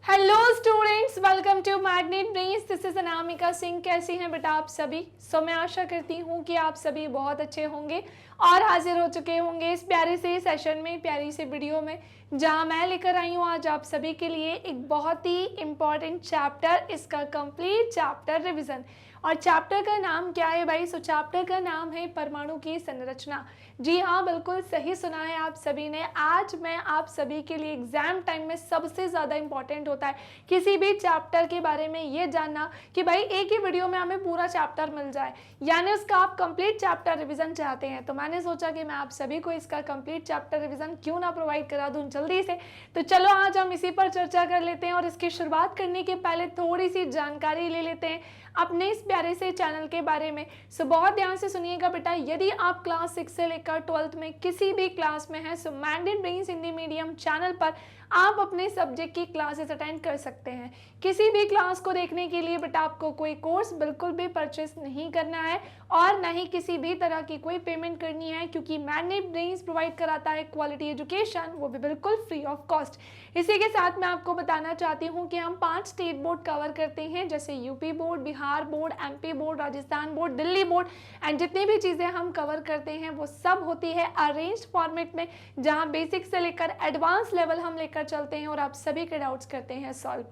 Hello students, welcome to Magnet Brains. This is Anamika Singh. कैसी हैं बेटा आप सभी? मैं आशा करती हूँ कि आप सभी बहुत अच्छे होंगे और हाजिर हो चुके होंगे इस प्यारे से सेशन में, प्यारी से वीडियो में, जहाँ मैं लेकर आई हूँ आज आप सभी के लिए एक बहुत ही इम्पॉर्टेंट चैप्टर, इसका कंप्लीट चैप्टर रिवीजन। और चैप्टर का नाम क्या है भाई? चैप्टर का नाम है परमाणु की संरचना। जी हाँ, बिल्कुल सही सुना है आप सभी ने। आज मैं आप सभी के लिए एग्जाम टाइम में सबसे ज़्यादा इंपॉर्टेंट होता है किसी भी चैप्टर के बारे में ये जानना कि भाई एक ही वीडियो में हमें पूरा चैप्टर मिल जाए, यानी उसका आप कंप्लीट चैप्टर रिवीजन चाहते हैं। तो मैंने सोचा कि मैं आप सभी को इसका कंप्लीट चैप्टर रिवीजन क्यों ना प्रोवाइड करा दूं जल्दी से। तो चलो आज हम इसी पर चर्चा कर लेते हैं और इसकी शुरुआत करने के पहले थोड़ी सी जानकारी ले लेते हैं अपने इस प्यारे से चैनल के बारे में। बहुत ध्यान से सुनिएगा बेटा, यदि आप क्लास 6 से लेकर 12th में किसी भी क्लास में हैं magnet brains Hindi medium channel पर आप अपने सब्जेक्ट की क्लासेस अटेंड कर सकते हैं। किसी भी क्लास को देखने के लिए बेटा आपको कोई कोर्स बिल्कुल भी परचेस नहीं करना है और ना ही किसी भी तरह की कोई पेमेंट करनी है, क्योंकि मैग्नेट ब्रेन्स प्रोवाइड कराता है क्वालिटी एजुकेशन, वो भी बिल्कुल फ्री ऑफ कॉस्ट। इसी के साथ मैं आपको बताना चाहती हूँ कि हम 5 स्टेट बोर्ड कवर करते हैं, जैसे UP board, Bihar board, MP board, Rajasthan board, Delhi board. And जितनी भी चीज़ें हम कवर करते हैं वो सब होती है अरेंज्ड फॉर्मेट में, जहाँ बेसिक से लेकर एडवांस लेवल हम लेकर चलते हैं और आप सभी के डाउट्स करते हैं सॉल्व।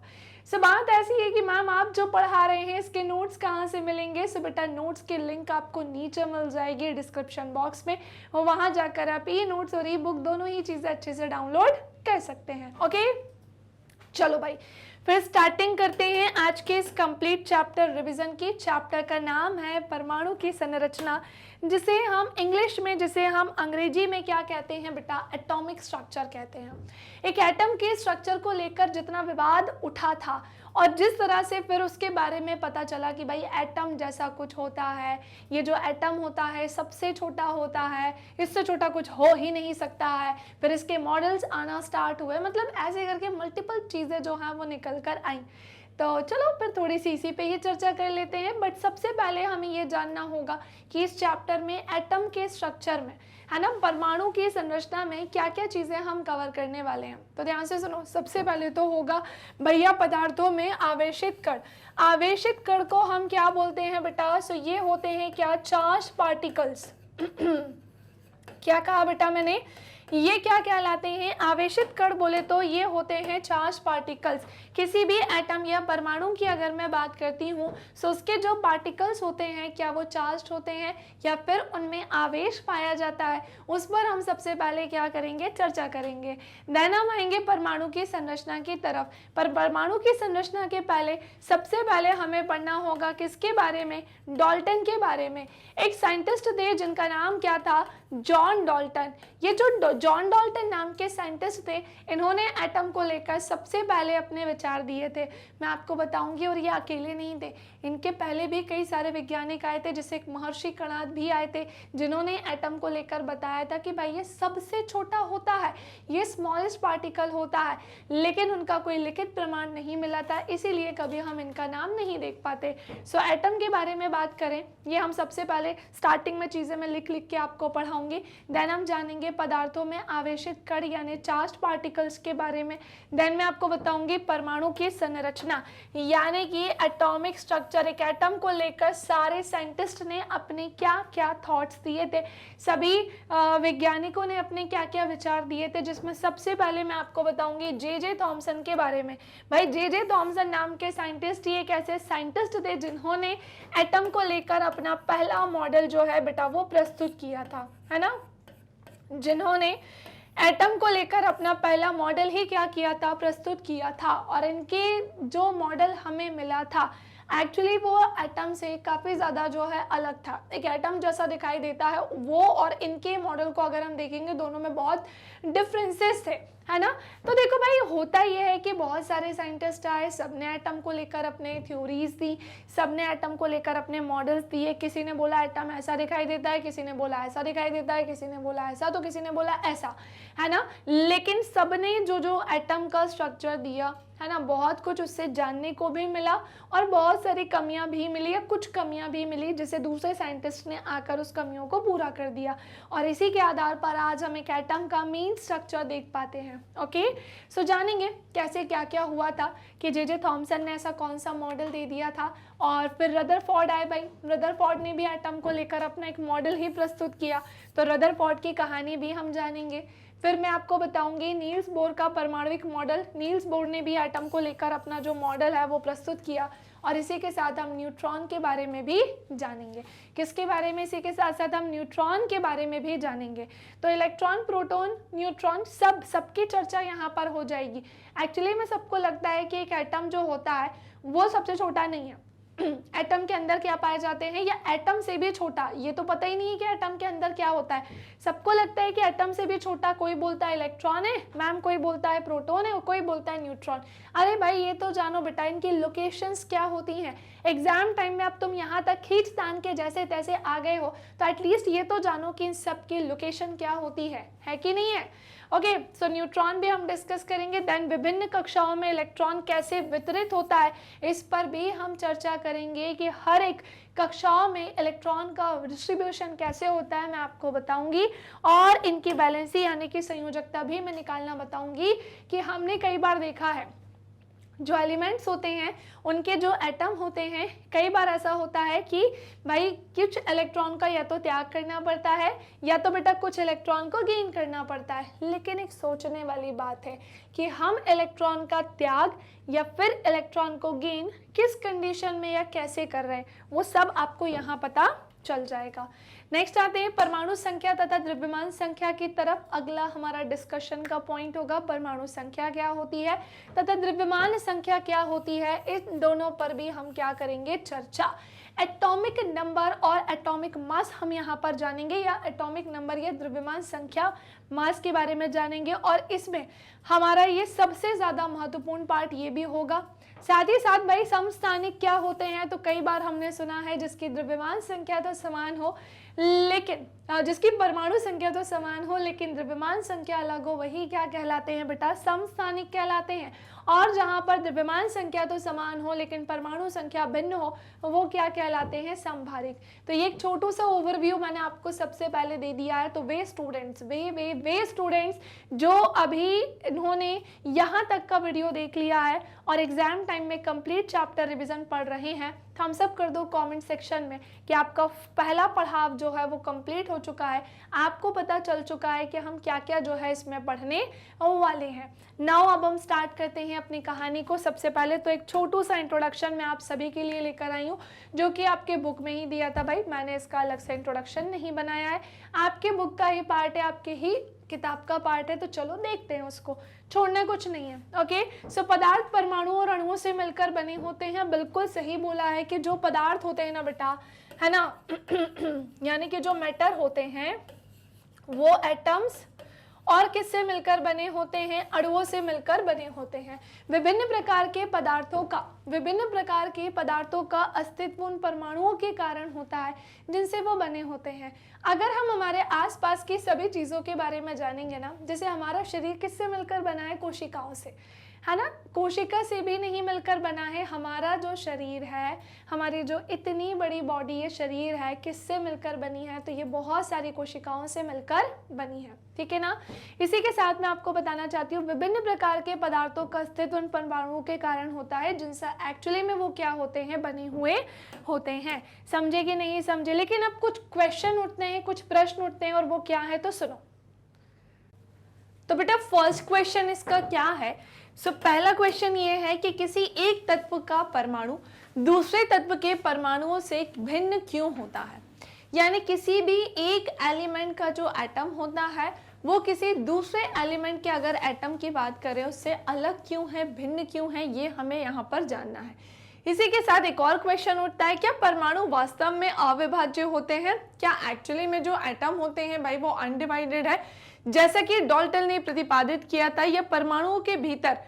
बात ऐसी है कि मैम आप जो पढ़ा रहे हैं इसके नोट्स कहाँ से मिलेंगे? बेटा नोट्स की लिंक आपको नीचे मिल जाएगी डिस्क्रिप्शन बॉक्स में, और वहां जाकर आप ई नोट्स और ई बुक दोनों ही चीजें अच्छे से डाउनलोड कर सकते हैं। ओके, चलो भाई फिर स्टार्टिंग करते हैं आज के इस कंप्लीट चैप्टर रिवीजन की। चैप्टर का नाम है परमाणु की संरचना, जिसे हम इंग्लिश में, जिसे हम अंग्रेजी में क्या कहते हैं बेटा? एटॉमिक स्ट्रक्चर कहते हैं। एक एटम के स्ट्रक्चर को लेकर जितना विवाद उठा था और जिस तरह से फिर उसके बारे में पता चला कि भाई एटम जैसा कुछ होता है, ये जो एटम होता है सबसे छोटा होता है, इससे छोटा कुछ हो ही नहीं सकता है। फिर इसके मॉडल्स आना स्टार्ट हुए, मतलब ऐसे करके मल्टीपल चीज़ें जो हैं वो निकल कर आई। तो चलो फिर थोड़ी सी इसी पे ही चर्चा कर लेते हैं। बट सबसे पहले हमें ये जानना होगा कि इस चैप्टर में एटम के स्ट्रक्चर में, है ना, परमाणु की संरचना में क्या क्या चीज़ें हम कवर करने वाले हैं। तो ध्यान से सुनो। सबसे पहले तो होगा भैया पदार्थों में आवेशित कण। आवेशित कण को हम क्या बोलते हैं बेटा? ये होते हैं क्या? Charge particles. क्या कहा बेटा मैंने? ये क्या कहलाते हैं? आवेशित कण बोले तो ये होते हैं चार्ज पार्टिकल्स। किसी भी एटम या परमाणु की अगर मैं बात करती हूँ तो उसके जो पार्टिकल्स होते हैं क्या वो चार्ज होते हैं या फिर उनमें आवेश पाया जाता है, उस पर हम सबसे पहले क्या करेंगे? चर्चा करेंगे। देन हम आएंगे परमाणु की संरचना की तरफ। पर परमाणु की संरचना के पहले सबसे पहले हमें पढ़ना होगा किसके बारे में? डाल्टन के बारे में। एक साइंटिस्ट थे जिनका नाम क्या था? John Dalton. ये जो जॉन डाल्टन नाम के साइंटिस्ट थे, इन्होंने एटम को लेकर सबसे पहले अपने विचार दिए थे। मैं आपको बताऊंगी, और ये अकेले नहीं थे, इनके पहले भी कई सारे वैज्ञानिक आए थे, जैसे महर्षि कणाद भी आए थे, जिन्होंने एटम को लेकर बताया था कि भाई ये सबसे छोटा होता है, ये स्मॉलेस्ट पार्टिकल होता है, लेकिन उनका कोई लिखित प्रमाण नहीं मिला था, इसीलिए कभी हम इनका नाम नहीं देख पाते। एटम के बारे में बात करें, ये हम सबसे पहले स्टार्टिंग में चीज़ें मैं लिख लिख के आपको पढ़ाऊंगी। देन हम जानेंगे पदार्थों में आवेशित कण यानी चार्ज पार्टिकल्स के बारे में। देन मैं आपको बताऊंगी परमाणु की संरचना यानी कि एटॉमिक स्ट्रक्चर। एक एटम को लेकर सारे साइंटिस्ट ने अपने क्या क्या थॉट्स दिए थे, सभी वैज्ञानिकों ने अपने क्या क्या विचार दिए थे, जिसमें सबसे पहले मैं आपको बताऊंगी जे थॉमसन के बारे में। भाई जे थॉमसन नाम के साइंटिस्ट ही एक ऐसे साइंटिस्ट थे जिन्होंने एटम को लेकर अपना पहला मॉडल जो है बेटा वो प्रस्तुत किया था, है ना, जिन्होंने एटम को लेकर अपना पहला मॉडल ही क्या किया था? प्रस्तुत किया था। और इनके जो मॉडल हमें मिला था एक्चुअली वो एटम से काफ़ी ज़्यादा जो है अलग था। एक एटम जैसा दिखाई देता है वो, और इनके मॉडल को अगर हम देखेंगे दोनों में बहुत डिफरेंसेस थे, है ना। तो देखो भाई होता ये है कि बहुत सारे साइंटिस्ट आए, सबने एटम को लेकर अपने थ्योरीज दी, सबने एटम को लेकर अपने मॉडल्स दिए। किसी ने बोला एटम ऐसा दिखाई देता है, किसी ने बोला ऐसा दिखाई देता है, किसी ने बोला ऐसा, तो किसी ने बोला ऐसा, है ना। लेकिन सबने जो एटम का स्ट्रक्चर दिया, है ना, बहुत कुछ उससे जानने को भी मिला और बहुत सारी कमियां भी मिली, या कुछ कमियां भी मिली जिसे दूसरे साइंटिस्ट ने आकर उस कमियों को पूरा कर दिया। और इसी के आधार पर आज हम एक एटम का मेन स्ट्रक्चर देख पाते हैं। हैं। ओके, सो जानेंगे कैसे क्या क्या हुआ था कि जे थॉमसन ने ऐसा कौन सा मॉडल दे दिया था, और फिर रदरफोर्ड आए भाई, रदरफोर्ड ने भी एटम को लेकर अपना एक मॉडल ही प्रस्तुत किया, तो रदरफोर्ड की कहानी भी हम जानेंगे। फिर मैं आपको बताऊंगी नील्स बोर का परमाणविक मॉडल, नील्स बोर ने भी एटम को लेकर अपना जो मॉडल है वो प्रस्तुत किया, और इसी के साथ हम न्यूट्रॉन के बारे में भी जानेंगे। किसके बारे में? इसी के साथ साथ हम न्यूट्रॉन के बारे में भी जानेंगे। तो इलेक्ट्रॉन, प्रोटॉन, न्यूट्रॉन सबकी चर्चा यहाँ पर हो जाएगी। एक्चुअली में सबको लगता है कि एक एटम जो होता है वो सबसे छोटा नहीं है। एटम के अंदर क्या पाए जाते हैं, या एटम से भी छोटा, ये तो पता ही नहीं है कि एटम के अंदर क्या होता है। सबको लगता है कि एटम से भी छोटा, कोई बोलता है इलेक्ट्रॉन है मैम, कोई बोलता है प्रोटॉन है, और कोई बोलता है न्यूट्रॉन। अरे भाई ये तो जानो बेटा इनकी लोकेशंस क्या होती हैं। एग्जाम टाइम में अब तुम यहाँ तक खींच तान के जैसे तैसे आ गए हो, तो एटलीस्ट ये तो जानो कि इन सब की लोकेशन क्या होती है कि नहीं है। ओके, सो न्यूट्रॉन भी हम डिस्कस करेंगे। देन विभिन्न कक्षाओं में इलेक्ट्रॉन कैसे वितरित होता है, इस पर भी हम चर्चा करेंगे कि हर एक कक्षाओं में इलेक्ट्रॉन का डिस्ट्रीब्यूशन कैसे होता है मैं आपको बताऊंगी, और इनकी बैलेंसी यानी कि संयोजकता भी मैं निकालना बताऊंगी। कि हमने कई बार देखा है जो एलिमेंट्स होते हैं उनके जो एटम होते हैं, कई बार ऐसा होता है कि भाई कुछ इलेक्ट्रॉन का या तो त्याग करना पड़ता है या तो बेटा कुछ इलेक्ट्रॉन को गेन करना पड़ता है। लेकिन एक सोचने वाली बात है कि हम इलेक्ट्रॉन का त्याग या फिर इलेक्ट्रॉन को गेन किस कंडीशन में या कैसे कर रहे हैं, वो सब आपको यहाँ पता चल जाएगा। नेक्स्ट आते हैं परमाणु संख्या तथा द्रव्यमान संख्या की तरफ। अगला हमारा डिस्कशन का पॉइंट होगा परमाणु संख्या क्या होती है तथा द्रव्यमान संख्या क्या होती है, इन दोनों पर भी हम क्या करेंगे चर्चा। एटॉमिक नंबर और एटॉमिक मास हम यहाँ पर जानेंगे, या एटॉमिक नंबर या द्रव्यमान संख्या मास के बारे में जानेंगे, और इसमें हमारा ये सबसे ज्यादा महत्वपूर्ण पार्ट ये भी होगा। साथ ही साथ भाई समस्थानिक क्या होते हैं, तो कई बार हमने सुना है जिसकी द्रव्यमान संख्या तो समान हो लेकिन जिसकी परमाणु संख्या तो समान हो लेकिन द्रव्यमान संख्या अलग हो, वही क्या कहलाते हैं बेटा, समस्थानिक कहलाते हैं। और जहां पर द्रव्यमान संख्या तो समान हो लेकिन परमाणु संख्या भिन्न हो, वो क्या कहलाते हैं, समभारिक। तो ये एक छोटू सा ओवरव्यू मैंने आपको सबसे पहले दे दिया है। तो वे स्टूडेंट्स जो अभी इन्होंने यहाँ तक का वीडियो देख लिया है और एग्जाम टाइम में कंप्लीट चैप्टर रिवीजन पढ़ रहे हैं, थम्स अप कर दो कमेंट सेक्शन में कि आपका पहला पढ़ाव जो है वो कंप्लीट हो चुका है, आपको पता चल चुका है कि हम क्या क्या जो है इसमें पढ़ने वाले हैं। नाउ अब हम स्टार्ट करते हैं अपनी कहानी को। सबसे पहले तो एक छोटू सा इंट्रोडक्शन मैं आप सभी के लिए लेकर आई हूँ, जो कि आपके बुक में ही दिया था भाई, मैंने इसका अलग से इंट्रोडक्शन नहीं बनाया है, आपके बुक का ही पार्ट है, आपके ही किताब का पार्ट है। तो चलो देखते हैं, उसको छोड़ना कुछ नहीं है। ओके, सो पदार्थ परमाणु और अणुओं से मिलकर बने होते हैं। बिल्कुल सही बोला है कि जो पदार्थ होते हैं ना बेटा, है ना यानी कि जो मैटर होते हैं वो एटम्स और किससे मिलकर बने होते हैं, अणुओं से मिलकर बने होते हैं। विभिन्न प्रकार के पदार्थों का अस्तित्व उन परमाणुओं के कारण होता है जिनसे वो बने होते हैं। अगर हम हमारे आसपास की सभी चीजों के बारे में जानेंगे ना, जैसे हमारा शरीर किससे मिलकर बना है, कोशिकाओं से, है ना, कोशिका से भी नहीं मिलकर बना है। हमारा जो शरीर है, हमारी जो इतनी बड़ी बॉडी है, शरीर है, किससे मिलकर बनी है, तो ये बहुत सारी कोशिकाओं से मिलकर बनी है, ठीक है ना। इसी के साथ मैं आपको बताना चाहती हूँ विभिन्न प्रकार के पदार्थों का अस्तित्व उन परमाणुओं के कारण होता है जिनसे एक्चुअली में वो क्या होते हैं, बने हुए होते हैं। समझे कि नहीं समझे? लेकिन अब कुछ क्वेश्चन उठते हैं, कुछ प्रश्न उठते हैं, और वो क्या है तो सुनो। तो बेटा फर्स्ट क्वेश्चन इसका क्या है, पहला क्वेश्चन ये है कि किसी एक तत्व का परमाणु दूसरे तत्व के परमाणुओं से भिन्न क्यों होता है। यानी किसी भी एक एलिमेंट का जो एटम होता है वो किसी दूसरे एलिमेंट के अगर एटम की बात करें उससे अलग क्यों है, भिन्न क्यों है, ये हमें यहाँ पर जानना है। इसी के साथ एक और क्वेश्चन उठता है, क्या परमाणु वास्तव में अविभाज्य होते हैं? क्या एक्चुअली में जो एटम होते हैं भाई वो अनडिवाइडेड है, जैसा कि डाल्टन ने प्रतिपादित किया था, या परमाणुओं के भीतर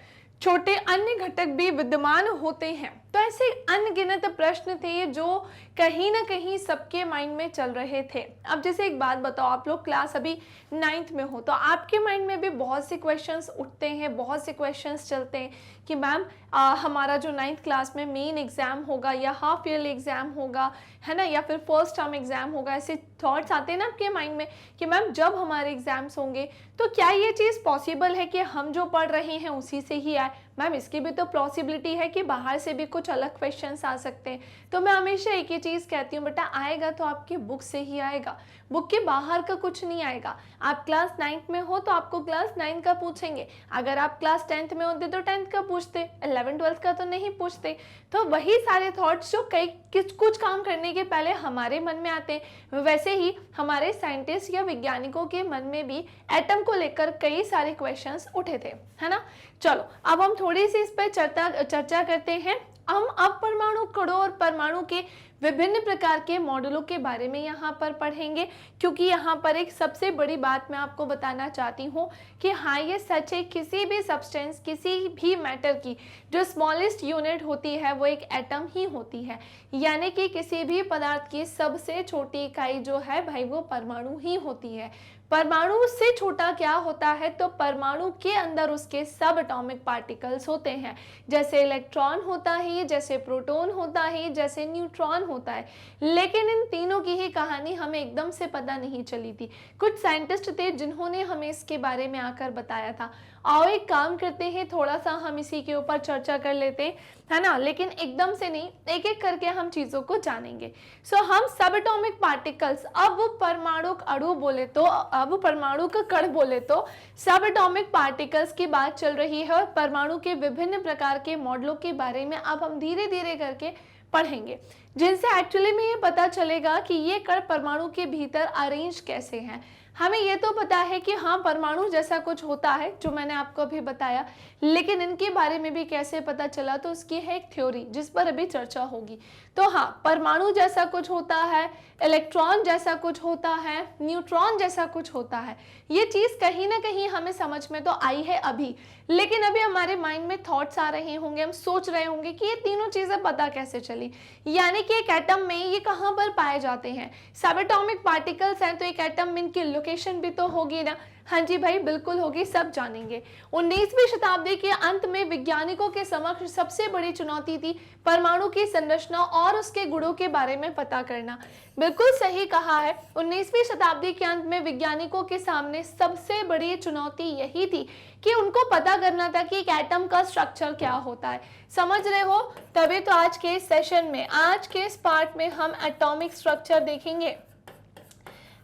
छोटे अन्य घटक भी विद्यमान होते हैं। तो ऐसे अनगिनत प्रश्न थे जो कहीं ना कहीं सबके माइंड में चल रहे थे। अब जैसे एक बात बताओ, आप लोग क्लास अभी 9th में हो तो आपके माइंड में भी बहुत से क्वेश्चंस उठते हैं, बहुत से क्वेश्चंस चलते हैं कि मैम हमारा जो 9th क्लास में मेन एग्जाम होगा या हाफ ईयरली एग्जाम होगा, है ना, या फिर फर्स्ट टर्म एग्जाम होगा, ऐसे थॉट्स आते हैं ना आपके माइंड में कि मैम जब हमारे एग्जाम्स होंगे तो क्या ये चीज़ पॉसिबल है कि हम जो पढ़ रहे हैं उसी से ही आए। मैम इसकी भी तो पॉसिबिलिटी है कि बाहर से भी कुछ अलग क्वेश्चंस आ सकते हैं। तो मैं हमेशा एक ही चीज़ कहती हूँ, बेटा आएगा तो आपकी बुक से ही आएगा, बुक के बाहर का कुछ नहीं आएगा। आप क्लास 9th में हो तो आपको क्लास 9 का पूछेंगे, अगर आप क्लास 10th में होते तो 10th का पूछते, 11 12th का तो नहीं पूछते। तो वही सारे थॉट्स जो कुछ काम करने के पहले हमारे मन में आते हैं, वैसे ही हमारे साइंटिस्ट या वैज्ञानिकों के मन में भी एटम को लेकर कई सारे क्वेश्चंस उठे थे, है ना। चलो अब हम थोड़ी सी इस पर चर्चा करते हैं। हम अब परमाणु कणों और परमाणु के विभिन्न प्रकार के मॉडलों के बारे में यहाँ पर पढ़ेंगे, क्योंकि यहाँ पर एक सबसे बड़ी बात मैं आपको बताना चाहती हूँ कि हाँ ये सच है, किसी भी सब्सटेंस, किसी भी मैटर की जो स्मॉलेस्ट यूनिट होती है वो एक एटम ही होती है। यानी कि किसी भी पदार्थ की सबसे छोटी इकाई जो है भाई वो परमाणु ही होती है। परमाणु से छोटा क्या होता है, तो परमाणु के अंदर उसके सब एटॉमिक पार्टिकल्स होते हैं, जैसे इलेक्ट्रॉन होता है, जैसे प्रोटॉन होता है, जैसे न्यूट्रॉन होता है। लेकिन इन तीनों की ही कहानी हमें एकदम से पता नहीं चली थी। कुछ साइंटिस्ट थे जिन्होंने हमें इसके बारे में आकर बताया था। आओ एक काम करते हैं, थोड़ा सा हम इसी के ऊपर चर्चा कर लेते हैं, है ना, लेकिन एकदम से नहीं, एक एक करके हम चीजों को जानेंगे। सो हम सब एटॉमिक पार्टिकल्स, अब वो परमाणु अणु बोले तो, अब परमाणु का कण बोले तो सब एटॉमिक पार्टिकल्स की बात चल रही है और परमाणु के विभिन्न प्रकार के मॉडलों के बारे में अब हम धीरे धीरे करके पढ़ेंगे, जिनसे एक्चुअली में ये पता चलेगा कि ये कण परमाणु के भीतर अरेंज कैसे हैं। हमें ये तो पता है कि हाँ परमाणु जैसा कुछ होता है जो मैंने आपको अभी बताया, लेकिन इनके बारे में भी कैसे पता चला, तो उसकी है एक थ्योरी जिस पर अभी चर्चा होगी। तो हाँ, परमाणु जैसा कुछ होता है, इलेक्ट्रॉन जैसा कुछ होता है, न्यूट्रॉन जैसा कुछ होता है। ये चीज़ कहीं ना कहीं हमें समझ में तो आई है अभी, लेकिन अभी हमारे माइंड में थॉट्स आ रहे होंगे, हम सोच रहे होंगे कि ये तीनों चीज़ें पता कैसे चली। यानी कि एक एटम में ये कहाँ पर पाए जाते हैं, सब एटॉमिक पार्टिकल्स हैं, तो एक एटम में इनकी लोकेशन भी तो होगी ना। हाँ जी भाई बिल्कुल होगी, सब जानेंगे। 19वीं शताब्दी के अंत में वैज्ञानिकों के समक्ष सबसे बड़ी चुनौती थी परमाणु की संरचना और उसके गुणों के बारे में पता करना। बिल्कुल सही कहा है, 19वीं शताब्दी के अंत में वैज्ञानिकों के सामने सबसे बड़ी चुनौती यही थी कि उनको पता करना था कि एक एटम का स्ट्रक्चर क्या होता है। समझ रहे हो, तभी तो आज के इस सेशन में, आज के इस पार्ट में हम एटॉमिक स्ट्रक्चर देखेंगे,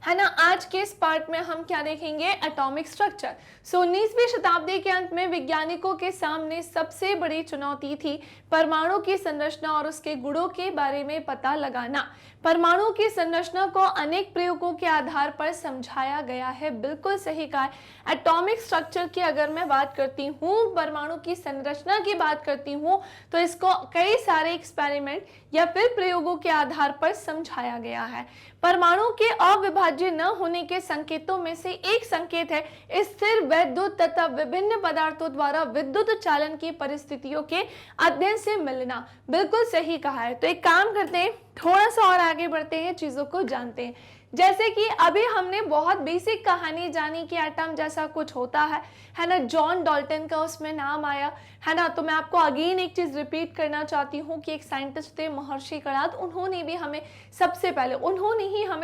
है ना। आज के इस पार्ट में हम क्या देखेंगे, एटॉमिक स्ट्रक्चर। 19वीं शताब्दी के अंत में वैज्ञानिकों के सामने सबसे बड़ी चुनौती थी परमाणु की संरचना और उसके गुणों के बारे में पता लगाना। परमाणु की संरचना को अनेक प्रयोगों के आधार पर समझाया गया है, बिल्कुल सही कहा। एटॉमिक स्ट्रक्चर की अगर मैं बात करती हूँ, परमाणु की संरचना की बात करती हूँ, तो इसको कई सारे एक्सपेरिमेंट या फिर प्रयोगों के आधार पर समझाया गया है। परमाणु के अविभाज्य न होने के संकेतों में से एक संकेत है स्थिर वैद्युत तथा विभिन्न पदार्थों द्वारा विद्युत चालन की परिस्थितियों के अध्ययन से मिलना। बिल्कुल सही कहा है। तो एक काम करते हैं, थोड़ा सा और आगे बढ़ते हैं, चीजों को जानते हैं। जैसे कि अभी हमने बहुत बेसिक कहानी जानी कि एटम जैसा कुछ होता है ना, जॉन डाल्टन का उसमें नाम आया, है ना। तो मैं आपको अगेन एक चीज रिपीट करना चाहती हूँ कि एक साइंटिस्ट थे महर्षि कणाद, उन्होंने ही हमें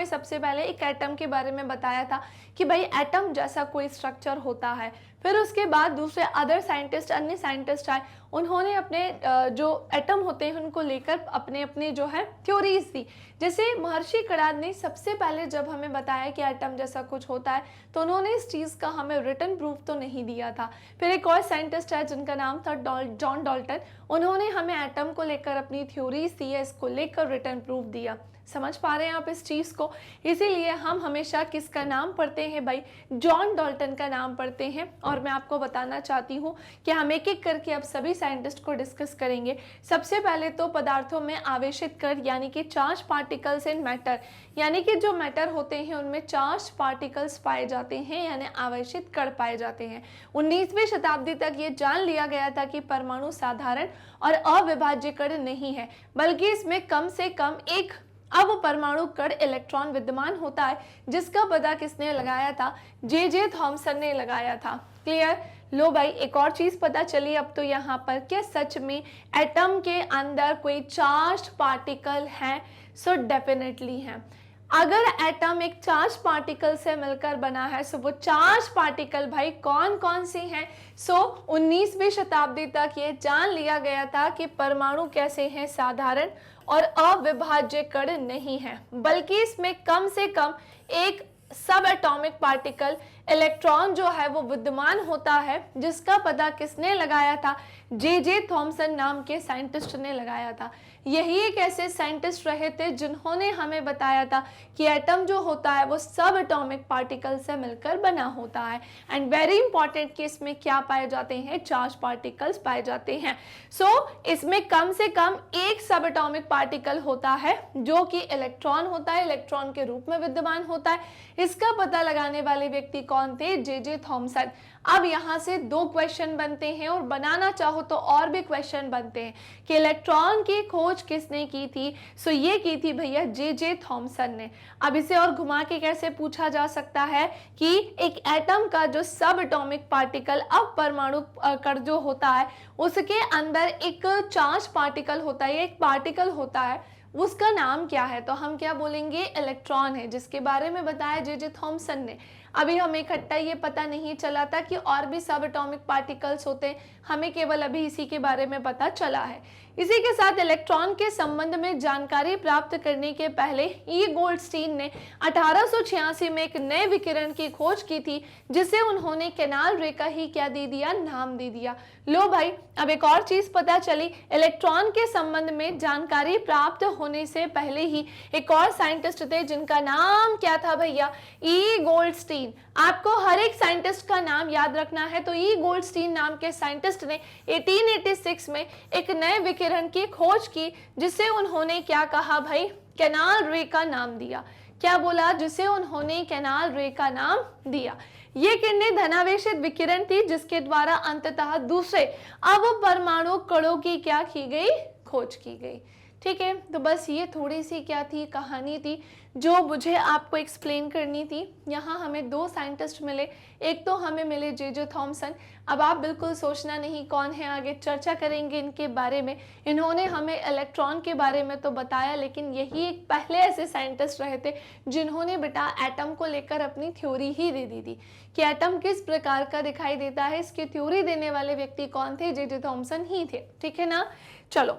सबसे पहले एक एटम के बारे में बताया था कि भाई एटम जैसा कोई स्ट्रक्चर होता है। फिर उसके बाद दूसरे अन्य साइंटिस्ट आए, उन्होंने अपने जो एटम होते हैं उनको लेकर अपने अपने जो है थ्योरीज दी। जैसे महर्षि कणाद ने सबसे पहले जब हमें बताया कि एटम जैसा कुछ होता है, तो उन्होंने इस चीज़ का हमें रिटन प्रूफ तो नहीं दिया था। फिर एक और साइंटिस्ट है जिनका नाम था जॉन डाल्टन, उन्होंने हमें एटम को लेकर अपनी थ्योरीज दी है, इसको लेकर रिटन प्रूफ दिया। समझ पा रहे हैं आप इस चीज़ को? इसीलिए हम हमेशा किसका नाम पढ़ते हैं भाई? जॉन डाल्टन का नाम पढ़ते हैं। और मैं आपको बताना चाहती हूँ कि हम एक एक करके अब सभी साइंटिस्ट को डिस्कस करेंगे। सबसे पहले तो पदार्थों में आवेशित कण यानी कि चार्ज पार्टिकल्स इन मैटर, यानी कि जो मैटर होते हैं उनमें चार्ज पार्टिकल्स पाए जाते हैं यानी आवेशित कण पाए जाते हैं। 19वीं शताब्दी तक ये जान लिया गया था कि परमाणु साधारण और अविभाज्य कण नहीं है, बल्कि इसमें कम से कम एक अवपरमाणु कण इलेक्ट्रॉन विद्यमान होता है, जिसका पता किसने लगाया था? जे थॉमसन ने लगाया था। क्लियर? लो भाई, एक और चीज पता चली अब तो यहाँ पर, क्या सच में एटम के अंदर कोई चार्ज पार्टिकल है? सो डेफिनेटली है। अगर एटम एक चार्ज पार्टिकल से मिलकर बना है, सो वो चार्ज पार्टिकल भाई कौन कौन से हैं? सो 19वीं शताब्दी तक ये जान लिया गया था कि परमाणु कैसे हैं? साधारण और अविभाज्य कण नहीं है, बल्कि इसमें कम से कम एक सब एटॉमिक पार्टिकल इलेक्ट्रॉन जो है वो विद्यमान होता है, जिसका पता किसने लगाया था? जे थॉमसन नाम के साइंटिस्ट ने लगाया था। यही एक ऐसे साइंटिस्ट रहे थे जिन्होंने हमें बताया था कि एटम जो होता है वो सब एटॉमिक पार्टिकल से मिलकर बना होता है। एंड वेरी इंपॉर्टेंट कि इसमें क्या पाए जाते हैं? चार्ज पार्टिकल्स पाए जाते हैं। सो इसमें कम से कम एक सब एटॉमिक पार्टिकल होता है जो कि इलेक्ट्रॉन होता है, इलेक्ट्रॉन के रूप में विद्यमान होता है। इसका पता लगाने वाले व्यक्ति कौन थे? J Thomson. अब यहाँ से दो क्वेश्चन बनते हैं, और बनाना चाहो तो और भी क्वेश्चन बनते हैं कि इलेक्ट्रॉन की खोज किसने की थी? सो ये की थी भैया जे थॉमसन ने। अब इसे और घुमा के कैसे पूछा जा सकता है कि एक एटम का जो सब एटॉमिक पार्टिकल अब परमाणु कण जो होता है उसके अंदर एक चार्ज पार्टिकल होता है, एक पार्टिकल होता है, उसका नाम क्या है? तो हम क्या बोलेंगे? इलेक्ट्रॉन है, जिसके बारे में बताया जे थॉमसन ने। अभी हमें इकट्ठा ये पता नहीं चला था कि और भी सब एटॉमिक पार्टिकल्स होते हैं, हमें केवल अभी इसी के बारे में पता चला है। इसी के साथ इलेक्ट्रॉन के संबंध में जानकारी प्राप्त करने के पहले ई गोल्डस्टीन ने 1886 में एक नए विकिरण की खोज की थी, जिसे उन्होंने कैनाल रे का ही क्या दे दिया? नाम दे दिया। लो भाई, अब एक और चीज पता चली, इलेक्ट्रॉन के संबंध में जानकारी प्राप्त होने से पहले ही एक और साइंटिस्ट थे जिनका नाम क्या था भैया? ई गोल्डस्टीन। आपको हर एक साइंटिस्ट का नाम याद रखना है। तो ई गोल्डस्टीन नाम के साइंटिस्ट ने 1886 में एक नए विकिरण की खोज की, जिसे उन्होंने क्या कहा भाई? कैनाल रे का नाम दिया। क्या बोला? जिसे उन्होंने कैनाल रे का नाम दिया। ये किरणें धनावेशित विकिरण थी, जिसके द्वारा अंततः दूसरे अवपरमाणु कणों की क्या की गई? खोज की गई। ठीक है, तो बस ये थोड़ी सी क्या थी? कहानी थी जो मुझे आपको एक्सप्लेन करनी थी। यहाँ हमें दो साइंटिस्ट मिले, एक तो हमें मिले जे थॉमसन। अब आप बिल्कुल सोचना नहीं कौन है, आगे चर्चा करेंगे इनके बारे में। इन्होंने हमें इलेक्ट्रॉन के बारे में तो बताया, लेकिन यही एक पहले ऐसे साइंटिस्ट रहे थे जिन्होंने बेटा एटम को लेकर अपनी थ्योरी ही दे दी थी कि एटम किस प्रकार का दिखाई देता है। इसकी थ्योरी देने वाले व्यक्ति कौन थे? जे थॉमसन ही थे। ठीक है ना? चलो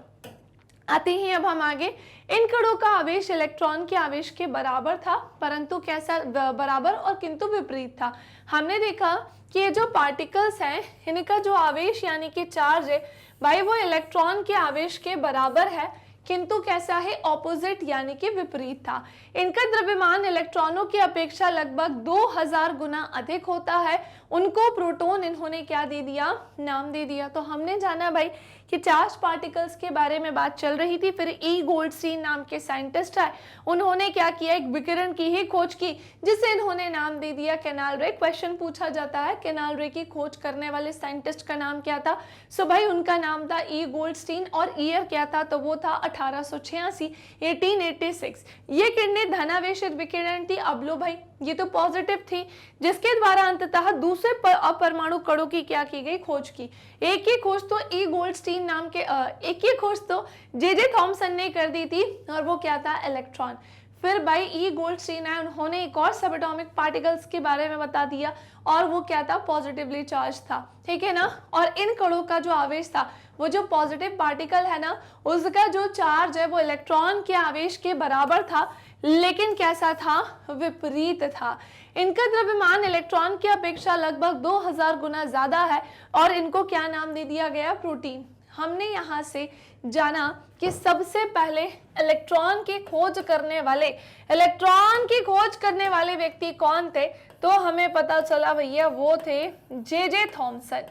आते हैं अब हम आगे। इन कणों का आवेश इलेक्ट्रॉन के आवेश के बराबर था, परंतु कैसा बराबर और किंतु विपरीत था। हमने देखा कि ये जो पार्टिकल्स हैं इनका जो आवेश यानी कि चार्ज है भाई वो इलेक्ट्रॉन के आवेश के बराबर है, किंतु कैसा है? ऑपोजिट यानी कि विपरीत था। इनका द्रव्यमान इलेक्ट्रॉनों की अपेक्षा लगभग 2000 गुना अधिक होता है। उनको प्रोटॉन इन्होंने क्या दे दिया? नाम दे दिया। तो हमने जाना भाई कि चार्ज पार्टिकल्स के बारे में बात चल रही थी, फिर ई गोल्डस्टीन नाम के साइंटिस्ट है, उन्होंने क्या किया? एक विकिरण की ही खोज की, जिसे इन्होंने नाम दे दिया कैनाल रे। क्वेश्चन पूछा जाता है कैनाल रे की खोज करने वाले साइंटिस्ट का नाम क्या था? सो भाई उनका नाम था ई गोल्डस्टीन, और ईयर क्या था? तो वो था 1886, 1886। ये किरणें धनावेशित विकिरण थी। अब लो भाई, ये तो पॉजिटिव थी, जिसके द्वारा अंततः दूसरे अपरमाणु कणों की क्या की गई? खोज की। एक ही खोज तो ई गोल्डस्टीन नाम के एक ही खोज तो जे थॉमसन ने कर दी थी, और वो क्या था? इलेक्ट्रॉन। फिर भाई ई गोल्डस्टीन है, उन्होंने एक और सब एटॉमिक पार्टिकल्स के बारे में बता दिया, और वो क्या था? पॉजिटिवली चार्ज था। ठीक है ना? और इन कणों का जो आवेश था, वो जो पॉजिटिव पार्टिकल है ना, उसका जो चार्ज है वो इलेक्ट्रॉन के आवेश के बराबर था, लेकिन कैसा था? विपरीत था। इनका द्रव्यमान इलेक्ट्रॉन की अपेक्षा लगभग 2000 गुना ज्यादा है, और इनको क्या नाम दे दिया गया? प्रोटीन। हमने यहाँ से जाना कि सबसे पहले इलेक्ट्रॉन की खोज करने वाले व्यक्ति कौन थे, तो हमें पता चला भैया वो थे जे थॉमसन।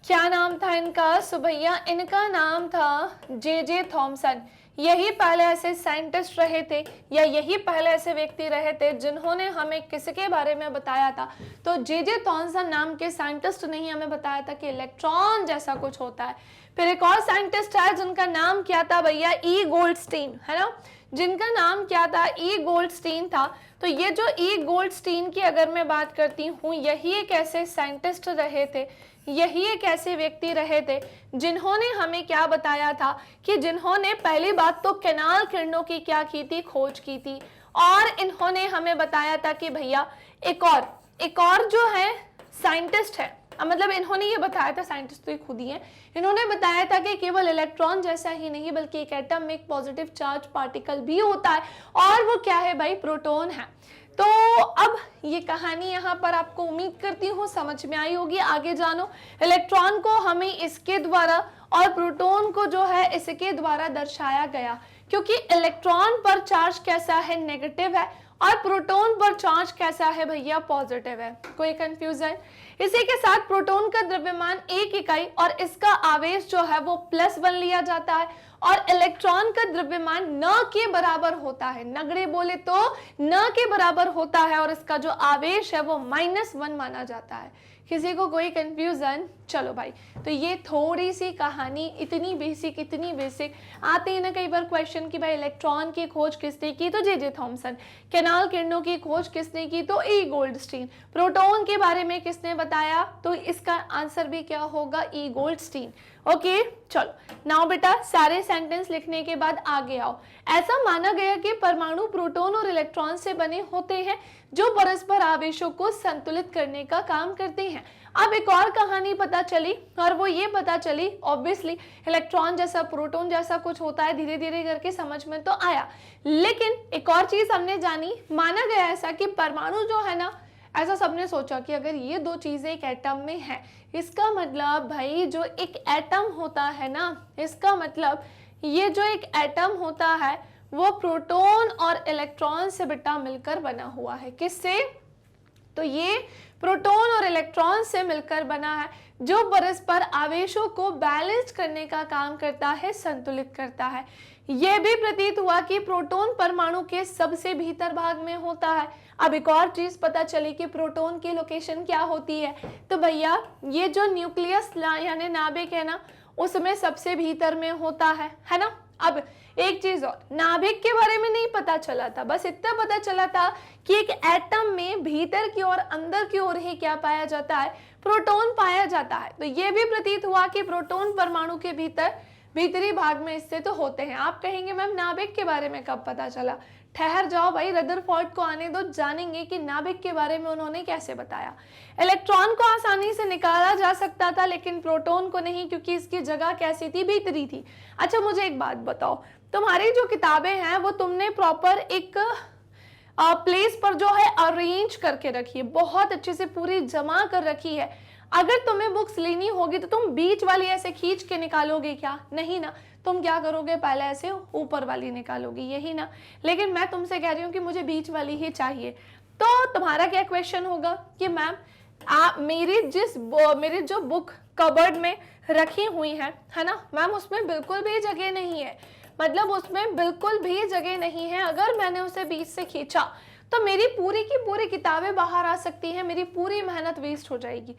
क्या नाम था इनका? सो भैया इनका नाम था जे थॉमसन। यही पहले ऐसे साइंटिस्ट रहे थे या यही पहले ऐसे व्यक्ति रहे थे जिन्होंने हमें किसके बारे में बताया था, तो जे थॉमसन नाम के साइंटिस्ट ने ही हमें बताया था कि इलेक्ट्रॉन जैसा कुछ होता है। फिर एक और साइंटिस्ट है जिनका नाम क्या था भैया? ई गोल्डस्टीन, है ना, जिनका नाम क्या था? ई गोल्डस्टीन था। तो ये जो ई गोल्डस्टीन की अगर मैं बात करती हूँ, यही एक ऐसे साइंटिस्ट रहे थे, यही एक ऐसे व्यक्ति रहे थे जिन्होंने हमें क्या बताया था कि जिन्होंने पहली बात तो कैनाल किरणों की क्या की थी? खोज की थी। और इन्होंने हमें बताया था कि भैया एक और जो है साइंटिस्ट है, मतलब इन्होंने ये बताया था, साइंटिस्ट तो ये खुद ही है, इन्होंने बताया था कि केवल इलेक्ट्रॉन जैसा ही नहीं बल्कि एक एटम में एक पॉजिटिव चार्ज पार्टिकल भी होता है, और वो क्या है भाई? प्रोटॉन है। तो अब ये कहानी यहाँ पर आपको उम्मीद करती हूँ समझ में आई होगी। आगे जानो, इलेक्ट्रॉन को हमें इसके द्वारा और प्रोटॉन को जो है इसके द्वारा दर्शाया गया, क्योंकि इलेक्ट्रॉन पर चार्ज कैसा है? नेगेटिव है, और प्रोटॉन पर चार्ज कैसा है भैया? पॉजिटिव है। कोई कंफ्यूजन? इसी के साथ प्रोटॉन का द्रव्यमान 1 इकाई और इसका आवेश जो है वो +1 लिया जाता है, और इलेक्ट्रॉन का द्रव्यमान न के बराबर होता है, नगड़े बोले तो न के बराबर होता है, और इसका जो आवेश है वो -1 माना जाता है। किसी को कोई कंफ्यूजन? चलो भाई, तो ये थोड़ी सी कहानी इतनी बेसिक आते हैं ना कई बार क्वेश्चन कि भाई इलेक्ट्रॉन की खोज किसने की? तो जे थॉमसन। कैनाल किरणों की खोज किसने की? तो ई गोल्डस्टीन। प्रोटॉन के बारे में किसने बताया? तो इसका आंसर भी क्या होगा? ई गोल्डस्टीन। ओके, चलो नाउ बेटा सारे सेंटेंस लिखने के बाद आगे आओ। ऐसा माना गया कि परमाणु प्रोटॉन और इलेक्ट्रॉन से बने होते हैं जो परस्पर आवेशों को संतुलित करने का काम करते हैं। अब एक और कहानी पता चली, और वो ये पता चली ऑब्वियसली इलेक्ट्रॉन जैसा प्रोटॉन जैसा कुछ होता है, धीरे धीरे करके समझ में तो आया। लेकिन एक और चीज हमने जानी, माना गया ऐसा कि परमाणु जो है ना, ऐसा सबने सोचा कि अगर ये दो चीजें एक एटम में है, इसका मतलब भाई जो एक एटम होता है ना, इसका मतलब ये जो एक एटम होता है वो प्रोटॉन और इलेक्ट्रॉन से बेटा मिलकर बना हुआ है। किससे? तो ये प्रोटॉन और इलेक्ट्रॉन से मिलकर बना है, जो परस्पर आवेशों को बैलेंस करने का काम करता है, संतुलित करता है। यह भी प्रतीत हुआ कि प्रोटॉन परमाणु के सबसे भीतर भाग में होता है। अब एक और चीज पता चली कि प्रोटॉन की लोकेशन क्या होती है, तो भैया ये जो न्यूक्लियस यानी नाभिक है ना, उसमें सबसे भीतर में होता है ना। अब एक चीज और, नाभिक के बारे में नहीं पता चला था, बस इतना पता चला था कि एक एटम में भीतर की ओर, अंदर की ओर ही क्या पाया जाता है? प्रोटॉन पाया जाता है। तो यह भी प्रतीत हुआ कि प्रोटॉन परमाणु के भीतरी भाग में स्थित होते हैं। आप कहेंगे मैम नाभिक के बारे में कब पता चला? ठहर जाओ भाई, रदरफोर्ड को आने दो, जानेंगे कि नाभिक के बारे में उन्होंने कैसे बताया। इलेक्ट्रॉन को आसानी से निकाला जा सकता था लेकिन प्रोटॉन को नहीं, क्योंकि इसकी जगह कैसी थी? भीतरी थी। अच्छा मुझे एक बात बताओ, तुम्हारी जो किताबें हैं वो तुमने प्रॉपर एक प्लेस पर जो है अरेंज करके रखी है, बहुत अच्छे से पूरी जमा कर रखी है। अगर तुम्हें बुक्स लेनी होगी तो तुम बीच वाली ऐसे खींच के निकालोगे क्या? नहीं ना, तुम क्या करोगे? पहले ऐसे ऊपर वाली निकालोगे, यही ना। लेकिन मैं तुमसे कह रही हूँ कि मुझे बीच वाली ही चाहिए। तो तुम्हारा क्या क्वेश्चन होगा कि मैम मेरी जो बुक कबर्ड में रखी हुई है ना मैम, उसमें बिल्कुल भी जगह नहीं है, मतलब उसमें बिल्कुल भी जगह नहीं है। अगर मैंने उसे बीच से खींचा तो मेरी पूरी की पूरी किताबें बाहर आ सकती हैं, मेरी पूरी मेहनत वेस्ट हो जाएगी,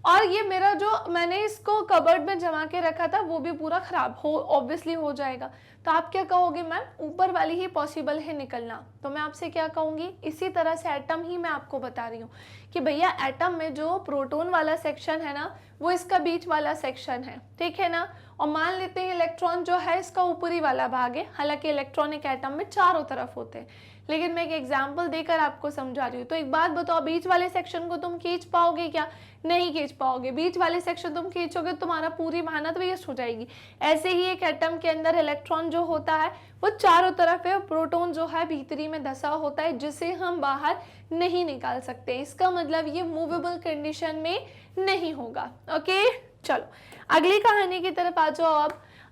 और ये मेरा जो मैंने इसको कबर्ड में जमा के रखा था वो भी पूरा खराब हो ऑब्वियसली हो जाएगा। तो आप क्या कहोगे? मैम ऊपर वाली ही पॉसिबल है निकलना। तो मैं आपसे क्या कहूँगी, इसी तरह से एटम ही मैं आपको बता रही हूँ कि भैया एटम में जो प्रोटॉन वाला सेक्शन है ना, वो इसका बीच वाला सेक्शन है, ठीक है ना। और मान लेते हैं इलेक्ट्रॉन जो है इसका ऊपरी वाला भाग है, हालांकि इलेक्ट्रॉनिक एटम में चारों तरफ होते हैं, लेकिन मैं एक एग्जाम्पल देकर आपको समझा रही हूँ। तो एक बात बताओ, बीच वाले सेक्शन को तुम खींच पाओगे क्या? नहीं खींच पाओगे। बीच वाले सेक्शन तुम खींचोगे तो तुम्हारा पूरी मेहनत वेस्ट हो जाएगी। ऐसे ही एक एटम के अंदर इलेक्ट्रॉन जो होता है वो चारों तरफ है, प्रोटॉन जो है भीतरी में धसा होता है, जिसे हम बाहर नहीं निकाल सकते। इसका मतलब ये मूवेबल कंडीशन में नहीं होगा। ओके चलो अगली कहानी की तरफ आ जाओ।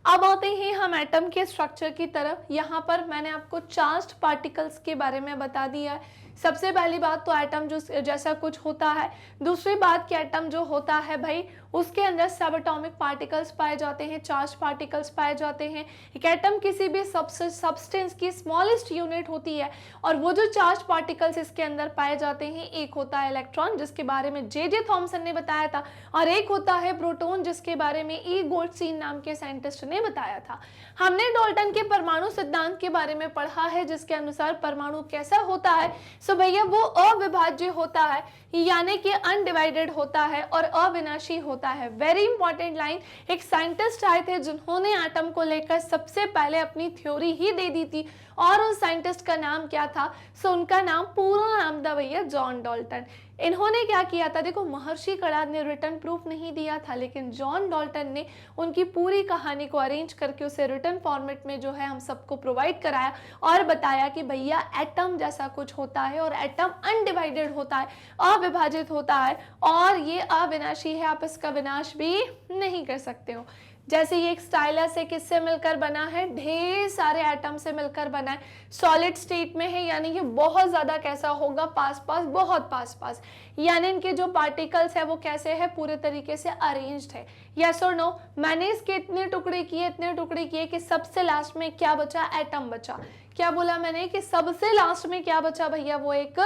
अब आते हैं हम एटम के स्ट्रक्चर की तरफ। यहाँ पर मैंने आपको चार्ज्ड पार्टिकल्स के बारे में बता दिया है। सबसे पहली बात तो एटम जो जैसा कुछ होता है, दूसरी बात कि एटम जो होता है भाई उसके अंदर सब एटॉमिक पार्टिकल्स पाए जाते हैं, चार्ज पार्टिकल्स पाए जाते हैं। एक एटम किसी भी सब्सटेंस की स्मॉलेस्ट यूनिट होती है और वो जो चार्ज पार्टिकल्स इसके अंदर पाए जाते हैं, एक होता है इलेक्ट्रॉन जिसके बारे में जे थॉमसन ने बताया था, और एक होता है प्रोटॉन जिसके बारे में ई गोल्डस्टीन नाम के साइंटिस्ट ने बताया था। हमने डाल्टन के परमाणु सिद्धांत के बारे में पढ़ा है जिसके अनुसार परमाणु कैसा होता है। सो भैया वो अविभाज्य होता है, यानी कि अनडिवाइडेड होता है और अविनाशी होता है। Very important line. एक साइंटिस्ट आए थे जिन्होंने एटम को लेकर सबसे पहले अपनी थ्योरी ही दे दी थी, और उस साइंटिस्ट का नाम क्या था? सो उनका नाम, पूरा नाम था भैया जॉन डाल्टन। इन्होंने क्या किया था? देखो, महर्षि कणाद ने रिटन प्रूफ नहीं दिया था, लेकिन जॉन डाल्टन ने उनकी पूरी कहानी को अरेंज करके उसे रिटन फॉर्मेट में जो है हम सबको प्रोवाइड कराया और बताया कि भैया एटम जैसा कुछ होता है और एटम अनडिवाइडेड होता है, अविभाजित होता है और ये अविनाशी है, आप इसका विनाश भी नहीं कर सकते हो। जैसे ये एक स्टाइलस है, किससे मिलकर बना है? ढेर सारे एटम से मिलकर बना है। सॉलिड स्टेट में है, यानी कि बहुत ज्यादा कैसा होगा? पास पास, बहुत पास पास, यानी इनके जो पार्टिकल्स है वो कैसे है? पूरे तरीके से अरेंज्ड है। यस और नो? मैंने इसके इतने टुकड़े किए कि सबसे लास्ट में क्या बचा? एटम बचा। क्या बोला मैंने? कि सबसे लास्ट में क्या बचा भैया? वो एक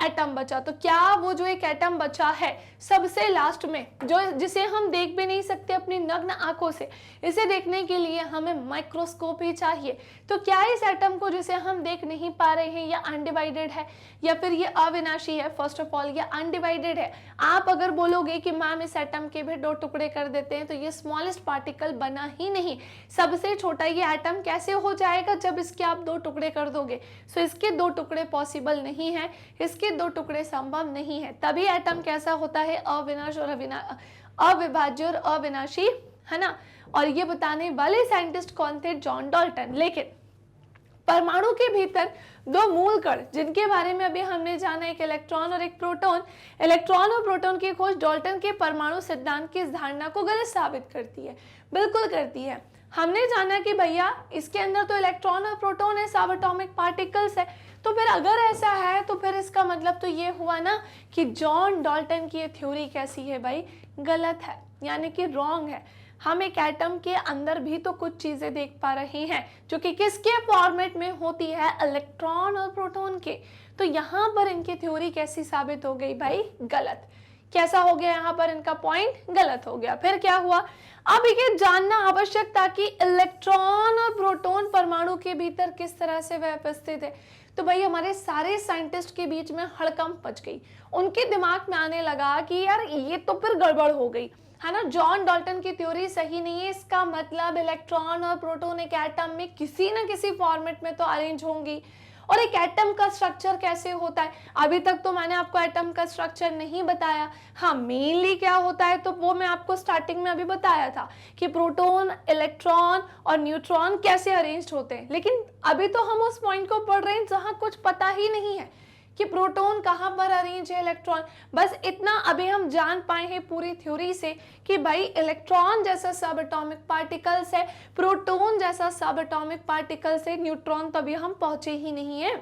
एटम बचा। तो क्या वो जो एक एटम बचा है सबसे लास्ट में, जो जिसे हम देख भी नहीं सकते अपनी नग्न आंखों से, इसे देखने के लिए हमें माइक्रोस्कोप ही चाहिए। तो क्या इस एटम को जिसे हम देख नहीं पा रहे हैं या अनडिवाइडेड है या फिर ये अविनाशी है? फर्स्ट ऑफ ऑल ये अनडिवाइडेड है। आप अगर बोलोगे कि मैम इस एटम के भी 2 टुकड़े कर देते हैं तो ये स्मॉलेस्ट पार्टिकल बना ही नहीं। सबसे छोटा ये एटम कैसे हो जाएगा जब इसके आप 2 टुकड़े कर दोगे? सो इसके 2 टुकड़े पॉसिबल नहीं है, इसके 2 टुकड़े संभव नहीं है। तभी एटम कैसा होता है? अविनाश और अविभाज्य और अविनाशी, है ना। और ये बताने वाले साइंटिस्ट कौन थे? John Dalton. लेकिन परमाणु के भीतर 2 मूल कण जिनके बारे में अभी हमने जाना, एक इलेक्ट्रॉन और एक प्रोटॉन। इलेक्ट्रॉन और प्रोटॉन की खोज डाल्टन के परमाणु सिद्धांत की इस धारणा को गलत साबित करती है। बिल्कुल करती है। हमने जाना कि भैया इसके अंदर तो इलेक्ट्रॉन और प्रोटॉन है, सब एटॉमिक पार्टिकल्स है। तो फिर अगर ऐसा है तो फिर इसका मतलब तो ये हुआ ना कि जॉन डाल्टन की ये थ्योरी कैसी है भाई? गलत है, यानी कि रॉन्ग है। हम एक एटम के अंदर भी तो कुछ चीजें देख पा रहे हैं जो कि किसके फॉर्मेट में होती है? इलेक्ट्रॉन और प्रोटॉन के। तो यहाँ पर इनकी थ्योरी कैसी साबित हो गई भाई? गलत। कैसा हो गया? यहाँ पर इनका पॉइंट गलत हो गया। फिर क्या हुआ? अब ये जानना आवश्यक था कि इलेक्ट्रॉन और प्रोटॉन परमाणु के भीतर किस तरह से वह उपस्थित है। तो भाई हमारे सारे साइंटिस्ट के बीच में हड़कंप मच गई। उनके दिमाग में आने लगा कि यार ये तो फिर गड़बड़ हो गई, है ना। जॉन डाल्टन की थ्योरी सही नहीं है, इसका मतलब इलेक्ट्रॉन और प्रोटॉन एक एटम में किसी न किसी फॉर्मेट में तो अरेंज होंगी। और एक एटम का स्ट्रक्चर कैसे होता है? अभी तक तो मैंने आपको एटम का स्ट्रक्चर नहीं बताया। हाँ, मेनली क्या होता है तो वो मैं आपको स्टार्टिंग में अभी बताया था कि प्रोटॉन, इलेक्ट्रॉन और न्यूट्रॉन कैसे अरेंज्ड होते हैं। लेकिन अभी तो हम उस पॉइंट को पढ़ रहे हैं जहां कुछ पता ही नहीं है कि प्रोटॉन कहाँ पर अरेंज है, इलेक्ट्रॉन। बस इतना अभी हम जान पाए हैं पूरी थ्योरी से कि भाई इलेक्ट्रॉन जैसा सब एटॉमिक पार्टिकल्स है, प्रोटॉन जैसा सब एटॉमिक पार्टिकल्स है, न्यूट्रॉन तो अभी हम पहुंचे ही नहीं है।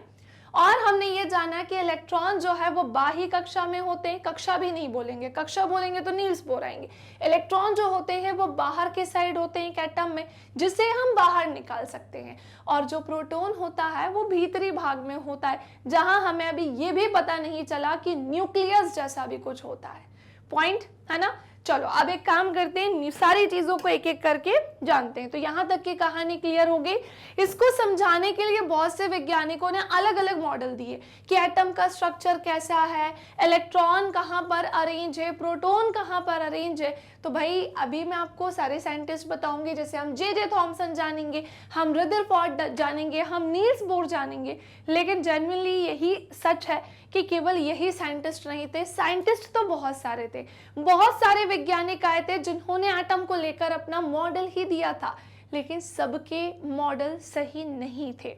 और हमने ये जाना कि इलेक्ट्रॉन जो है वो बाह्य कक्षा में होते हैं। कक्षा भी नहीं बोलेंगे, कक्षा बोलेंगे तो नील्स बोर आएंगे। इलेक्ट्रॉन जो होते हैं वो बाहर के साइड होते हैं एक एटम में, जिसे हम बाहर निकाल सकते हैं। और जो प्रोटॉन होता है वो भीतरी भाग में होता है, जहां हमें अभी ये भी पता नहीं चला कि न्यूक्लियस जैसा भी कुछ होता है। पॉइंट है ना। चलो अब एक काम करते हैं, सारी चीजों को एक एक करके जानते हैं। तो यहाँ तक की कहानी क्लियर हो गई। इसको समझाने के लिए बहुत से वैज्ञानिकों ने अलग अलग मॉडल दिए कि एटम का स्ट्रक्चर कैसा है, इलेक्ट्रॉन कहाँ पर अरेंज है, प्रोटॉन कहाँ पर अरेंज है। तो भाई अभी मैं आपको सारे साइंटिस्ट बताऊंगी, जैसे हम जे थॉमसन जानेंगे, हम रदरफोर्ड जानेंगे, हम नील्स बोर जानेंगे। लेकिन जेन्युइनली यही सच है कि केवल यही साइंटिस्ट नहीं थे, साइंटिस्ट तो बहुत सारे थे। बहुत सारे वैज्ञानिक आए थे जिन्होंने एटम को लेकर अपना मॉडल ही दिया था, लेकिन सबके मॉडल सही नहीं थे।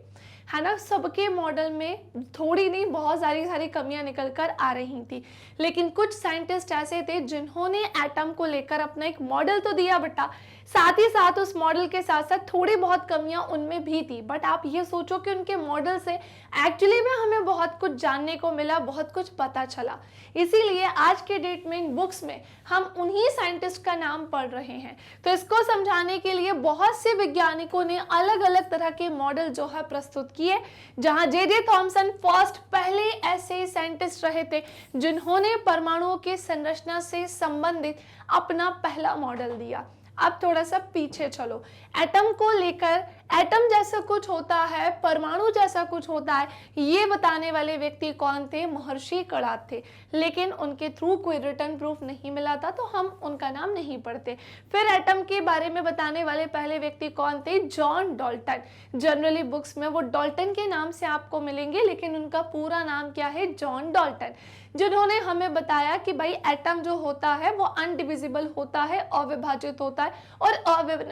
है ना, सबके मॉडल में थोड़ी नहीं बहुत सारी कमियां निकल कर आ रही थी। लेकिन कुछ साइंटिस्ट ऐसे थे जिन्होंने एटम को लेकर अपना एक मॉडल तो दिया बेटा, साथ ही साथ उस मॉडल के साथ साथ थोड़ी बहुत कमियां उनमें भी थी। बट आप ये सोचो कि उनके मॉडल से एक्चुअली में हमें बहुत कुछ जानने को मिला, बहुत कुछ पता चला। इसीलिए आज के डेट में इन बुक्स में हम उन्हीं साइंटिस्ट का नाम पढ़ रहे हैं। तो इसको समझाने के लिए बहुत से वैज्ञानिकों ने अलग अलग तरह के मॉडल जो है प्रस्तुत किए, जहां जे थॉमसन फर्स्ट पहले ऐसे साइंटिस्ट रहे थे जिन्होंने परमाणुओं की संरचना से संबंधित अपना पहला मॉडल दिया। अब थोड़ा सा पीछे चलो, एटम को लेकर, एटम जैसा कुछ होता है, परमाणु जैसा कुछ होता है, ये बताने वाले व्यक्ति कौन थे? महर्षि कणाद थे। लेकिन उनके थ्रू कोई रिटन प्रूफ नहीं मिला था, तो हम उनका नाम नहीं पढ़ते। फिर एटम के बारे में बताने वाले पहले व्यक्ति कौन थे? John Dalton. जनरली बुक्स में वो डाल्टन के नाम से आपको मिलेंगे, लेकिन उनका पूरा नाम क्या है? जॉन डाल्टन, जिन्होंने हमें बताया कि भाई एटम जो होता है वो अनडिविजिबल होता है, अविभाजित होता है और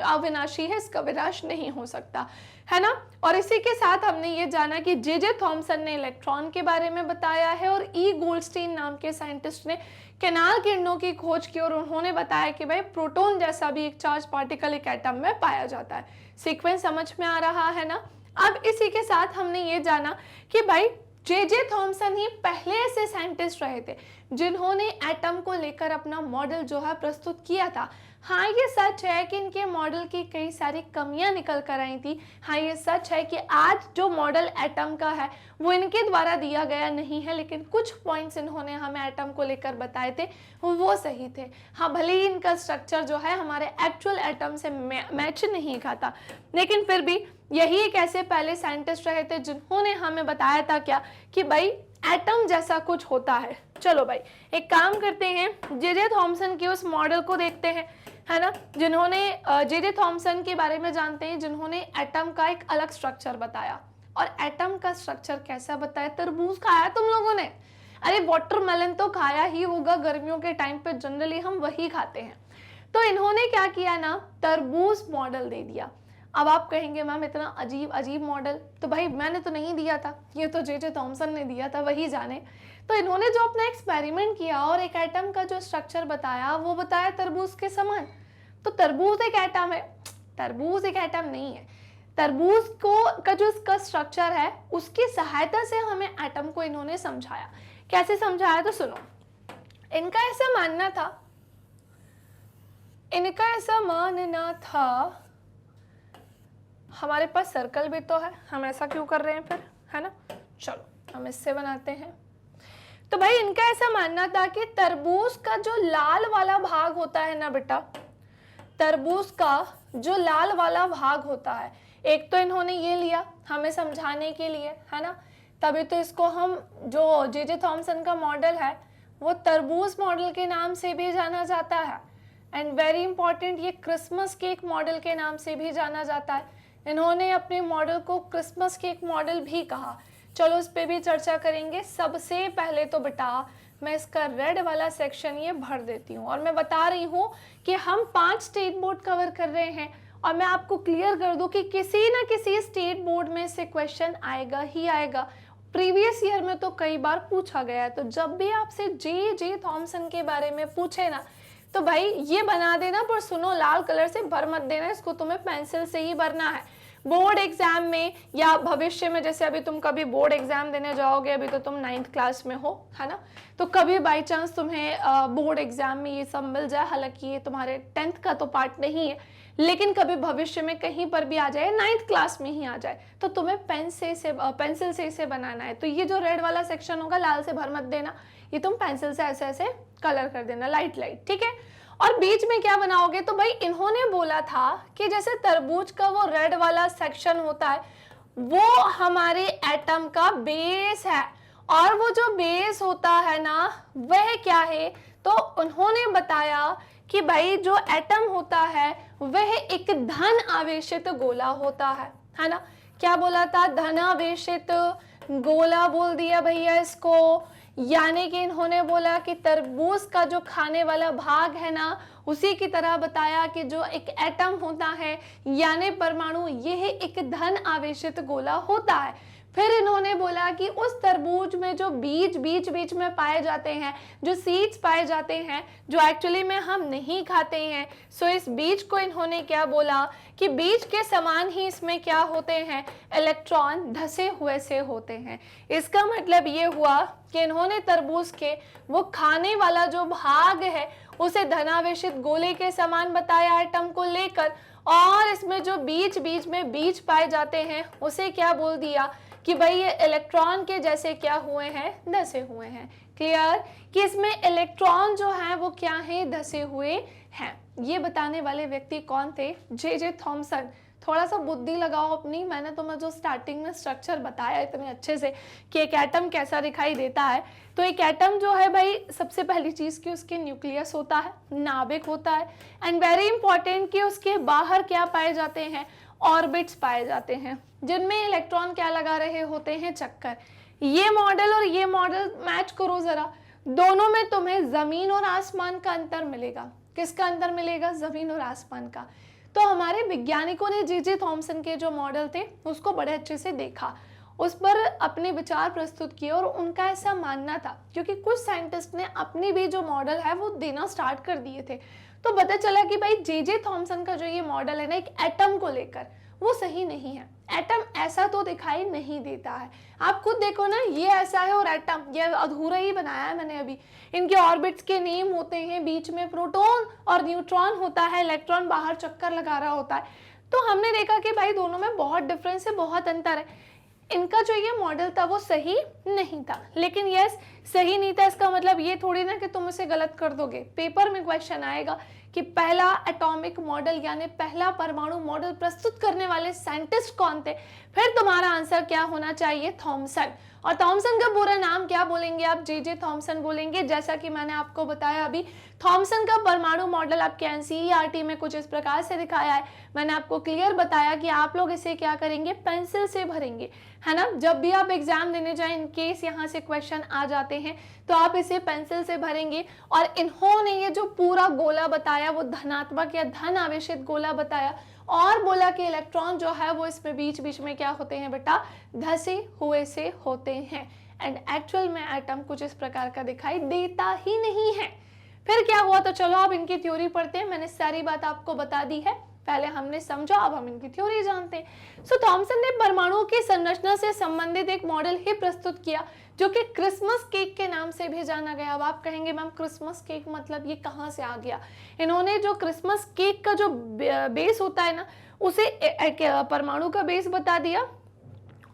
अविनाशी है, इसका विनाश नहीं हो सकता, है ना। और इसी के साथ हमने ये जाना कि जे थॉमसन ने इलेक्ट्रॉन के बारे में बताया है और ई गोल्डस्टीन नाम के साइंटिस्ट ने किनार किरणों की खोज की और उन्होंने बताया कि भाई प्रोटॉन जैसा भी एक चार्ज पार्टिकल एक एटम में पाया जाता है। सीक्वेंस समझ में आ रहा है ना। अब इसी के साथ हमने ये जाना कि भाई जे थॉमसन ही पहले ऐसे साइंटिस्ट रहे थे जिन्होंने एटम को लेकर अपना मॉडल जो है प्रस्तुत किया था। हाँ ये सच है कि इनके मॉडल की कई सारी कमियां निकल कर आई थी। हाँ ये सच है कि आज जो मॉडल एटम का है वो इनके द्वारा दिया गया नहीं है, लेकिन कुछ पॉइंट्स इन्होंने हमें एटम को लेकर बताए थे वो सही थे। हाँ भले ही इनका स्ट्रक्चर जो है हमारे एक्चुअल एटम से मैच नहीं खाता, लेकिन फिर भी यही एक ऐसे पहले साइंटिस्ट रहे थे जिन्होंने हमें बताया था क्या कि भाई एटम जैसा कुछ होता है। चलो भाई एक काम करते हैं, जे थॉमसन के उस मॉडल को देखते हैं, है ना, जिन्होंने जे थॉमसन के बारे में जानते हैं जिन्होंने एटम का एक अलग स्ट्रक्चर बताया। और एटम का स्ट्रक्चर कैसा बताया? तरबूज खाया तुम लोगों ने? अरे वाटरमेलन तो खाया ही होगा, गर्मियों के टाइम पे जनरली हम वही खाते हैं। तो इन्होंने क्या किया ना, तरबूज मॉडल दे दिया। अब आप कहेंगे मैम इतना अजीब अजीब मॉडल, तो भाई मैंने तो नहीं दिया था, ये तो जे थॉमसन ने दिया था, वही जाने। तो इन्होंने जो अपना एक्सपेरिमेंट किया और एक एटम का जो स्ट्रक्चर बताया वो बताया तरबूज के समान। तो तरबूज एक एटम है? तरबूज एक एटम नहीं है। तरबूज को का जो इसका स्ट्रक्चर है उसकी सहायता से हमें एटम को इन्होंने समझाया। कैसे समझाया? तो सुनो, इनका ऐसा मानना था, हमारे पास सर्कल भी तो है, हम ऐसा क्यों कर रहे हैं फिर, है ना। चलो हम इससे बनाते हैं। तो भाई इनका ऐसा मानना था कि तरबूज का जो लाल वाला भाग होता है ना बेटा, तरबूज का जो लाल वाला भाग होता है, एक तो इन्होंने ये लिया हमें समझाने के लिए, है ना, तभी तो इसको हम जो जे थॉमसन का मॉडल है वो तरबूज मॉडल के नाम से भी जाना जाता है। एंड वेरी इंपॉर्टेंट, ये क्रिसमस केक मॉडल के नाम से भी जाना जाता है। इन्होंने अपने मॉडल को क्रिसमस केक मॉडल भी कहा। चलो इस पे भी चर्चा करेंगे। सबसे पहले तो बेटा मैं इसका रेड वाला सेक्शन ये भर देती हूँ और मैं बता रही हूँ कि हम 5 स्टेट बोर्ड कवर कर रहे हैं और मैं आपको क्लियर कर दूं कि किसी ना किसी स्टेट बोर्ड में से क्वेश्चन आएगा ही आएगा। प्रीवियस ईयर में तो कई बार पूछा गया है। तो जब भी आपसे जे थॉमसन के बारे में पूछे ना तो भाई ये बना देना, पर सुनो लाल कलर से भर मत देना, इसको तुम्हें पेंसिल से ही भरना है। बोर्ड एग्जाम में या भविष्य में, जैसे अभी तुम कभी बोर्ड एग्जाम देने जाओगे, अभी तो तुम 9th क्लास में हो, है ना, तो कभी बाई चांस तुम्हें बोर्ड एग्जाम में ये सब मिल जाए, हालांकि ये तुम्हारे 10th का तो पार्ट नहीं है, लेकिन कभी भविष्य में कहीं पर भी आ जाए, 9th क्लास में ही आ जाए, तो तुम्हें पेंसिल से इसे बनाना है। तो ये जो रेड वाला सेक्शन होगा लाल से भर मत देना, ये तुम पेंसिल से ऐसे ऐसे कलर कर देना, लाइट लाइट, ठीक है। और बीच में क्या बनाओगे? तो भाई इन्होंने बोला था कि जैसे तरबूज का वो रेड वाला सेक्शन होता है वो हमारे एटम का बेस है, और वो जो बेस होता है ना वह क्या है? तो उन्होंने बताया कि भाई जो एटम होता है वह एक धन आवेशित गोला होता है ना। क्या बोला था? धन आवेशित गोला बोल दिया भैया इसको। यानी कि इन्होंने बोला कि तरबूज का जो खाने वाला भाग है ना, उसी की तरह बताया कि जो एक एटम होता है यानी परमाणु, यह एक धन आवेशित गोला होता है। फिर इन्होंने बोला कि उस तरबूज में जो बीज बीच बीच में पाए जाते हैं, जो सीड्स पाए जाते हैं, जो एक्चुअली में हम नहीं खाते हैं, सो इस बीज को इन्होंने क्या बोला कि बीज के समान ही इसमें क्या होते हैं, इलेक्ट्रॉन धसे हुए से होते हैं। इसका मतलब ये हुआ कि इन्होंने तरबूज के वो खाने वाला जो भाग है उसे धनावेशित गोले के समान बताया एटम को लेकर, और इसमें जो बीच बीच में बीज पाए जाते हैं उसे क्या बोल दिया कि भाई ये इलेक्ट्रॉन के जैसे क्या हुए हैं, धसे हुए हैं। क्लियर कि इसमें इलेक्ट्रॉन जो है वो क्या है, धसे हुए हैं। ये बताने वाले व्यक्ति कौन थे, जे थॉमसन। थोड़ा सा बुद्धि लगाओ अपनी, मैंने तुम्हें जो स्टार्टिंग में स्ट्रक्चर बताया इतने अच्छे से कि एक एटम कैसा दिखाई देता है, तो एक एटम जो है भाई सबसे पहली चीज कि उसके न्यूक्लियस होता है, नाभिक होता है, एंड वेरी इंपॉर्टेंट कि उसके बाहर क्या पाए जाते हैं, ऑर्बिट्स पाए जाते हैं, जिनमें इलेक्ट्रॉन क्या लगा रहे होते हैं, चक्कर। ये मॉडल और ये मॉडल मैच करो जरा, दोनों में तुम्हें जमीन और आसमान का अंतर मिलेगा। किसका अंतर मिलेगा, जमीन और आसमान का। तो हमारे वैज्ञानिकों ने जे थॉमसन के जो मॉडल थे उसको बड़े अच्छे से देखा, उस पर अपने विचार प्रस्तुत किए, और उनका ऐसा मानना था, क्योंकि कुछ साइंटिस्ट ने अपनी भी जो मॉडल है वो देना स्टार्ट कर दिए थे, तो पता चला कि भाई जे थॉमसन का जो ये मॉडल है ना एक एटम को लेकर, वो सही नहीं है। एटम ऐसा तो दिखाई नहीं देता है, आप खुद देखो ना, ये ऐसा है और एटम ये अधूरा ही बनाया है मैंने अभी। इनके ऑर्बिट्स के नेम होते हैं, बीच में प्रोटॉन और न्यूट्रॉन होता है, इलेक्ट्रॉन बाहर चक्कर लगा रहा होता है। तो हमने देखा कि भाई दोनों में बहुत डिफरेंस है, बहुत अंतर है। इनका जो ये मॉडल था वो सही नहीं था, लेकिन यस सही नहीं था इसका मतलब ये थोड़ी ना कि तुम इसे गलत कर दोगे। पेपर में क्वेश्चन आएगा कि पहला एटॉमिक मॉडल यानी पहला परमाणु मॉडल प्रस्तुत करने वाले साइंटिस्ट कौन थे, फिर तुम्हारा आंसर क्या होना चाहिए, थॉमसन। और थॉमसन का पूरा नाम क्या बोलेंगे आप, जे थॉमसन बोलेंगे। जैसा कि मैंने आपको बताया अभी, थॉमसन का परमाणु मॉडल आपके एनसीईआरटी में कुछ इस प्रकार से दिखाया है। मैंने आपको क्लियर बताया कि आप लोग इसे क्या करेंगे, पेंसिल से भरेंगे, है ना। जब भी आप एग्जाम देने जाएं, इन केस यहाँ से क्वेश्चन आ जाते हैं तो आप इसे पेंसिल से भरेंगे। और इन्होंने ये जो पूरा गोला बताया वो धनात्मक या धन आवेशित गोला बताया, और बोला कि इलेक्ट्रॉन जो है वो इसमें बीच बीच में क्या होते हैं बेटा, धसे हुए से होते हैं। एंड एक्चुअल में एटम कुछ इस प्रकार का दिखाई देता ही नहीं है। फिर क्या हुआ, तो चलो अब इनकी थ्योरी पढ़ते हैं। मैंने सारी बात आपको बता दी है, पहले हमने समझा, अब हम इनकी थ्योरी जानते हैं। सो थॉमसन ने परमाणुओं की संरचना से संबंधित एक मॉडल ही प्रस्तुत किया जो कि क्रिसमस केक के नाम से भी जाना गया। अब आप कहेंगे मैम क्रिसमस केक मतलब ये कहाँ से आ गया। इन्होंने जो क्रिसमस केक का जो बेस होता है ना, उसे परमाणु का बेस बता दिया,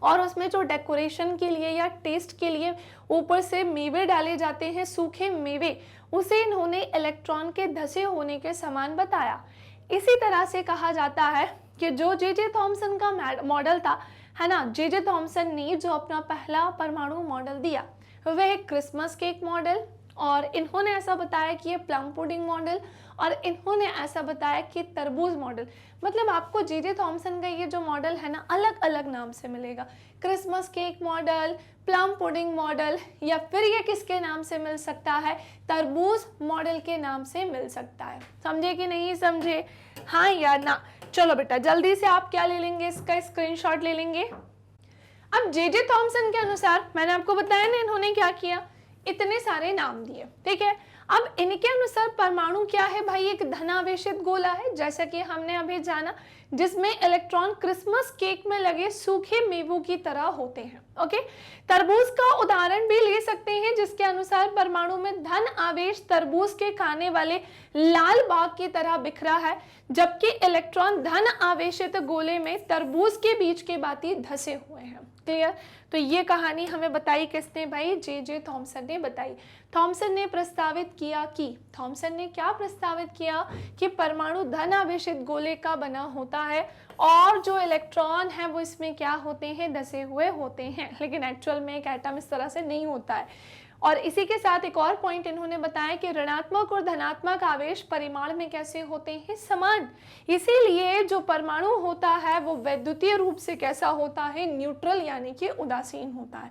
और उसमें जो डेकोरेशन के लिए या टेस्ट के लिए ऊपर से मेवे डाले जाते हैं, सूखे मेवे, उसे इन्होंने इलेक्ट्रॉन के धसे होने के समान बताया। इसी तरह से कहा जाता है कि जो जे थॉमसन का मॉडल था, है ना, जे थॉमसन ने जो अपना पहला परमाणु मॉडल दिया वह क्रिसमस केक मॉडल, और इन्होंने ऐसा बताया कि ये प्लम पुडिंग मॉडल, और इन्होंने ऐसा बताया कि तरबूज मॉडल। मतलब आपको जे थॉमसन का ये जो मॉडल है ना अलग अलग नाम से मिलेगा, Christmas cake model, plum pudding model, या फिर ये किसके नाम से मिल सकता है, तरबूज मॉडल के नाम से मिल सकता है। समझे कि नहीं समझे, हाँ या ना। चलो बेटा जल्दी से आप क्या ले लेंगे, इसका स्क्रीनशॉट ले लेंगे। अब जे थॉमसन के अनुसार मैंने आपको बताया ना इन्होंने क्या किया, इतने सारे नाम दिए, ठीक है। अब इनके अनुसार परमाणु क्या है भाई, एक धनावेशित गोला है, जैसा कि हमने अभी जाना, जिसमें इलेक्ट्रॉन क्रिसमस केक में लगे सूखे मेवों की तरह होते हैं। ओके, तरबूज का उदाहरण भी ले सकते हैं, जिसके अनुसार परमाणु में धन आवेश तरबूज के खाने वाले लाल बाग की तरह बिखरा है, जबकि इलेक्ट्रॉन धन आवेशित गोले में तरबूज के बीच के बाती धसे हुए हैं। क्लियर। तो ये कहानी हमें बताई किसने भाई, जे थॉमसन ने बताई। थॉमसन ने प्रस्तावित किया कि, थॉमसन ने क्या प्रस्तावित किया कि परमाणु धन आवेशित गोले का बना होता है, और जो इलेक्ट्रॉन है वो इसमें क्या होते हैं, धसे हुए होते हैं। लेकिन एक्चुअल में एक एटम इस तरह से नहीं होता है। और इसी के साथ एक और पॉइंट इन्होंने बताया कि ऋणात्मक और धनात्मक आवेश परिमाण में कैसे होते हैं, समान। इसीलिए जो परमाणु होता है वो वैद्युतीय रूप से कैसा होता है, न्यूट्रल यानी कि उदासीन होता है।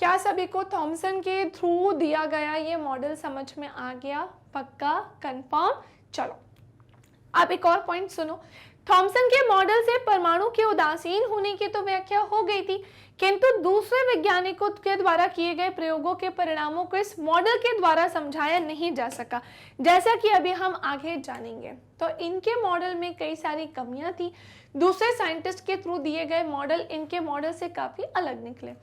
क्या सभी को थॉमसन के थ्रू दिया गया ये मॉडल समझ में आ गया? पक्का, कंफर्म? चलो अब एक और पॉइंट सुनो। थॉमसन के मॉडल से परमाणु के उदासीन होने की तो व्याख्या हो गई थी, किंतु दूसरे वैज्ञानिकों के द्वारा किए गए प्रयोगों के परिणामों को इस मॉडल के द्वारा समझाया नहीं जा सका, जैसा कि अभी हम आगे जानेंगे। तो इनके मॉडल में कई सारी कमियां थी। दूसरे साइंटिस्ट के थ्रू दिए गए मॉडल इनके मॉडल से काफी अलग निकले।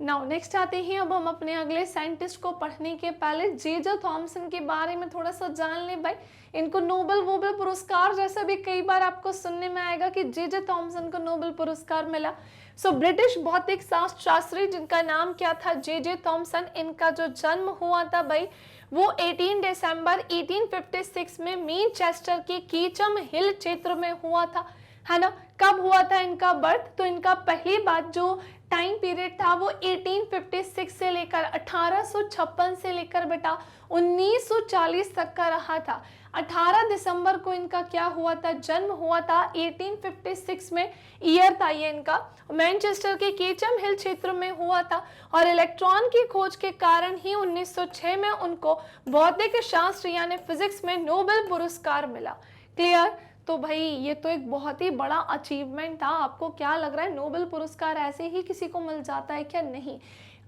नाउ नेक्स्ट आते हैं अब हम अपने अगले साइंटिस्ट को पढ़ने के पहले जे थॉमसन के बारे में थोड़ा सा जान ले भाई। इनको नोबेल पुरस्कार जैसा भी कई बार आपको सुनने में आएगा कि जे थॉमसन को नोबेल पुरस्कार मिला। सो ब्रिटिश भौतिक शास्त्री जिनका नाम क्या था, जे थॉमसन, इनका जो जन्म हुआ था भाई वो 18 दिसंबर 1856 में मैनचेस्टर के कीचम हिल क्षेत्र में हुआ था, है ना। कब हुआ था इनका बर्थ? तो इनका पहली बात जो टाइम पीरियड था वो 1856 से लेकर 1856 से लेकर बेटा 1940 तक का रहा था। 18 दिसंबर को इनका क्या हुआ था? जन्म हुआ था 1856 में, ईयर था ये इनका। मैनचेस्टर के कीचम हिल क्षेत्र में हुआ था और इलेक्ट्रॉन की खोज के कारण ही 1906 में उनको भौतिक शास्त्र यानी फिजिक्स में नोबेल पुरस्कार मिला। क्लियर? तो भाई ये तो एक बहुत ही बड़ा अचीवमेंट था। आपको क्या लग रहा है नोबेल पुरस्कार ऐसे ही किसी को मिल जाता है क्या? नहीं,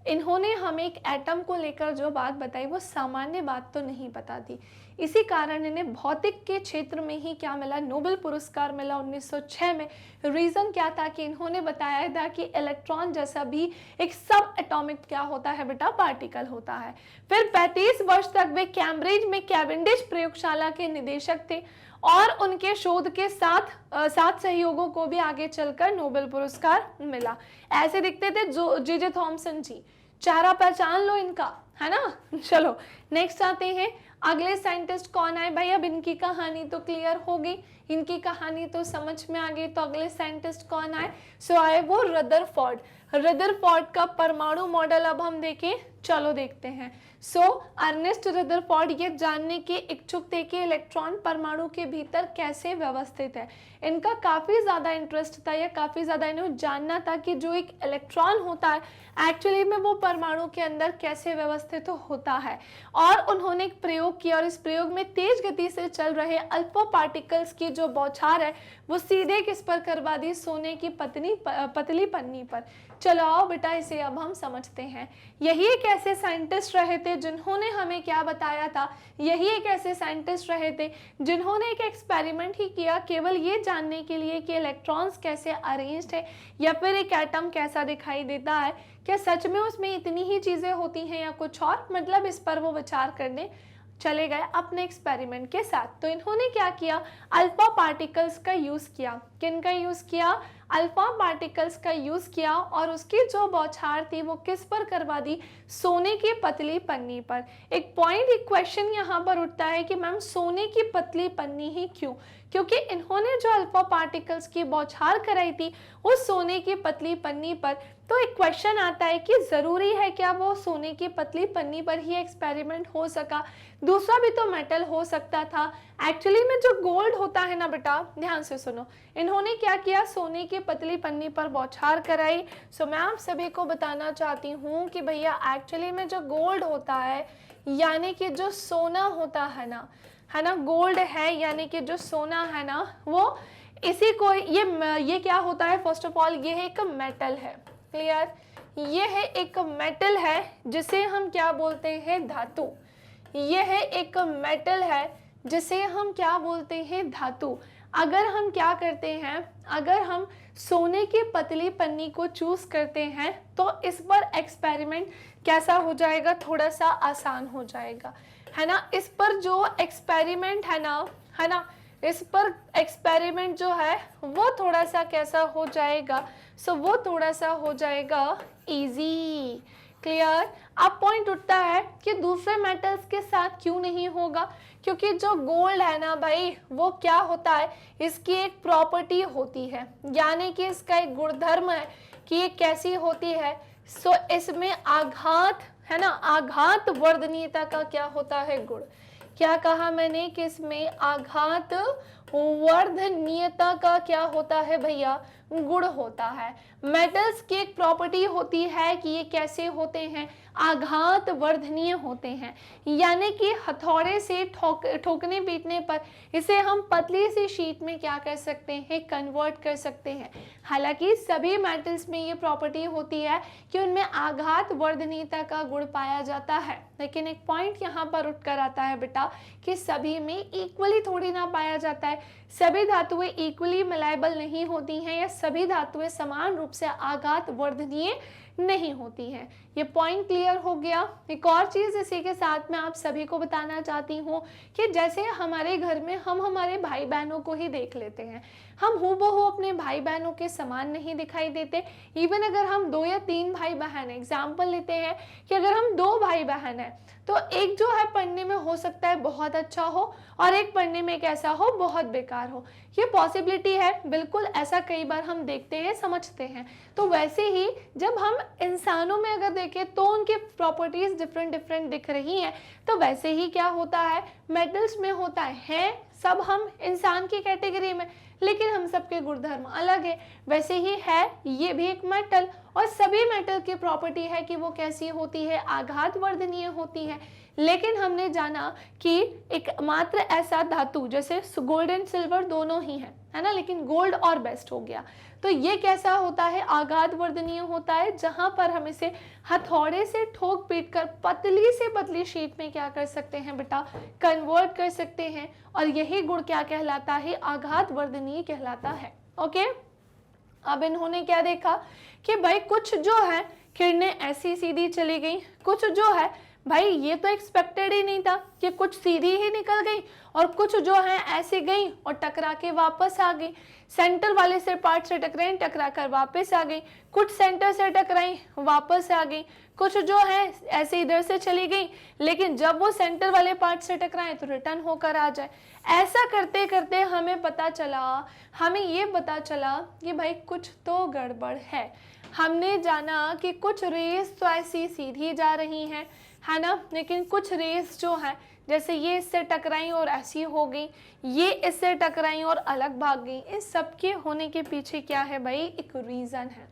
इन्होंने हमें एक एटम को लेकर जो बात बताई वो सामान्य बात तो नहीं बता दी, इसी कारण इन्हें भौतिक के क्षेत्र में ही क्या मिला? नोबेल पुरस्कार मिला 1906 में। रीजन क्या था कि इन्होंने बताया था कि इलेक्ट्रॉन जैसा भी एक सब एटॉमिक क्या होता है बेटा? पार्टिकल होता है। फिर 35 वर्ष तक वे कैम्ब्रिज में कैवेंडिश प्रयोगशाला के निदेशक थे और उनके शोध के साथ सहयोगों को भी आगे चलकर नोबेल पुरस्कार मिला। ऐसे दिखते थे जो जे थॉमसन जी। चेहरा पहचान लो इनका, है ना। चलो नेक्स्ट आते हैं, अगले साइंटिस्ट कौन आए भाई? अब इनकी कहानी तो क्लियर हो गई, इनकी कहानी तो समझ में आ गई। तो अगले साइंटिस्ट कौन आए? सो आए वो रदरफोर्ड। रदरफोर्ड का परमाणु मॉडल अब हम देखें, चलो देखते हैं। सो अर्नेस्ट रदरफोर्ड ये जानने के इच्छुक थे कि इलेक्ट्रॉन परमाणु के भीतर कैसे व्यवस्थित है। इनका काफी ज्यादा इंटरेस्ट था या काफी ज्यादा इन्हें जानना था कि जो एक इलेक्ट्रॉन होता है एक्चुअली में वो परमाणु के अंदर कैसे व्यवस्थित होता है। और उन्होंने एक प्रयोग किया और इस प्रयोग में तेज गति से चल रहे अल्फा पार्टिकल्स की जो बौछार है वो सीधे किस पर करवा दी? सोने की पतली पन्नी पर। चलो आओ बेटा इसे अब हम समझते हैं। यही एक ऐसे साइंटिस्ट रहे थे जिन्होंने हमें क्या बताया था? यही एक ऐसे साइंटिस्ट रहे थे जिन्होंने एक एक्सपेरिमेंट ही किया केवल ये जानने के लिए कि इलेक्ट्रॉन्स कैसे अरेंज्ड है या फिर एक एटम कैसा दिखाई देता है, क्या सच में उसमें इतनी ही चीजें होती हैं या कुछ और। मतलब इस पर वो विचार करने चले गए अपने एक्सपेरिमेंट के साथ। तो इन्होंने क्या किया? अल्फा पार्टिकल्स का यूज किया। किन का यूज किया? अल्फा पार्टिकल्स का यूज किया और उसकी जो बौछार थी वो किस पर करवा दी? सोने की पतली पन्नी पर। एक पॉइंट, एक क्वेश्चन यहाँ पर उठता है कि मैम सोने की पतली पन्नी ही क्यों? क्योंकि इन्होंने जो अल्फा पार्टिकल्स की बौछार कराई थी उस सोने की पतली पन्नी पर। तो एक क्वेश्चन आता है कि जरूरी है क्या वो सोने की पतली पन्नी पर ही एक्सपेरिमेंट हो सका? दूसरा भी तो मेटल हो सकता था। एक्चुअली में जो गोल्ड होता है ना बेटा, ध्यान से सुनो, इन्होंने क्या किया? सोने की पतली पन्नी पर बौछार कराई। सो मैं आप सभी को बताना चाहती हूँ कि भैया एक्चुअली में जो गोल्ड होता है यानी कि जो सोना होता है ना, गोल्ड है यानी कि जो सोना है ना, वो इसी को ये क्या होता है? फर्स्ट ऑफ ऑल ये है एक मेटल है। क्लियर? ये है एक मेटल है जिसे हम क्या बोलते हैं? धातु। ये है एक मेटल है जिसे हम क्या बोलते हैं? धातु। अगर हम क्या करते हैं, अगर हम सोने की पतली पन्नी को चूज करते हैं तो इस पर एक्सपेरिमेंट कैसा हो जाएगा? थोड़ा सा आसान हो जाएगा, है ना। इस पर जो एक्सपेरिमेंट है ना, इस पर एक्सपेरिमेंट जो है वो थोड़ा सा कैसा हो जाएगा? सो वो थोड़ा सा हो जाएगा इजी। क्लियर? अब पॉइंट उठता है कि दूसरे मेटल्स के साथ क्यों नहीं होगा? क्योंकि जो गोल्ड है ना भाई वो क्या होता है? इसकी एक प्रॉपर्टी होती है, यानी कि इसका एक गुणधर्म है कि ये कैसी होती है। सो इसमें आघात है ना, आघात वर्धनीयता का क्या होता है? गुण। क्या कहा मैंने? कि इसमें आघात वर्धनीयता का क्या होता है भैया, गुण होता है। मेटल्स की एक प्रॉपर्टी होती है कि ये कैसे होते हैं, आघात वर्धनीय होते हैं, यानी कि हथौड़े से ठोकने पीटने पर इसे हम पतली सी शीट में क्या कर सकते हैं, कन्वर्ट कर सकते हैं। हालांकि सभी मेटल्स में ये प्रॉपर्टी होती है कि उनमें आघात वर्धनीयता का गुण पाया जाता है, लेकिन एक पॉइंट यहाँ पर उठ कर आता है बेटा कि सभी में इक्वली थोड़ी ना पाया जाता है। सभी धातुएं इक्वली मलाइबल नहीं होती हैं या सभी धातुएं समान रूप से आघात वर्धनीय नहीं होती हैं। ये पॉइंट क्लियर हो गया। एक और चीज इसी के साथ में आप सभी को बताना चाहती हूँ कि जैसे हमारे घर में हम हमारे भाई बहनों को ही देख लेते हैं, हम हूबहू अपने भाई बहनों के समान नहीं दिखाई देते। इवन अगर हम 2 या 3 भाई बहन है, एग्जाम्पल लेते हैं कि अगर हम 2 भाई बहन है तो एक जो है पढ़ने में हो सकता है बहुत अच्छा हो और एक पढ़ने में कैसा हो, बहुत बेकार हो। ये पॉसिबिलिटी है, बिल्कुल ऐसा कई बार हम देखते हैं, समझते हैं। तो वैसे ही जब हम इंसानों में अगर देखें तो उनकी प्रॉपर्टीज डिफरेंट डिफरेंट दिख रही हैं, तो वैसे ही क्या होता है मेटल्स में होता है सब हम इंसान की कैटेगरी में, लेकिन हम सबके गुणधर्म अलग है। वैसे ही है ये भी एक मेटल, और सभी मेटल की प्रॉपर्टी है कि वो कैसी होती है, आघात वर्धनीय होती है। लेकिन हमने जाना कि एक मात्र ऐसा धातु, जैसे गोल्ड एंड सिल्वर दोनों ही है ना, लेकिन गोल्ड और बेस्ट हो गया, तो ये कैसा होता है, आघात वर्धनीय होता है, जहां पर हम इसे हथौड़े से ठोक पीट कर पतली से पतली शीट में क्या कर सकते हैं बेटा, कन्वर्ट कर सकते हैं। और यही गुण क्या कहलाता है, आघात वर्धनीय कहलाता है। ओके, अब इन्होंने क्या देखा कि भाई कुछ जो है किरणें ऐसी सीधी चली गई, कुछ जो है भाई ये तो एक्सपेक्टेड ही नहीं था कि कुछ सीधी ही निकल गई, और कुछ जो है ऐसे गई और टकरा के वापस आ गई। सेंटर वाले से पार्ट से टकराई, टकरा कर वापस आ गई, कुछ सेंटर से टकराई वापस आ गई, कुछ जो है ऐसे इधर से चली गई, लेकिन जब वो सेंटर वाले पार्ट से टकराए तो रिटर्न होकर आ जाए। ऐसा करते करते हमें पता चला, हमें ये पता चला कि भाई कुछ तो गड़बड़ है। हमने जाना कि कुछ रेस तो ऐसी सीधी जा रही हैं, है ना, लेकिन कुछ रेस जो है जैसे ये इससे टकराई और ऐसी हो गई, ये इससे टकराई और अलग भाग गई। इन सबके होने के पीछे क्या है भाई, एक रीज़न है।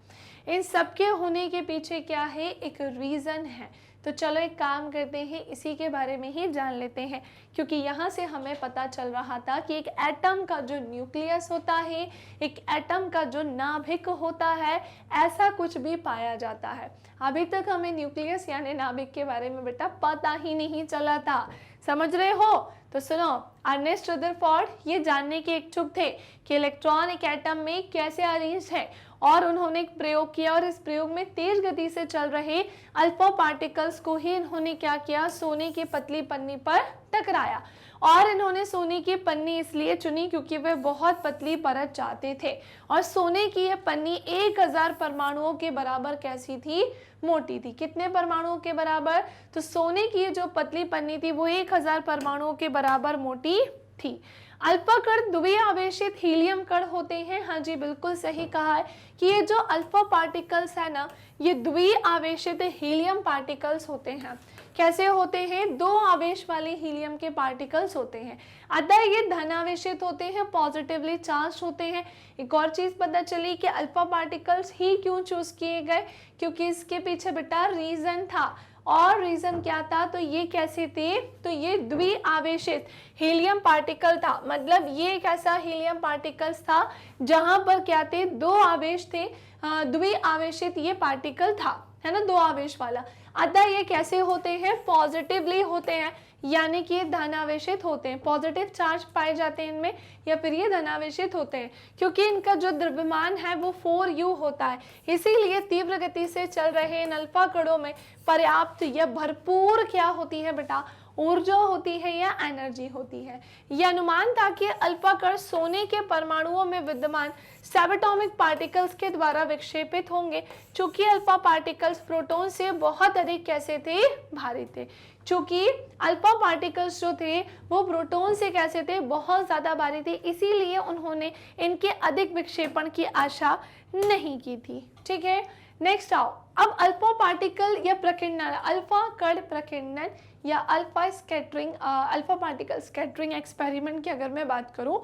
इन सबके होने के पीछे क्या है, एक रीज़न है। तो चलो एक काम करते हैं, इसी के बारे में ही जान लेते हैं, क्योंकि यहाँ से हमें पता चल रहा था कि एक एटम का जो न्यूक्लियस होता है, एक एटम का जो नाभिक होता है, ऐसा कुछ भी पाया जाता है। अभी तक हमें न्यूक्लियस यानी नाभिक के बारे में बेटा पता ही नहीं चला था, समझ रहे हो। तो सुनो, अर्नेस्ट रदरफोर्ड ये जानने के इच्छुक थे कि इलेक्ट्रॉन एक एटम में कैसे अरेंज है, और उन्होंने एक प्रयोग किया, और इस प्रयोग में तेज गति से चल रहे अल्फा पार्टिकल्स को ही इन्होंने क्या किया, सोने की पतली पन्नी पर टकराया। और इन्होंने सोने की पन्नी इसलिए चुनी क्योंकि वे बहुत पतली परत चाहते थे, और सोने की यह पन्नी 1000 परमाणुओं के बराबर कैसी थी, मोटी थी। कितने परमाणुओं के बराबर, तो सोने की जो पतली पन्नी थी वो 1000 परमाणुओं के बराबर मोटी थी। अल्फा कण द्वितीय आवेशित हीलियम कण होते हैं। हाँ जी, बिल्कुल सही कहा है कि ये जो अल्फा पार्टिकल्स है ना, ये द्वितीय आवेशित हीलियम पार्टिकल्स होते हैं। कैसे होते हैं, 2 आवेश वाले हीलियम के पार्टिकल्स होते हैं, अतः ये धनावेशित होते हैं, पॉजिटिवली चार्ज होते हैं। एक और चीज पता चली कि अल्फा पार्टिकल्स ही क्यों चूज किए गए, क्योंकि इसके पीछे बेटा रीजन था, और रीजन क्या था, तो ये कैसे थे, तो ये द्वि आवेशित हीलियम पार्टिकल था। मतलब ये एक ऐसा हीलियम पार्टिकल्स था जहां पर क्या थे, 2 आवेश थे, द्वि आवेशित ये पार्टिकल था, है ना, 2 आवेश वाला। अतः ये कैसे होते हैं, पॉजिटिवली होते हैं, यानी कि ये धनावेशित होते हैं, पॉजिटिव चार्ज पाए जाते हैं इनमें, या फिर ये धनावेशित होते हैं, क्योंकि इनका जो द्रव्यमान है वो 4u होता है। इसीलिए तीव्र गति से चल रहे इन अल्फा कणों में पर्याप्त या भरपूर क्या होती है बेटा, ऊर्जा होती है या एनर्जी होती है। यह अनुमान था कि अल्फा कण सोने के परमाणुओं में विद्यमान सबएटॉमिक पार्टिकल्स के द्वारा विक्षेपित होंगे, चूंकि अल्फा पार्टिकल्स प्रोटॉन से बहुत अधिक कैसे थे, भारी थे। चूंकि अल्फा पार्टिकल्स जो थे वो प्रोटॉन से कैसे थे, बहुत ज्यादा भारी थे, इसीलिए उन्होंने इनके अधिक विक्षेपण की आशा नहीं की थी। ठीक है, नेक्स्ट आओ, अब अल्फा पार्टिकल या प्रकीर्णन, अल्फा कण प्रकीर्णन या alpha scattering, alpha particle scattering experiment की अगर मैं बात करूं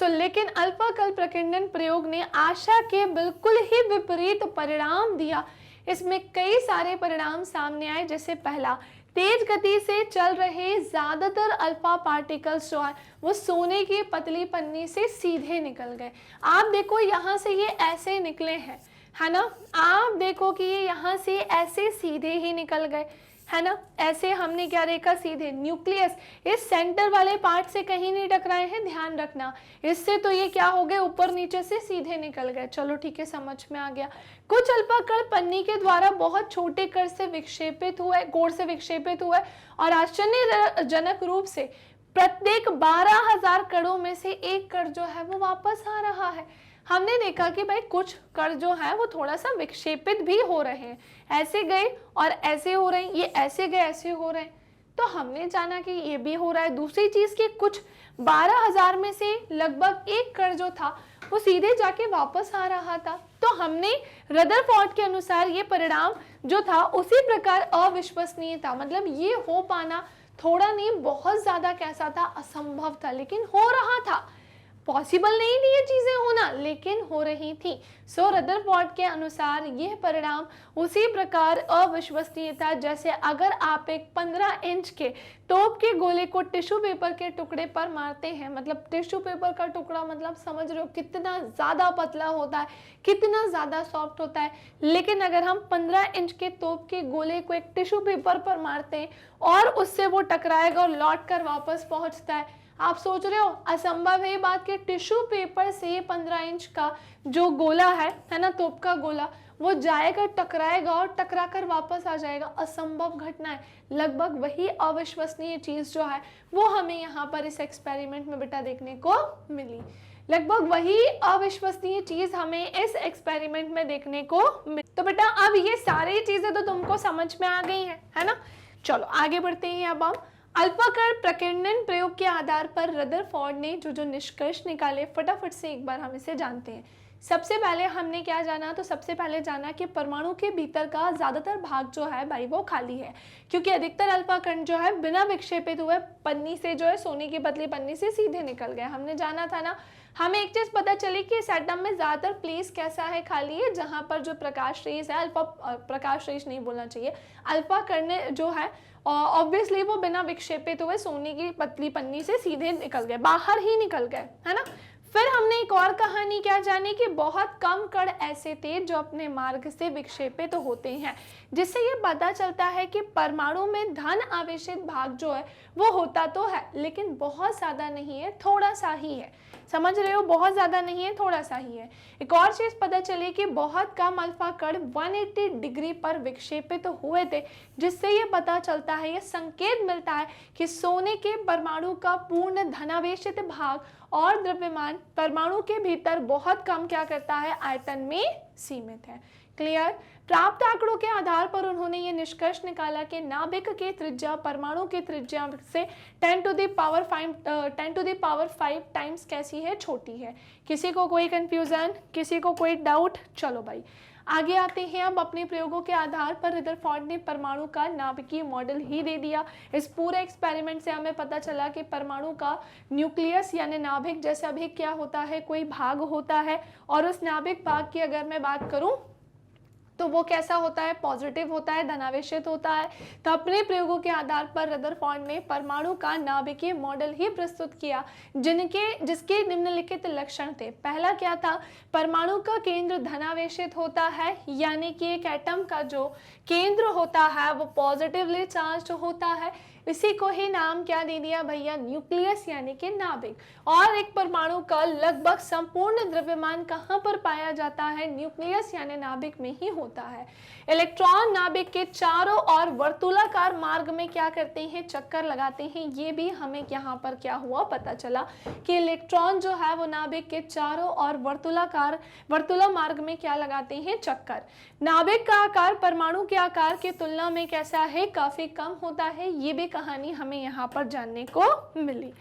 लेकिन अल्फा कण प्रकीर्णन प्रयोग ने आशा के बिल्कुल ही विपरीत परिणाम दिया। इसमें कई सारे परिणाम सामने आए, जैसे पहला, तेज गति से चल रहे ज्यादातर अल्फा पार्टिकल्स जो है वो सोने की पतली पन्नी से सीधे निकल गए। आप देखो यहाँ से ये ऐसे निकले हैं, है ना, आप देखो कि ये यहाँ से ऐसे सीधे ही निकल गए, है ना, ऐसे हमने क्या देखा, सीधे। न्यूक्लियस इस सेंटर वाले पार्ट से कहीं नहीं टकराए हैं, ध्यान रखना, इससे तो ये क्या हो गए, ऊपर नीचे से सीधे निकल गए। चलो ठीक है, समझ में आ गया। कुछ अल्फा कण पन्नी के द्वारा बहुत छोटे कोण से विक्षेपित हुए और आश्चर्यजनक रूप से प्रत्येक 12,000 कणों में से एक कण जो है वो वापस आ रहा है। हमने देखा कि भाई कुछ कण जो है वो थोड़ा सा विक्षेपित भी हो रहे हैं, ऐसे गए और ऐसे हो रहे हैं, ये ऐसे गए ऐसे हो रहे हैं, तो हमने जाना कि ये भी हो रहा है। दूसरी चीज कि कुछ 12,000 में से लगभग एक कण जो था वो सीधे जाके वापस आ रहा था, तो हमने रदरफोर्ड के अनुसार ये परिणाम जो था उसी प्रकार अविश्वसनीय था, मतलब ये हो पाना थोड़ा नहीं बहुत ज्यादा कैसा था, असंभव था, लेकिन हो रहा था। पॉसिबल नहीं थी ये चीजें होना, लेकिन हो रही थी। सो रदरफोर्ड के अनुसार यह परिणाम उसी प्रकार अविश्वसनीय था जैसे अगर आप एक 15 इंच के तोप के गोले को टिश्यू पेपर के टुकड़े पर मारते हैं, मतलब टिश्यू पेपर का टुकड़ा, मतलब समझ रहे हो कितना ज्यादा पतला होता है, कितना ज्यादा सॉफ्ट होता है, लेकिन अगर हम 15 इंच के तोप के गोले को एक टिश्यू पेपर पर मारते हैं और उससे वो टकराएगा और लौट कर वापस पहुंचता है, आप सोच रहे हो असंभव है ये बात कि टिश्यू पेपर से 15 इंच का जो गोला है ना, तोप का गोला, वो जाएगा, टकराएगा और टकरा कर वापस आ जाएगा। असंभव घटना है। लगभग वही अविश्वसनीय चीज जो है वो हमें यहाँ पर इस एक्सपेरिमेंट में बेटा देखने को मिली। लगभग वही अविश्वसनीय चीज हमें इस एक्सपेरिमेंट में देखने को मिली। तो बेटा अब ये सारी चीजें तो तुमको समझ में आ गई है ना। चलो आगे बढ़ते हैं। अब हम अल्फा कण प्रकीर्णन प्रयोग के आधार पर रदरफोर्ड ने जो निष्कर्ष निकाले, फटाफट से एक बार हम इसे जानते हैं। सबसे पहले हमने क्या जाना, तो सबसे पहले जाना कि परमाणु के भीतर का ज्यादातर भाग जो है भाई वो खाली है, क्योंकि अधिकतर अल्फा कण जो है बिना विक्षेपित हुए पन्नी से जो है सोने की पतली पन्नी से सीधे निकल गए। हमने जाना था ना। हमें एक चीज पता चली कि इस एटम में ज्यादातर प्लेस कैसा है, खाली है, जहां पर जो प्रकाश रेज है, अल्फा प्रकाश रेज नहीं बोलना चाहिए, अल्फा कण जो है ऑब्वियसली वो बिना विक्षेपित हुए सोने की पतली पन्नी से सीधे निकल गए, बाहर ही निकल गए, है ना। फिर हमने एक और कहानी क्या जानी कि बहुत कम कण ऐसे थे जो अपने मार्ग से विक्षेपित होते हैं, जिससे ये पता चलता है कि परमाणु में धन आवेशित भाग जो है वो होता तो है, लेकिन बहुत ज्यादा नहीं है, थोड़ा सा ही है। समझ रहे हो, बहुत ज्यादा नहीं है, थोड़ा सा ही है। एक और चीज पता चली कि बहुत कम अल्फा कण 180 डिग्री पर विक्षेपित हुए थे, जिससे ये पता चलता है, ये संकेत मिलता है कि सोने के परमाणु का पूर्ण धनावेशित भाग और द्रव्यमान परमाणु के भीतर बहुत कम क्या करता है, आयतन में सीमित है। क्लियर। प्राप्त आंकड़ों के आधार पर उन्होंने ये निष्कर्ष निकाला कि नाभिक की त्रिज्या परमाणु की त्रिज्या से 10 टू द पावर 5 टाइम्स कैसी है, छोटी है। किसी को कोई कंफ्यूजन, किसी को कोई डाउट? चलो भाई आगे आते हैं। अब अपने प्रयोगों के आधार पर रदरफोर्ड ने परमाणु का नाभिकीय मॉडल ही दे दिया। इस पूरे एक्सपेरिमेंट से हमें पता चला कि परमाणु का न्यूक्लियस यानी नाभिक जैसा भी क्या होता है, कोई भाग होता है, और उस नाभिक भाग की अगर मैं बात करूं तो वो कैसा होता है, पॉजिटिव होता है, धनावेशित होता है। तो अपने प्रयोगों के आधार पर रदरफोर्ड ने परमाणु का नाभिकीय मॉडल ही प्रस्तुत किया, जिसके निम्नलिखित लक्षण थे। पहला क्या था, परमाणु का केंद्र धनावेशित होता है, यानी कि एक एटम का जो केंद्र होता है वो पॉजिटिवली चार्ज होता है। इसी को ही नाम क्या दे दिया भैया, न्यूक्लियस यानी कि नाभिक। और एक परमाणु का लगभग संपूर्ण द्रव्यमान कहाँ पर पाया जाता है, न्यूक्लियस यानी नाभिक में ही होता है। इलेक्ट्रॉन नाभिक के चारों ओर वर्तुलाकार मार्ग में क्या करते हैं, चक्कर लगाते हैं। ये भी हमें यहाँ पर क्या हुआ पता चला कि इलेक्ट्रॉन जो है वो नाभिक के चारों ओर वर्तुला मार्ग में क्या लगाते हैं, चक्कर। नाभिक का आकार परमाणु के आकार की तुलना में कैसा है, काफी कम होता है। ये भी कहानी हमें यहाँ पर जानने को मिली।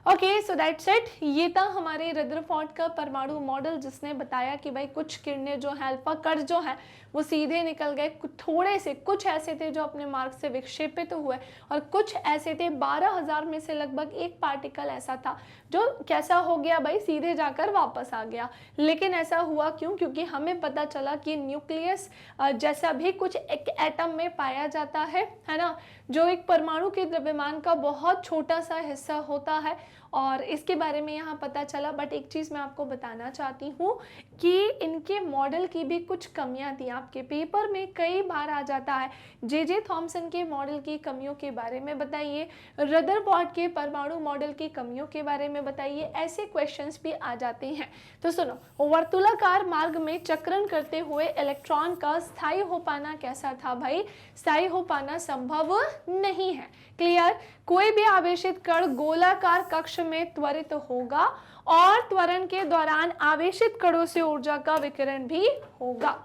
Okay, so that's it. ये था हमारे रदरफोर्ड का परमाणु मॉडल, जिसने बताया कि भाई कुछ किरणें जो है, अल्फा कण जो है वो सीधे निकल गए, थोड़े से कुछ ऐसे थे जो अपने मार्ग से विक्षेपित हुए, और कुछ ऐसे थे 12,000 में से लगभग एक पार्टिकल ऐसा था जो कैसा हो गया भाई, सीधे जाकर वापस आ गया। लेकिन ऐसा हुआ क्यों? क्योंकि हमें पता चला कि न्यूक्लियस जैसा भी कुछ एक एटम में पाया जाता है ना, जो एक परमाणु के द्रव्यमान का बहुत छोटा सा हिस्सा होता है, और इसके बारे में यहाँ पता चला। बट एक चीज़ मैं आपको बताना चाहती हूँ कि इनके मॉडल की भी कुछ कमियाँ थी। आपके पेपर में कई बार आ जाता है जे थॉमसन के मॉडल की कमियों के बारे में बताइए, रदरफोर्ड के परमाणु मॉडल की कमियों के बारे में बताइए, ऐसे क्वेश्चंस भी आ जाते हैं। तो सुनो, वर्तुलाकार मार्ग में चक्रण करते हुए इलेक्ट्रॉन का स्थायी हो पाना कैसा था भाई? स्थायी हो पाना संभव नहीं है। क्लियर? कोई भी आवेशित कण गोलाकार कक्ष में त्वरित होगा और त्वरण के दौरान आवेशित कणों से ऊर्जा का विकिरण भी होगा।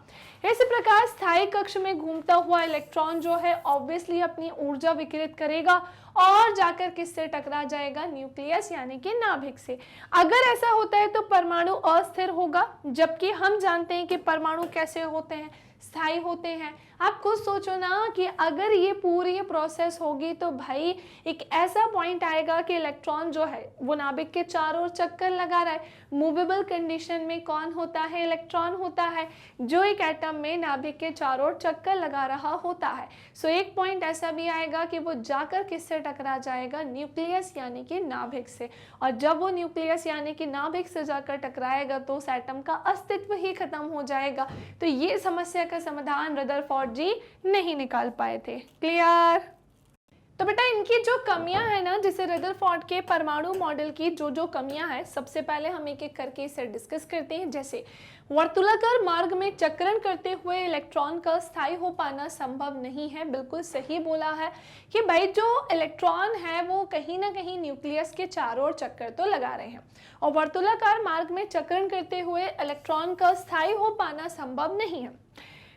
इसी प्रकार स्थायी कक्ष में घूमता हुआ इलेक्ट्रॉन जो है ऑब्वियसली अपनी ऊर्जा विकिरित करेगा और जाकर किससे टकरा जाएगा? न्यूक्लियस यानी कि नाभिक से। अगर ऐसा होता है तो परमाणु अस्थिर होगा, जबकि हम जानते हैं कि परमाणु कैसे होते हैं? स्थायी होते हैं। आप खुद सोचो ना कि अगर ये पूरी प्रोसेस होगी तो भाई एक ऐसा पॉइंट आएगा कि इलेक्ट्रॉन जो है वो नाभिक के चारों ओर चक्कर लगा रहा है। मूवेबल कंडीशन में कौन होता है? इलेक्ट्रॉन होता है, जो एक एटम में नाभिक के चारों ओर चक्कर लगा रहा होता है। सो एक पॉइंट ऐसा भी आएगा कि वो जाकर किससे टकरा जाएगा? न्यूक्लियस यानी कि नाभिक से। और जब वो न्यूक्लियस यानी कि नाभिक से जाकर टकराएगा तो उस एटम का अस्तित्व ही खत्म हो जाएगा। तो ये समस्या का समाधान रदरफोर्ड जी नहीं निकाल पाए थे। क्लियर? तो बेटा इनकी जो कमियां है ना, जैसे रदरफोर्ड के परमाणु मॉडल की जो कमियां हैं, सबसे पहले हम एक एक करके इसे डिस्कस करते हैं। जैसे वर्तुलाकार मार्ग में चक्रण करते हुए इलेक्ट्रॉन का स्थायी हो पाना संभव नहीं है। बिल्कुल सही बोला है कि भाई जो इलेक्ट्रॉन है वो कहीं ना कहीं न्यूक्लियस के चारों ओर चक्कर तो लगा रहे हैं, और वर्तुलाकार मार्ग में चक्रण करते हुए इलेक्ट्रॉन का स्थायी हो पाना संभव नहीं है।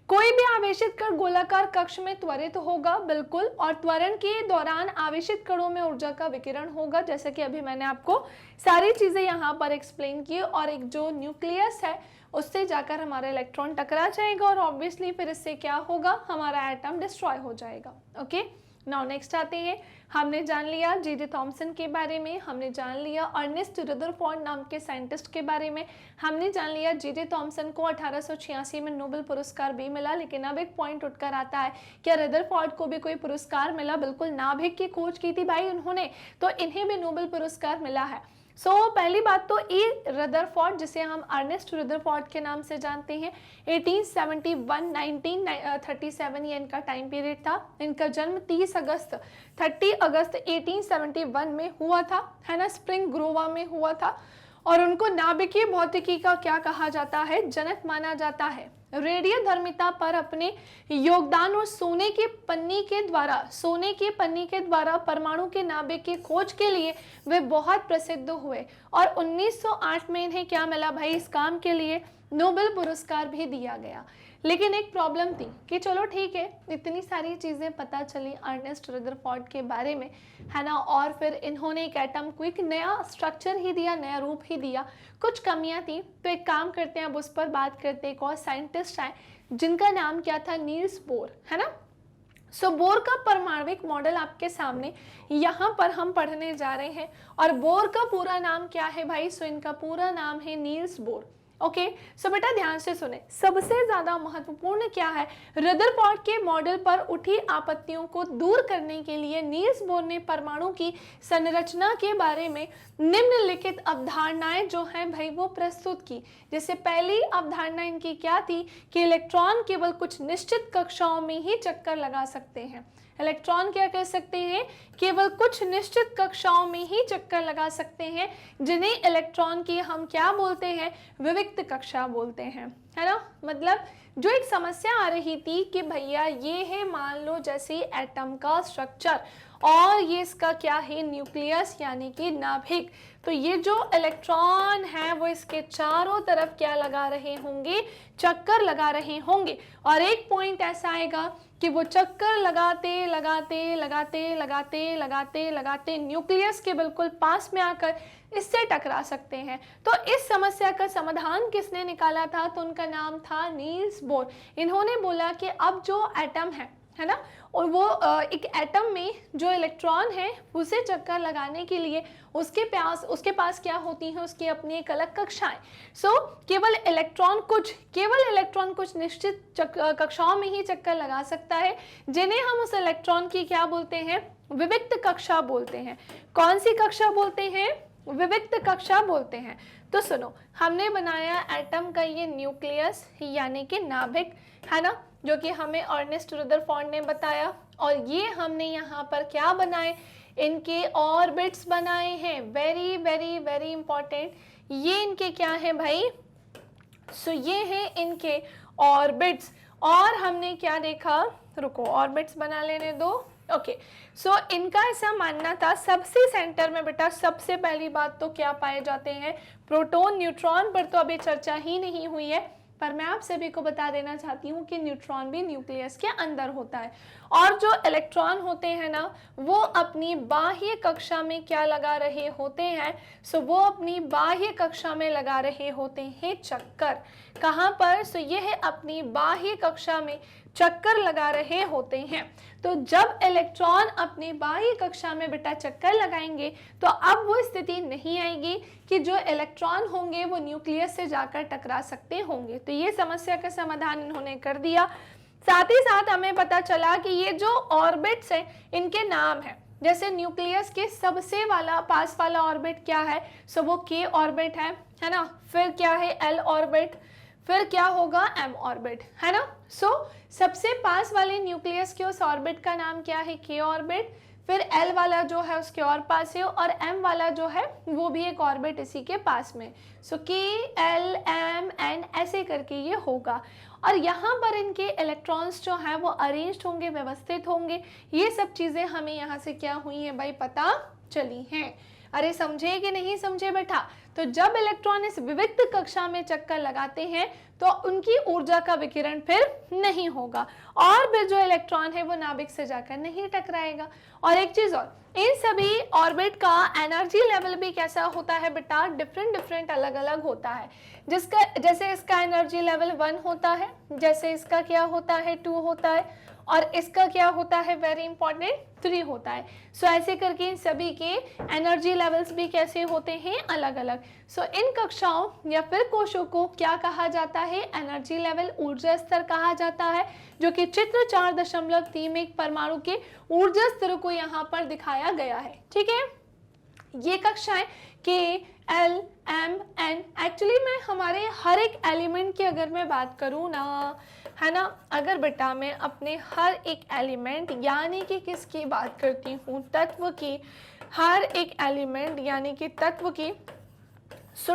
कोई भी आवेशित कण गोलाकार कक्ष में त्वरित होगा, बिल्कुल, और त्वरण के दौरान आवेशित कणों में ऊर्जा का विकिरण होगा, जैसे कि अभी मैंने आपको सारी चीजें यहाँ पर एक्सप्लेन की। और एक जो न्यूक्लियस है उससे जाकर हमारा इलेक्ट्रॉन टकरा जाएगा, और ऑब्वियसली फिर इससे क्या होगा? हमारा एटम डिस्ट्रॉय हो जाएगा। ओके, नाउ नेक्स्ट आते हैं। हमने जान लिया जे थॉमसन के बारे में, हमने जान लिया अर्नेस्ट रदरफोर्ड नाम के साइंटिस्ट के बारे में, हमने जान लिया जे थॉमसन को 1886 में नोबेल पुरस्कार भी मिला। लेकिन अब एक पॉइंट उठकर आता है, क्या रदरफोर्ड को भी कोई पुरस्कार मिला? बिल्कुल, नाभिक की खोज की थी भाई उन्होंने, तो इन्हें भी नोबेल पुरस्कार मिला है। पहली बात तो ई रदरफोर्ड, जिसे हम अर्नेस्ट रदरफोर्ड के नाम से जानते हैं, 1871 1937 ये इनका टाइम पीरियड था। इनका जन्म 30 अगस्त 1871 में हुआ था, है ना, स्प्रिंग ग्रोवा में हुआ था। और उनको नाभिकीय भौतिकी का क्या कहा जाता है? जनक माना जाता है। रेडियो धर्मिता पर अपने योगदान और सोने के पन्नी के द्वारा परमाणु के नाभिक की खोज के लिए वे बहुत प्रसिद्ध हुए, और 1908 में इन्हें क्या मिला भाई? इस काम के लिए नोबेल पुरस्कार भी दिया गया। लेकिन एक प्रॉब्लम थी कि चलो ठीक है, इतनी सारी चीज़ें पता चली अर्नेस्ट रदरफोर्ड के बारे में, है ना, और फिर इन्होंने एक एटम को एक नया स्ट्रक्चर ही दिया, नया रूप ही दिया। कुछ कमियां थी, तो एक काम करते हैं, अब उस पर बात करते हैं। एक और साइंटिस्ट आए जिनका नाम क्या था? नील्स बोर, है ना। बोर का परमाणविक मॉडल आपके सामने यहाँ पर हम पढ़ने जा रहे हैं। और बोर का पूरा नाम क्या है भाई? इनका पूरा नाम है नील्स बोर। ओके, सो बेटा ध्यान से सुने, सबसे ज्यादा महत्वपूर्ण क्या है? रदरफोर्ड के मॉडल पर उठी आपत्तियों को दूर करने के लिए नील्स बोर ने परमाणु की संरचना के बारे में निम्नलिखित अवधारणाएं जो हैं भाई वो प्रस्तुत की। जैसे पहली अवधारणा इनकी क्या थी कि इलेक्ट्रॉन केवल कुछ निश्चित कक्षाओं में ही चक्कर लगा सकते हैं। इलेक्ट्रॉन क्या कर सकते हैं? केवल कुछ निश्चित कक्षाओं में ही चक्कर लगा सकते हैं, जिन्हें इलेक्ट्रॉन की हम क्या बोलते हैं? विविक्त कक्षा बोलते हैं, है ना। मतलब जो एक समस्या आ रही थी कि भैया ये है, मान लो जैसे एटम का स्ट्रक्चर, और ये इसका क्या है, न्यूक्लियस यानी कि नाभिक। तो ये जो इलेक्ट्रॉन है वो इसके चारों तरफ क्या लगा रहे होंगे, चक्कर लगा रहे होंगे। और एक पॉइंट ऐसा आएगा कि वो चक्कर लगाते लगाते लगाते लगाते लगाते लगाते न्यूक्लियस के बिल्कुल पास में आकर इससे टकरा सकते हैं। तो इस समस्या का समाधान किसने निकाला था, तो उनका नाम था नील्स बोर। इन्होंने बोला कि अब जो एटम है ना, और वो एक एटम में जो इलेक्ट्रॉन है उसे चक्कर लगाने के लिए उसके पास क्या होती हैं, उसकी अपनी एक अलग कक्षाएं। केवल इलेक्ट्रॉन कुछ निश्चित कक्षाओं में ही चक्कर लगा सकता है, जिन्हें हम उस इलेक्ट्रॉन की क्या बोलते हैं, विविक्त कक्षा बोलते हैं। कौन सी कक्षा बोलते हैं, विविक्त कक्षा बोलते हैं। तो सुनो, हमने बनाया एटम का ये न्यूक्लियस यानी कि नाभिक, है ना, जो कि हमें अर्नेस्ट रदरफोर्ड ने बताया। और ये हमने यहाँ पर क्या बनाए, इनके ऑर्बिट्स बनाए हैं। वेरी वेरी वेरी इंपॉर्टेंट, ये इनके क्या है भाई, ये है इनके ऑर्बिट्स। और हमने क्या देखा, रुको ऑर्बिट्स बना लेने दो। ओके, इनका ऐसा मानना था, सबसे सेंटर में बेटा सबसे पहली बात तो क्या पाए जाते हैं, प्रोटॉन। न्यूट्रॉन पर तो अभी चर्चा ही नहीं हुई है, पर मैं आप सभी को बता देना चाहती हूँ कि न्यूट्रॉन भी न्यूक्लियस के अंदर होता है। और जो इलेक्ट्रॉन होते हैं ना, वो अपनी बाह्य कक्षा में क्या लगा रहे होते हैं, वो अपनी बाह्य कक्षा में लगा रहे होते हैं चक्कर। कहाँ पर, ये है अपनी बाह्य कक्षा में चक्कर लगा रहे होते हैं। तो जब इलेक्ट्रॉन अपनी बाह्य कक्षा में बेटा चक्कर लगाएंगे, तो अब वो स्थिति नहीं आएगी कि जो इलेक्ट्रॉन होंगे वो न्यूक्लियस से जाकर टकरा सकते होंगे। तो ये समस्या का समाधान इन्होंने कर दिया। साथ ही साथ हमें पता चला कि ये जो ऑर्बिट्स हैं इनके नाम है। जैसे न्यूक्लियस के सबसे पास वाला ऑर्बिट क्या है, वो के ऑर्बिट है ना, फिर क्या है एल ऑर्बिट, फिर क्या होगा एम ऑर्बिट, है ना। सबसे पास वाले न्यूक्लियस के उस ऑर्बिट का नाम क्या है, के ऑर्बिट। फिर एल वाला जो है उसके और पास है, और एम वाला जो है वो भी एक ऑर्बिट इसी के पास में। के एल एम एन ऐसे करके ये होगा। और यहाँ पर इनके इलेक्ट्रॉन्स जो हैं वो अरेंज्ड होंगे, व्यवस्थित होंगे। ये सब चीज़ें हमें यहाँ से क्या हुई हैं भाई, पता चली हैं। अरे समझे कि नहीं समझे बेटा। तो जब इलेक्ट्रॉन इस विविक्त कक्षा में चक्कर लगाते हैं तो उनकी ऊर्जा का विकिरण फिर नहीं होगा, और फिर जो इलेक्ट्रॉन है वो नाभिक से जाकर नहीं टकराएगा। और एक चीज और, इन सभी ऑर्बिट का एनर्जी लेवल भी कैसा होता है बेटा, डिफरेंट अलग अलग होता है। जैसे इसका एनर्जी लेवल 1 होता है, जैसे इसका क्या होता है 2 होता है, और इसका क्या होता है, वेरी इंपॉर्टेंट 3 होता है। ऐसे करके इन सभी के एनर्जी लेवल्स भी कैसे होते हैं, अलग अलग। इन कक्षाओं या फिर कोशों को क्या कहा जाता है, एनर्जी लेवल, ऊर्जा स्तर कहा जाता है, जो कि चित्र 4.3 में एक परमाणु के ऊर्जा स्तर को यहाँ पर दिखाया गया है। ठीक है, ये कक्षाएं के एल एम एन, एक्चुअली मैं हमारे हर एक एलिमेंट की अगर मैं बात करूँ ना, है ना, अगर बेटा मैं अपने हर एक एलिमेंट यानी कि किसकी बात करती हूँ, तत्व की, हर एक एलिमेंट यानी कि तत्व की,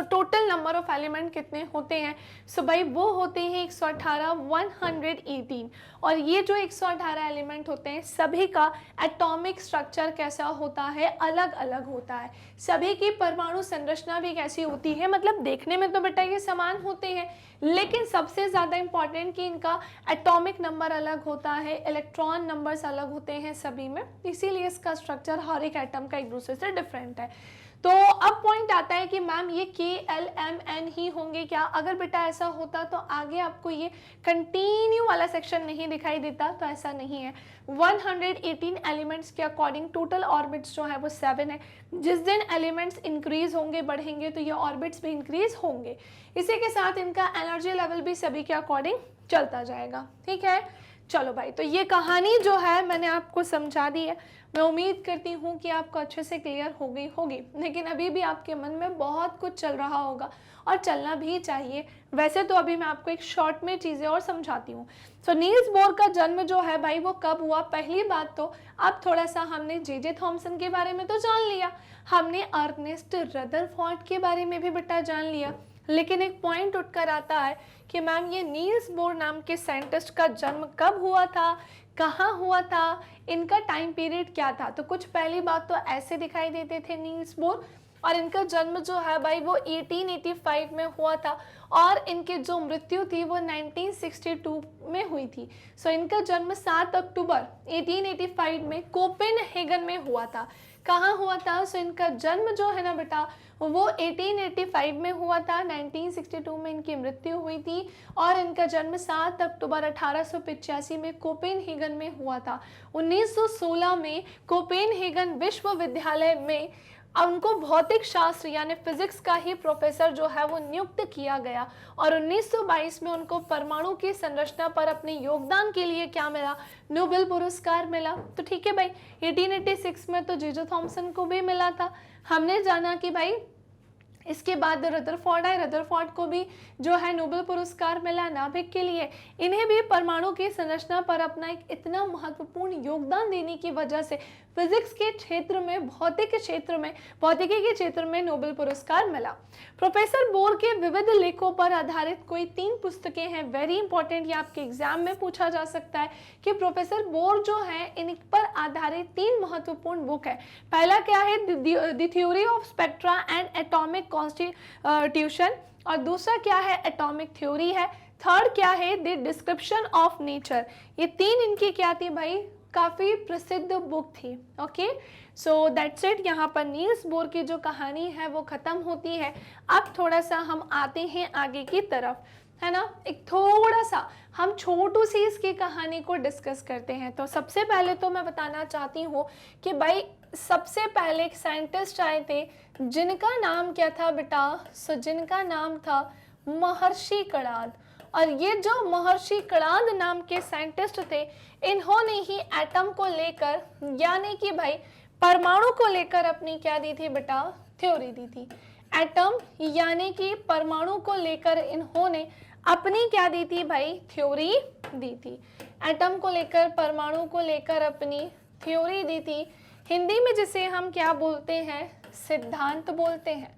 टोटल नंबर ऑफ एलिमेंट कितने होते हैं, भाई वो होते हैं 118, 118। और ये जो 118 एलिमेंट होते हैं सभी का एटॉमिक स्ट्रक्चर कैसा होता है, अलग अलग होता है। सभी की परमाणु संरचना भी कैसी होती है, मतलब देखने में तो बेटा ये समान होते हैं, लेकिन सबसे ज़्यादा इम्पॉर्टेंट कि इनका एटॉमिक नंबर अलग होता है, इलेक्ट्रॉन नंबर्स अलग होते हैं सभी में, इसीलिए इसका स्ट्रक्चर हर एक एटम का एक दूसरे से डिफरेंट है। तो अब पॉइंट आता है कि मैम ये के एल एम एन ही होंगे क्या। अगर बेटा ऐसा होता तो आगे आपको ये कंटिन्यू वाला सेक्शन नहीं दिखाई देता, तो ऐसा नहीं है। 118 एलिमेंट्स के अकॉर्डिंग टोटल ऑर्बिट्स जो है वो 7 है। जिस दिन एलिमेंट्स इंक्रीज होंगे, बढ़ेंगे, तो ये ऑर्बिट्स भी इंक्रीज होंगे। इसी के साथ इनका एनर्जी लेवल भी सभी के अकॉर्डिंग चलता जाएगा। ठीक है, चलो भाई, तो ये कहानी जो है मैंने आपको समझा दी है। मैं उम्मीद करती हूँ कि आपको अच्छे से क्लियर हो गई होगी, लेकिन अभी भी आपके मन में बहुत कुछ चल रहा होगा, और चलना भी चाहिए। वैसे तो अभी मैं आपको एक शॉर्ट में चीज़ें और समझाती हूँ। नील्स बोर का जन्म जो है भाई वो कब हुआ, पहली बात तो अब थोड़ा सा हमने जे थॉमसन के बारे में तो जान लिया, हमने अर्नेस्ट रदरफोर्ड के बारे में भी बेटा जान लिया, लेकिन एक पॉइंट उठकर आता है कि मैम ये नील्स बोर नाम के साइंटिस्ट का जन्म कब हुआ था, कहाँ हुआ था, इनका टाइम पीरियड क्या था। तो कुछ पहली बात तो ऐसे दिखाई देते थे नील्स बोर, और इनका जन्म जो है भाई वो 1885 में हुआ था, और इनकी जो मृत्यु थी वो 1962 में हुई थी। सो इनका जन्म 7 अक्टूबर 1885 में कोपेनहेगन में हुआ था। कहाँ हुआ था? सो इनका जन्म जो है ना बेटा वो 1885 में हुआ था, 1962 में इनकी मृत्यु हुई थी, और इनका जन्म 7 अक्टूबर 1885 में कोपेनहेगन में हुआ था। 1916 में कोपेनहेगन विश्वविद्यालय में उनको भौतिक शास्त्र यानी फिजिक्स का ही प्रोफेसर जो है वो नियुक्त किया गया, और 1922 में उनको परमाणु की संरचना पर अपने योगदान के लिए क्या मिला? नोबेल पुरस्कार मिला। तो ठीक है भाई, 1886 में तो जे जे थॉमसन को भी मिला था। हमने जाना कि भाई इसके बाद रदरफोर्ड आए, रदरफोर्ड को भी जो है नोबेल पुरस्कार मिला नाभिक के लिए। इन्हें भी परमाणु की संरचना पर अपना एक इतना महत्वपूर्ण योगदान देने की वजह से फिजिक्स के क्षेत्र में, भौतिकी के क्षेत्र में नोबेल पुरस्कार मिला। प्रोफेसर बोर के विविध लेखों पर आधारित कोई 3 पुस्तकें हैं, वेरी इंपॉर्टेंट, ये आपके एग्जाम में पूछा जा सकता है कि प्रोफेसर बोर जो है इन पर आधारित 3 महत्वपूर्ण बुक है। पहला क्या है? The theory of spectra and atomic constitution, और दूसरा क्या है? एटॉमिक थ्योरी है। थर्ड क्या है? The description of nature. ये 3 इनकी क्या थी भाई? काफ़ी प्रसिद्ध बुक थी। Okay, so that's it. यहाँ पर नील्स बोर की जो कहानी है वो ख़त्म होती है। अब थोड़ा सा हम आते हैं आगे की तरफ, है ना। एक थोड़ा सा हम छोटू सी इसकी कहानी को डिस्कस करते हैं। तो सबसे पहले तो मैं बताना चाहती हूँ कि भाई सबसे पहले एक साइंटिस्ट आए थे जिनका नाम क्या था बेटा? सो जिनका नाम था महर्षि कणाद। और ये जो महर्षि कणाद नाम के साइंटिस्ट थे, इन्होंने ही एटम को लेकर यानी कि भाई परमाणु को लेकर अपनी क्या दी थी बेटा? थ्योरी दी थी। एटम यानी कि परमाणु को लेकर इन्होंने अपनी क्या दी थी भाई? थ्योरी दी थी। एटम को लेकर, परमाणु को लेकर अपनी थ्योरी दी थी। हिंदी में जिसे हम क्या बोलते हैं? सिद्धांत बोलते हैं।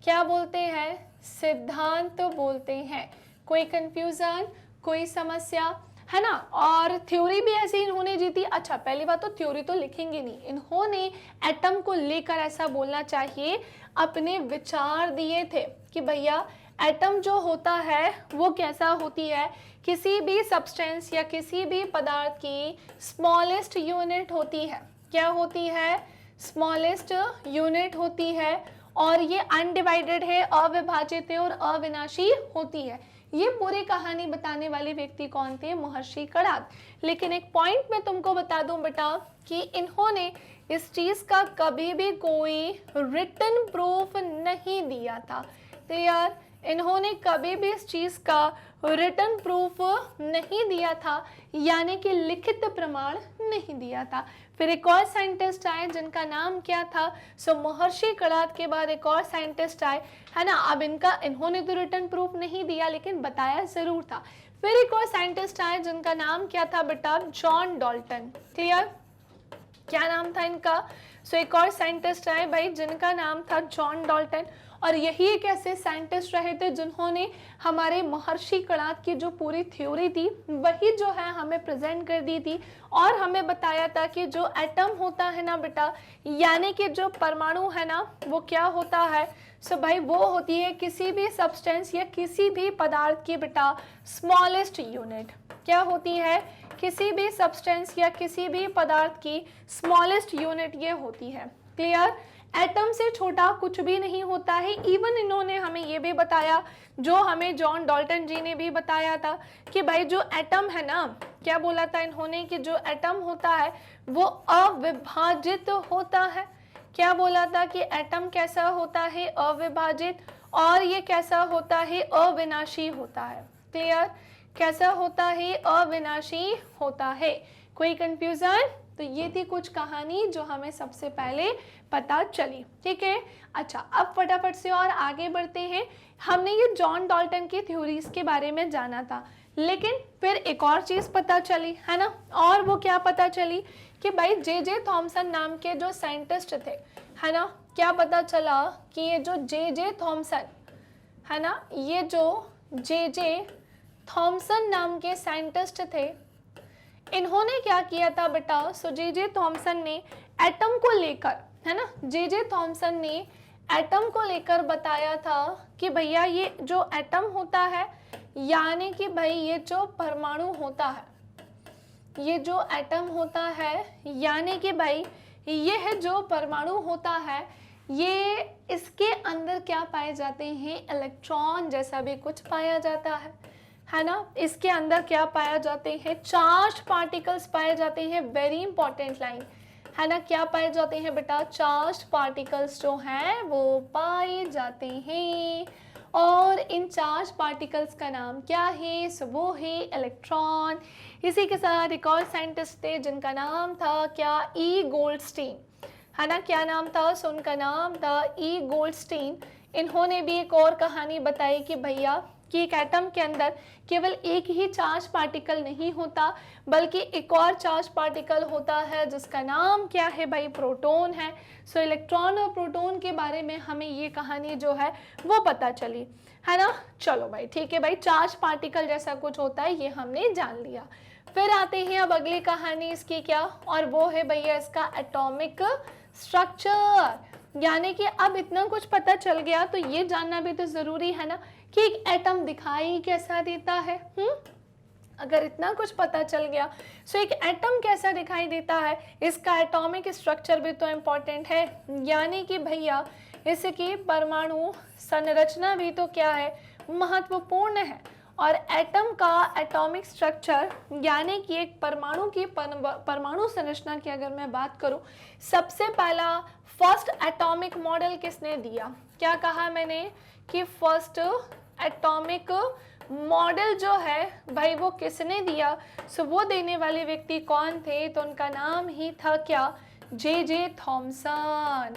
क्या बोलते हैं? सिद्धांत बोलते हैं। कोई कंफ्यूजन, कोई समस्या है ना। और थ्योरी भी ऐसे इन्होंने जीती। अच्छा, पहली बात तो थ्योरी तो लिखेंगे नहीं, इन्होंने एटम को लेकर ऐसा बोलना चाहिए अपने विचार दिए थे कि भैया एटम जो होता है वो कैसा होती है? किसी भी सब्सटेंस या किसी भी पदार्थ की स्मॉलेस्ट यूनिट होती है। क्या होती है? स्मॉलेस्ट यूनिट होती है, और ये अनडिवाइडेड है, अविभाजित है और अविनाशी होती है। ये पूरी कहानी बताने वाले व्यक्ति कौन थे? महर्षि कणाद। लेकिन एक पॉइंट मैं तुमको बता दूं बेटा कि इन्होंने इस चीज का कभी भी कोई रिटन प्रूफ नहीं दिया था। क्लियर? इन्होंने कभी भी इस चीज का रिटन प्रूफ नहीं दिया था, यानी कि लिखित प्रमाण नहीं दिया था। फिर एक और साइंटिस्ट आए जिनका नाम क्या था? सो महर्षि कणाद के बाद एक और साइंटिस्ट आए, है ना। अब इन्होंने तो रिटन प्रूफ नहीं दिया लेकिन बताया जरूर था। फिर एक और साइंटिस्ट आए जिनका नाम क्या था बेटा? John Dalton. क्लियर? क्या नाम था इनका? सो एक और साइंटिस्ट आए भाई जिनका नाम था जॉन डाल्टन, और यही एक ऐसे साइंटिस्ट रहे थे जिन्होंने हमारे महर्षि कणाद की जो पूरी थ्योरी थी वही जो है हमें प्रेजेंट कर दी थी, और हमें बताया था कि जो एटम होता है ना बेटा, यानी कि जो परमाणु है ना, वो क्या होता है? सो भाई वो होती है किसी भी सब्सटेंस या किसी भी पदार्थ की बेटा स्मॉलेस्ट यूनिट। क्या होती है? किसी भी सब्सटेंस या किसी भी पदार्थ की स्मॉलेस्ट यूनिट ये होती है। क्लियर? एटम से छोटा कुछ भी नहीं होता है। इवन इन्होंने हमें ये भी बताया, जो हमें जॉन डाल्टन जी ने भी बताया था कि भाई जो एटम है ना, क्या बोला था इन्होंने कि जो एटम होता है वो अविभाजित होता है। क्या बोला था कि एटम कैसा होता है? अविभाजित, और ये कैसा होता है? अविनाशी होता है। क्लियर? कैसा होता है? अविनाशी होता है। कोई कंफ्यूजन? तो ये थी कुछ कहानी जो हमें सबसे पहले पता चली। ठीक है, अच्छा अब फटाफट से और आगे बढ़ते हैं। हमने ये जॉन डाल्टन की थ्योरीज के बारे में जाना था, लेकिन फिर एक और चीज पता चली, है ना। और वो क्या पता चली कि भाई जे जे थॉमसन नाम के जो साइंटिस्ट थे, है ना, क्या पता चला कि ये जो जे जे थॉमसन, है ना, ये जो जे थॉमसन नाम के साइंटिस्ट थे, इन्होंने क्या किया था बेटा, सो जे थॉमसन ने एटम को लेकर, है ना, जे थॉमसन ने एटम को लेकर बताया था कि भैया ये जो एटम होता है, यानी कि भाई ये जो परमाणु होता है, ये जो एटम होता है, यानी कि भाई ये है जो परमाणु होता है, ये इसके अंदर क्या पाए जाते हैं, इलेक्ट्रॉन जैसा भी कुछ पाया जाता है ना। इसके अंदर क्या पाया जाते हैं, चार्ज पार्टिकल्स पाए जाते हैं। वेरी इंपॉर्टेंट लाइन है ना, क्या पाए जाते हैं बेटा, चार्ज पार्टिकल्स जो हैं वो पाए जाते हैं। और इन चार्ज पार्टिकल्स का नाम क्या है, सो वो है इलेक्ट्रॉन। इसी के साथ एक और साइंटिस्ट थे जिनका नाम था क्या, ई गोल्डस्टीन, है ना, क्या नाम था, सो उनका नाम था ई गोल्डस्टीन। इन्होंने भी एक और कहानी बताई कि भैया कि एक एटम के अंदर केवल एक ही चार्ज पार्टिकल नहीं होता, बल्कि एक और चार्ज पार्टिकल होता है जिसका नाम क्या है भाई, प्रोटॉन है। सो इलेक्ट्रॉन और प्रोटॉन के बारे में हमें ये कहानी जो है वो पता चली, है ना। चलो भाई ठीक है भाई, चार्ज पार्टिकल जैसा कुछ होता है ये हमने जान लिया। फिर आते हैं अब अगली कहानी इसकी क्या, और वो है भैया इसका एटॉमिक स्ट्रक्चर। यानी कि अब इतना कुछ पता चल गया तो ये जानना भी तो जरूरी है ना कि एक एटम दिखाई कैसा देता है। अगर इतना कुछ पता चल गया सो एक एटम कैसा दिखाई देता है, इसका एटॉमिक स्ट्रक्चर भी तो इम्पोर्टेंट है। यानी कि भैया इसकी परमाणु संरचना भी तो क्या है, महत्वपूर्ण है। और एटम का एटॉमिक स्ट्रक्चर यानी कि एक परमाणु की परमाणु संरचना की अगर मैं बात करूं, सबसे पहला फर्स्ट एटॉमिक मॉडल किसने दिया, क्या कहा मैंने कि फर्स्ट एटॉमिक मॉडल जो है भाई वो किसने दिया, सो वो देने वाले व्यक्ति कौन थे, तो उनका नाम ही था क्या, जे थॉमसन।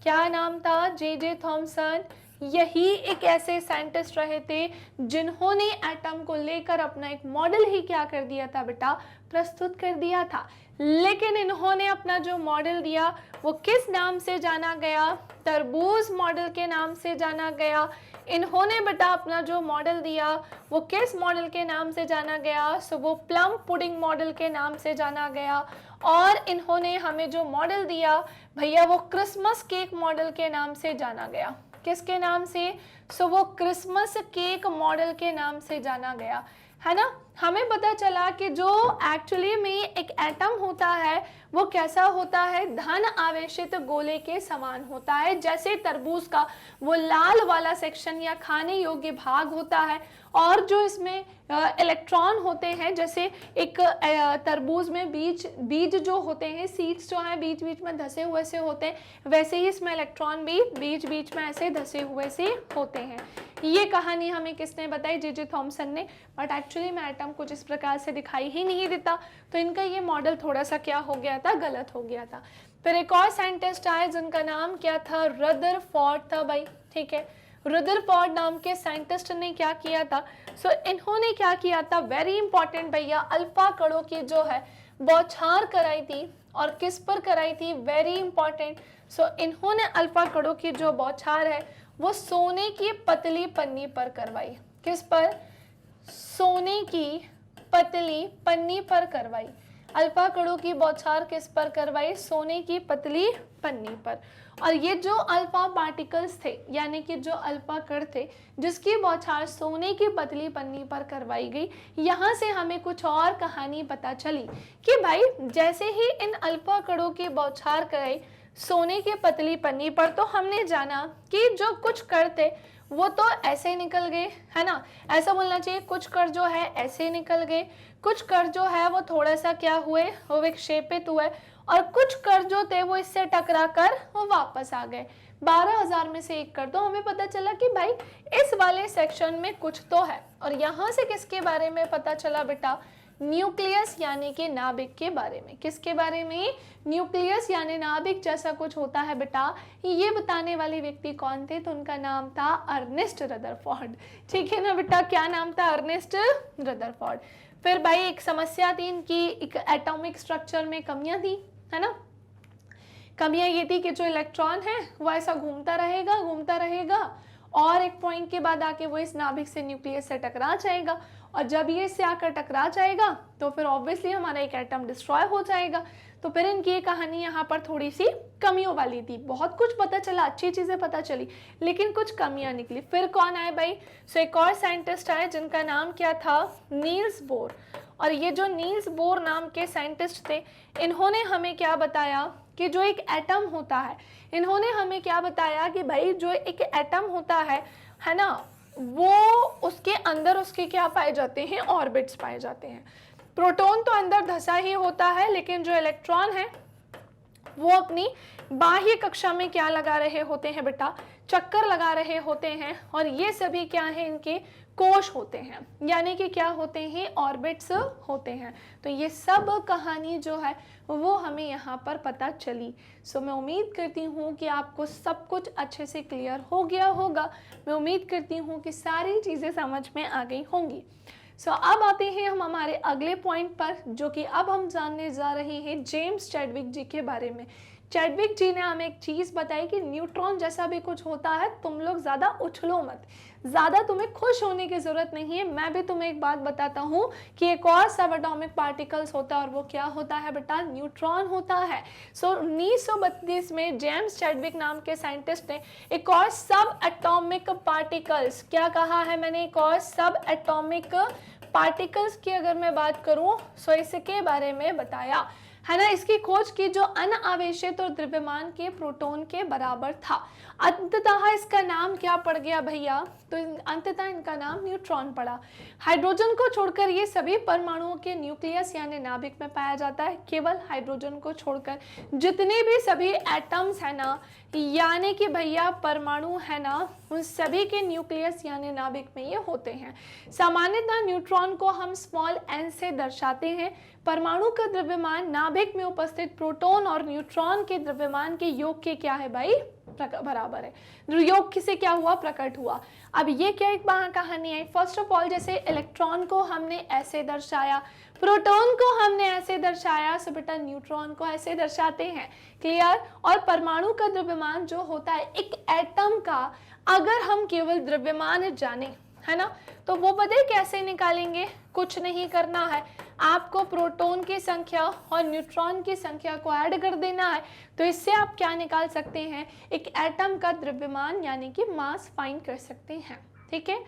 क्या नाम था, जे थॉमसन। यही एक ऐसे साइंटिस्ट रहे थे जिन्होंने एटम को लेकर अपना एक मॉडल ही क्या कर दिया था बेटा, प्रस्तुत कर दिया था। लेकिन इन्होंने अपना जो मॉडल दिया वो किस नाम से जाना गया, तरबूज मॉडल के नाम से जाना गया। इन्होंने बेटा अपना जो मॉडल दिया वो किस मॉडल के नाम से जाना गया, सो वो प्लम पुडिंग मॉडल के नाम से जाना गया। और इन्होंने हमें जो मॉडल दिया भैया वो क्रिसमस केक मॉडल के नाम से जाना गया। किसके नाम से, सो वो क्रिसमस केक मॉडल के नाम से जाना गया, है ना। हमें पता चला कि जो एक्चुअली में एक एटम होता है वो कैसा होता है, धन आवेशित गोले के समान होता है। जैसे तरबूज का वो लाल वाला सेक्शन या खाने योग्य भाग होता है, और जो इसमें इलेक्ट्रॉन होते हैं, जैसे एक तरबूज में बीज जो होते हैं, सीड्स जो हैं बीच बीच में धसे हुए से होते हैं, वैसे ही इसमें इलेक्ट्रॉन भी बीच बीच में ऐसे धसे हुए से होते हैं। ये कहानी हमें किसने बताई, जे थॉमसन ने। बट एक्चुअली में एटम कुछ इस प्रकार से दिखाई ही नहीं देता, तो इनका ये मॉडल थोड़ा सा क्या हो गया था, गलत हो गया था। फिर एक और साइंटिस्ट आए जिनका नाम क्या था, रदरफोर्ड था भाई, ठीक है। रदरफोर्ड नाम के साइंटिस्ट ने क्या किया था, सो इन्होंने क्या किया था, वेरी इंपॉर्टेंट भैया, अल्फा कणों की जो है बौछार कराई थी। और किस पर कराई थी, वेरी इंपॉर्टेंट, सो इन्होंने अल्फा कणों की जो बौछार है वो सोने की पतली पन्नी पर करवाई। किस पर, सोने की पतली पन्नी पर करवाई। अल्फा कणों की बौछार किस पर करवाई, सोने की पतली पन्नी पर। और ये जो अल्फा पार्टिकल्स थे यानी कि जो अल्फा कण थे जिसकी बौछार सोने की पतली पन्नी पर करवाई गई, यहाँ से हमें कुछ और कहानी पता चली कि भाई जैसे ही इन अल्फा कणों की बौछार कराई सोने की पतली पन्नी पर, तो हमने जाना कि जो कुछ कण थे वो तो ऐसे निकल गए, है ना, ऐसा बोलना चाहिए, कुछ कण जो है ऐसे निकल गए, कुछ कण जो है वो थोड़ा सा क्या हुए, वो विक्षेपित हुए, और कुछ कण जो थे वो इससे टकरा कर वो वापस आ गए। 12,000 में से एक कण। तो हमें पता चला कि भाई इस वाले सेक्शन में कुछ तो है। और यहाँ से किसके बारे में पता चला बेटा, न्यूक्लियस यानी कि नाभिक के बारे में। किसके बारे में, न्यूक्लियस यानी नाभिक जैसा कुछ होता है बेटा, ये बताने वाले व्यक्ति कौन थे, तो उनका नाम था अर्नेस्ट रदरफोर्ड। ठीक है ना बेटा, क्या नाम था, अर्नेस्ट रदरफोर्ड। फिर भाई एक समस्या थी इनकी, एक एटॉमिक स्ट्रक्चर में कमियां थी, है ना। कमियां ये थी कि जो इलेक्ट्रॉन है वो ऐसा घूमता रहेगा और एक पॉइंट के बाद आके वो इस नाभिक से न्यूक्लियस से टकरा जाएगा, और जब ये इससे आकर टकरा जाएगा तो फिर ऑब्वियसली हमारा एक एटम डिस्ट्रॉय हो जाएगा। तो फिर इनकी ये कहानी यहाँ पर थोड़ी सी कमियों वाली थी। बहुत कुछ पता चला, अच्छी चीज़ें पता चली, लेकिन कुछ कमियां निकली। फिर कौन आए भाई? सो एक और साइंटिस्ट आए जिनका नाम क्या था? Niels Bohr. और ये जो नील्स बोर नाम के साइंटिस्ट थे, इन्होंने हमें क्या बताया कि जो एक एटम होता है, इन्होंने हमें क्या बताया कि भाई जो एक एटम होता है ना, वो उसके अंदर उसके क्या पाए जाते हैं? ऑर्बिट्स पाए जाते हैं। प्रोटॉन तो अंदर धंसा ही होता है, लेकिन जो इलेक्ट्रॉन है वो अपनी बाह्य कक्षा में क्या लगा रहे होते हैं बेटा? चक्कर लगा रहे होते हैं। और ये सभी क्या है? इनके कोश होते हैं, यानी कि क्या होते हैं? ऑर्बिट्स होते हैं। तो ये सब कहानी जो है वो हमें यहाँ पर पता चली। सो मैं उम्मीद करती हूँ कि आपको सब कुछ अच्छे से क्लियर हो गया होगा। मैं उम्मीद करती हूँ कि सारी चीज़ें समझ में आ गई होंगी। सो अब आते हैं हम हमारे अगले पॉइंट पर, जो कि अब हम जानने जा रहे हैं जेम्स चैडविक जी के बारे में। चैडविक जी ने हमें एक चीज़ बताई कि न्यूट्रॉन जैसा भी कुछ होता है, तुम लोग ज़्यादा उछलो मत, ज़्यादा तुम्हें खुश होने की ज़रूरत नहीं है। मैं भी तुम्हें एक बात बताता हूँ कि एक और सब एटॉमिक पार्टिकल्स होता है, और वो क्या होता है बेटा? न्यूट्रॉन होता है। सो 1932 में जेम्स चैडविक नाम के साइंटिस्ट ने एक और सब एटॉमिक पार्टिकल्स, क्या कहा है मैंने? एक और सब एटॉमिक पार्टिकल्स की अगर मैं बात करूं, सो इसके बारे में बताया है ना। इसकी खोज की जो अनावेशित और द्रव्यमान के प्रोटॉन के बराबर था। अंततः इसका नाम क्या पड़ गया भैया? तो अंततः इनका नाम न्यूट्रॉन पड़ा। हाइड्रोजन को छोड़कर ये सभी परमाणुओं के न्यूक्लियस यानी नाभिक में पाया जाता है। केवल हाइड्रोजन को छोड़कर जितने भी सभी एटम्स है ना, यानी कि भैया परमाणु है ना, उन सभी के न्यूक्लियस यानी नाभिक में ये होते हैं। सामान्यतः न्यूट्रॉन को हम स्मॉल n से दर्शाते हैं। परमाणु का द्रव्यमान नाभिक में उपस्थित प्रोटॉन और न्यूट्रॉन के द्रव्यमान के योग के क्या है भाई? बराबर है। योग से क्या हुआ? प्रकट हुआ। अब ये क्या एक कहानी है? फर्स्ट ऑफ ऑल, जैसे इलेक्ट्रॉन को हमने ऐसे दर्शाया, प्रोटॉन को हमने ऐसे दर्शाया, सो बेटा न्यूट्रॉन को ऐसे दर्शाते हैं। क्लियर? और परमाणु का द्रव्यमान जो होता है एक एटम का, अगर हम केवल द्रव्यमान जाने, है ना, तो वो पता कैसे निकालेंगे? कुछ नहीं करना है, आपको प्रोटॉन की संख्या और न्यूट्रॉन की संख्या को ऐड कर देना है। तो इससे आप क्या निकाल सकते हैं? एक एटम का द्रव्यमान यानी कि मास फाइंड कर सकते हैं। ठीक है,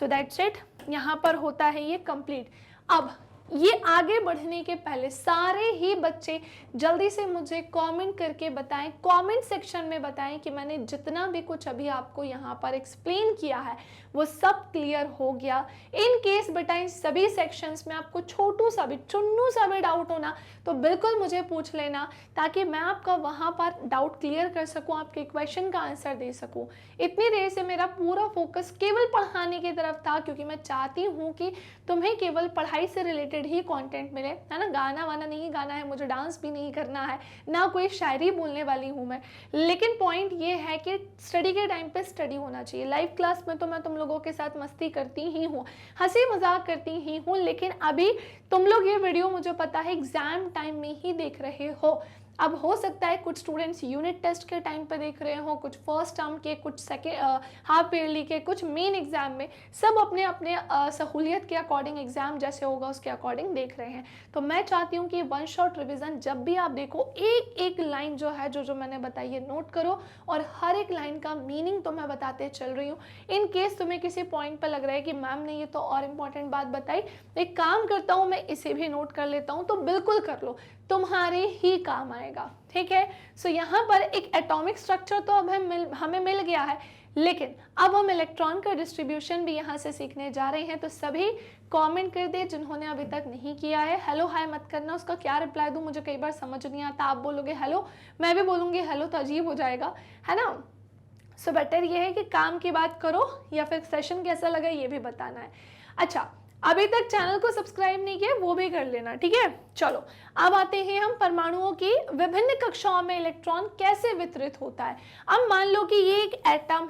सो दैट्स इट। यहाँ पर होता है ये कंप्लीट। अब ये आगे बढ़ने के पहले सारे ही बच्चे जल्दी से मुझे कमेंट करके बताएं, कमेंट सेक्शन में बताएं कि मैंने जितना भी कुछ अभी आपको यहाँ पर एक्सप्लेन किया है वो सब क्लियर हो गया। इन केस बेटा इन सभी सेक्शंस में आपको छोटू सा भी चुन्नू सा भी डाउट होना तो बिल्कुल मुझे पूछ लेना, ताकि मैं आपका वहाँ पर डाउट क्लियर कर सकूँ, आपके क्वेश्चन का आंसर दे सकूँ। इतनी देर से मेरा पूरा फोकस केवल पढ़ाने की तरफ था, क्योंकि मैं चाहती हूँ कि तुम्हें केवल पढ़ाई से रिलेटेड ही कंटेंट मिले, है ना। गाना वाना नहीं गाना है, मुझे डांस भी नहीं करना है, ना कोई शायरी बोलने वाली हूँ मैं। लेकिन पॉइंट ये है कि स्टडी के टाइम पे स्टडी होना चाहिए। लाइव क्लास में तो मैं तुम लोगों के साथ मस्ती करती ही हूँ, हंसी मजाक करती ही हूँ, लेकिन अभी तुम लोग ये वीडियो मुझे पता है एग्जाम टाइम में ही देख रहे हो। अब हो सकता है कुछ स्टूडेंट्स यूनिट टेस्ट के टाइम पे देख रहे हो, कुछ फर्स्ट टर्म के, कुछ सेकेंड हाफ ईयरली के, कुछ मेन एग्जाम में, सब अपने अपने सहूलियत के अकॉर्डिंग एग्जाम जैसे होगा उसके अकॉर्डिंग देख रहे हैं। तो मैं चाहती हूँ कि वन शॉट रिवीजन जब भी आप देखो, एक एक लाइन जो है जो मैंने बताई है नोट करो, और हर एक लाइन का मीनिंग तो मैं बताते चल रही हूँ। इन केस तुम्हें किसी पॉइंट पर लग रहा है कि मैम ने ये तो और इम्पॉर्टेंट बात बताई, एक काम करता हूँ मैं इसे भी नोट कर लेता हूँ, तो बिल्कुल कर लो, तुम्हारे ही काम आएगा। ठीक है, सो यहाँ पर एक एटॉमिक स्ट्रक्चर तो अब हमें मिल गया है, लेकिन अब हम इलेक्ट्रॉन का डिस्ट्रीब्यूशन भी यहाँ से सीखने जा रहे हैं। तो सभी कमेंट कर दे जिन्होंने अभी तक नहीं किया है। हेलो हाय मत करना, उसका क्या रिप्लाई दूँ मुझे कई बार समझ नहीं आता। आप बोलोगे हेलो, मैं भी बोलूँगी हेलो, तो अजीब हो जाएगा, है ना। सो बेटर ये है कि काम की बात करो, या फिर सेशन कैसा लगा ये भी बताना है। अच्छा, अभी तक चैनल को सब्सक्राइब नहीं किया वो भी कर लेना, ठीक है। चलो अब आते हैं हम परमाणुओं की विभिन्न कक्षाओं में इलेक्ट्रॉन कैसे वितरित होता है। अब मान लो कि ये एक एटम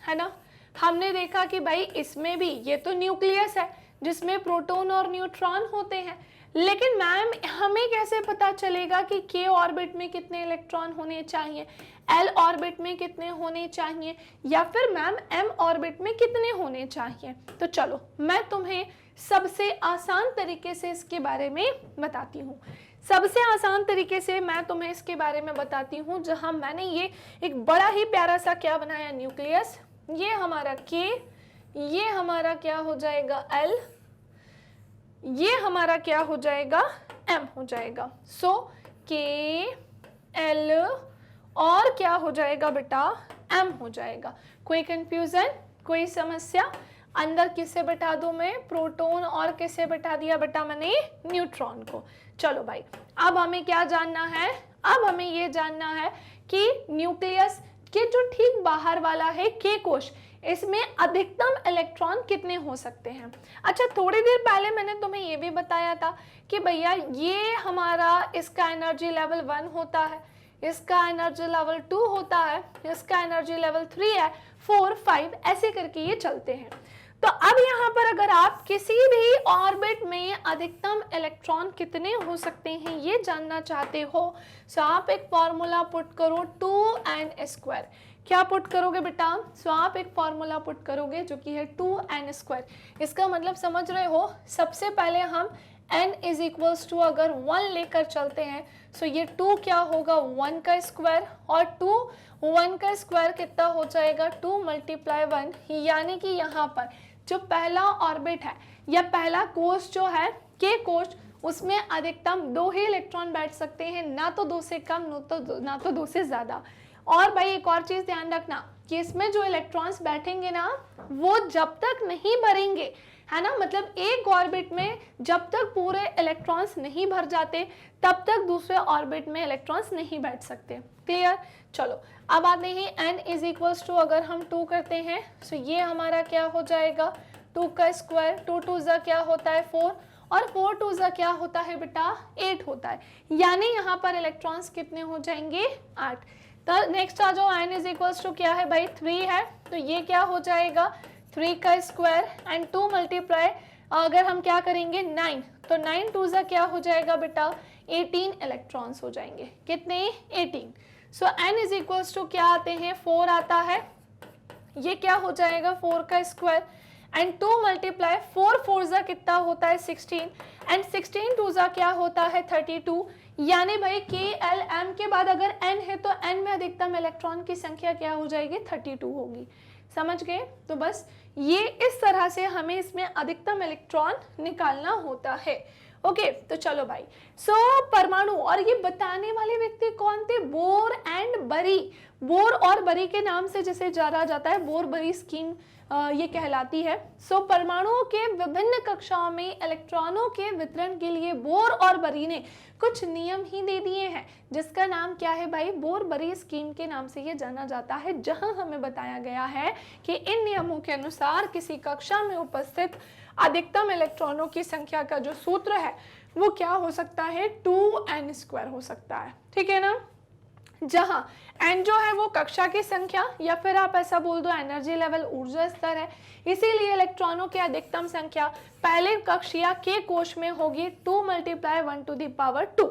है ना, हमने देखा कि भाई इसमें भी ये तो न्यूक्लियस है, जिसमें प्रोटॉन और न्यूट्रॉन होते हैं। लेकिन मैम हमें कैसे पता चलेगा कि k ऑर्बिट में कितने इलेक्ट्रॉन होने चाहिए, l ऑर्बिट में कितने होने चाहिए, या फिर मैम m ऑर्बिट में कितने होने चाहिए? तो चलो मैं तुम्हें सबसे आसान तरीके से इसके बारे में बताती हूँ। सबसे आसान तरीके से मैं तुम्हें इसके बारे में बताती हूँ, जहां मैंने ये एक बड़ा ही प्यारा सा क्या बनाया, न्यूक्लियस। ये हमारा K, ये हमारा क्या हो जाएगा L, ये हमारा क्या हो जाएगा M हो जाएगा। सो K L और क्या हो जाएगा बेटा M हो जाएगा। कोई कंफ्यूजन, कोई समस्या? अंदर किसे बैठा दूं मैं, प्रोटॉन, और किसे बैठा दिया बेटा मैंने, न्यूट्रॉन को। चलो भाई अब हमें क्या जानना है, अब हमें ये जानना है कि न्यूक्लियस के जो ठीक बाहर वाला है K कोश, इसमें अधिकतम इलेक्ट्रॉन कितने हो सकते हैं। अच्छा थोड़ी देर पहले मैंने तुम्हें ये भी बताया था कि भैया ये हमारा इसका एनर्जी लेवल 1 होता है, इसका एनर्जी लेवल 2 होता है, इसका एनर्जी लेवल 3 है, 4, 5 ऐसे करके ये चलते हैं। तो अब यहाँ पर अगर आप किसी भी ऑर्बिट में अधिकतम इलेक्ट्रॉन कितने हो सकते हैं ये जानना चाहते हो, तो आप एक फॉर्मूला पुट करो 2n²। क्या पुट करोगे बेटा, सो आप एक फॉर्मूला पुट करोगे जो कि है 2n²। इसका मतलब समझ रहे हो, सबसे पहले हम n इज इक्वल्स टू अगर 1 लेकर चलते हैं, सो ये 2 क्या होगा 1 का स्क्वायर, और 2 1 का स्क्वायर कितना हो जाएगा 2 × 1, यानी कि यहाँ पर जो पहला ऑर्बिट है या पहला कोश जो है K कोश, उसमें अधिकतम 2 ही इलेक्ट्रॉन बैठ सकते हैं, ना तो 2 से कम ना तो 2 से ज़्यादा। और भाई एक और चीज़ ध्यान रखना कि इसमें जो इलेक्ट्रॉन्स बैठेंगे ना वो जब तक नहीं भरेंगे, है ना, मतलब एक ऑर्बिट में जब तक पूरे इलेक्ट्रॉन्स नहीं भर जाते तब तक दूसरे ऑर्बिट में इलेक्ट्रॉन्स नहीं बैठ सकते। क्लियर? चलो अब आते हैं n इज इक्वल्स टू अगर हम 2 करते हैं, सो ये हमारा क्या हो जाएगा 2 का स्क्वायर, 2 2 ज़ा क्या होता है 4, और 4 2 ज़ा क्या होता है बेटा 8 होता है, यानी यहाँ पर इलेक्ट्रॉन्स कितने हो जाएंगे 8। तो नेक्स्ट आ जाओ, n इज इक्वल्स टू क्या है भाई 3 है, तो ये क्या हो जाएगा 3 का स्क्वायर एंड 2 मल्टीप्लाई अगर हम क्या करेंगे 9, तो 9 2 ज़ा क्या हो जाएगा बेटा 18 इलेक्ट्रॉन्स हो जाएंगे। कितने 18। सो n इज इक्वल्स टू क्या आते हैं 4 आता है, ये क्या हो जाएगा 4 का स्क्वायर एंड 2 मल्टीप्लाई 4 4 ज़ा कितना होता है 16 एंड 16 2 ज़ा क्या होता है 32, यानी भाई K L M के बाद अगर n है तो n में अधिकतम इलेक्ट्रॉन की संख्या क्या हो जाएगी 32 होगी। समझ गए? तो बस ये इस तरह से हमें इसमें अधिकतम इलेक्ट्रॉन निकालना होता है। ओके तो चलो भाई, सो परमाणु, और ये बताने वाले व्यक्ति कौन थे, बोर एंड बरी। बोर और बरी के नाम से जिसे जाना जाता है, बोर बरी स्कीम ये कहलाती है। सो परमाणुओं के विभिन्न कक्षाओं में इलेक्ट्रॉनों के वितरण के लिए बोर और बरी ने कुछ नियम ही दे दिए हैं, जिसका नाम क्या है भाई, बोर बरी स्कीम के नाम से ये जाना जाता है, जहां हमें बताया गया है कि इन नियमों के अनुसार किसी कक्षा में उपस्थित अधिकतम इलेक्ट्रॉनों की संख्या का जो सूत्र है वो क्या हो सकता है 2n² हो सकता है। ठीक है ना, जहां n जो है वो कक्षा की संख्या या फिर आप ऐसा बोल दो एनर्जी लेवल ऊर्जा स्तर है, इसीलिए इलेक्ट्रॉनों की अधिकतम संख्या पहले कक्ष या K कोश में होगी 2 × 10⁻²।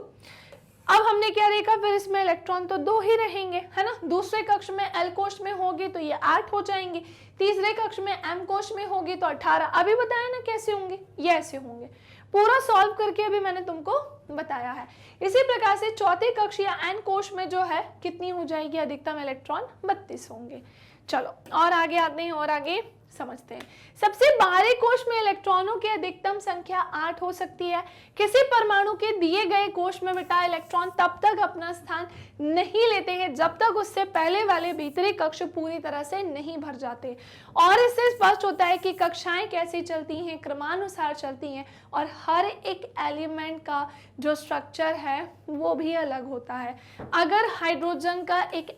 अब हमने क्या देखा, फिर इसमें इलेक्ट्रॉन तो 2 ही रहेंगे, है ना। दूसरे कक्ष में L कोश में होगी तो ये 8 हो जाएंगे, तीसरे कक्ष में M कोश में होगी तो 18। अभी बताया ना कैसे होंगे, ये ऐसे होंगे, पूरा सॉल्व करके अभी मैंने तुमको बताया है। इसी प्रकार से चौथे कक्ष या N कोश में जो है कितनी हो जाएगी अधिकतम इलेक्ट्रॉन 32 होंगे। चलो और आगे आते हैं और आगे समझते हैं। सबसे बाहरी कोश में इलेक्ट्रॉनों की अधिकतम संख्या 8 हो सकती है। किसी परमाणु के दिए गए कोश में बेटा इलेक्ट्रॉन तब तक अपना स्थान नहीं लेते हैं जब तक उससे पहले वाले भीतरी कक्ष पूरी तरह से नहीं भर जाते। और इससे स्पष्ट होता है कि कक्षाएं कैसी चलती हैं, क्रमानुसार चलती हैं, और हर एक एलिमेंट का जो स्ट्रक्चर है वो भी अलग होता है। अगर हाइड्रोजन का एक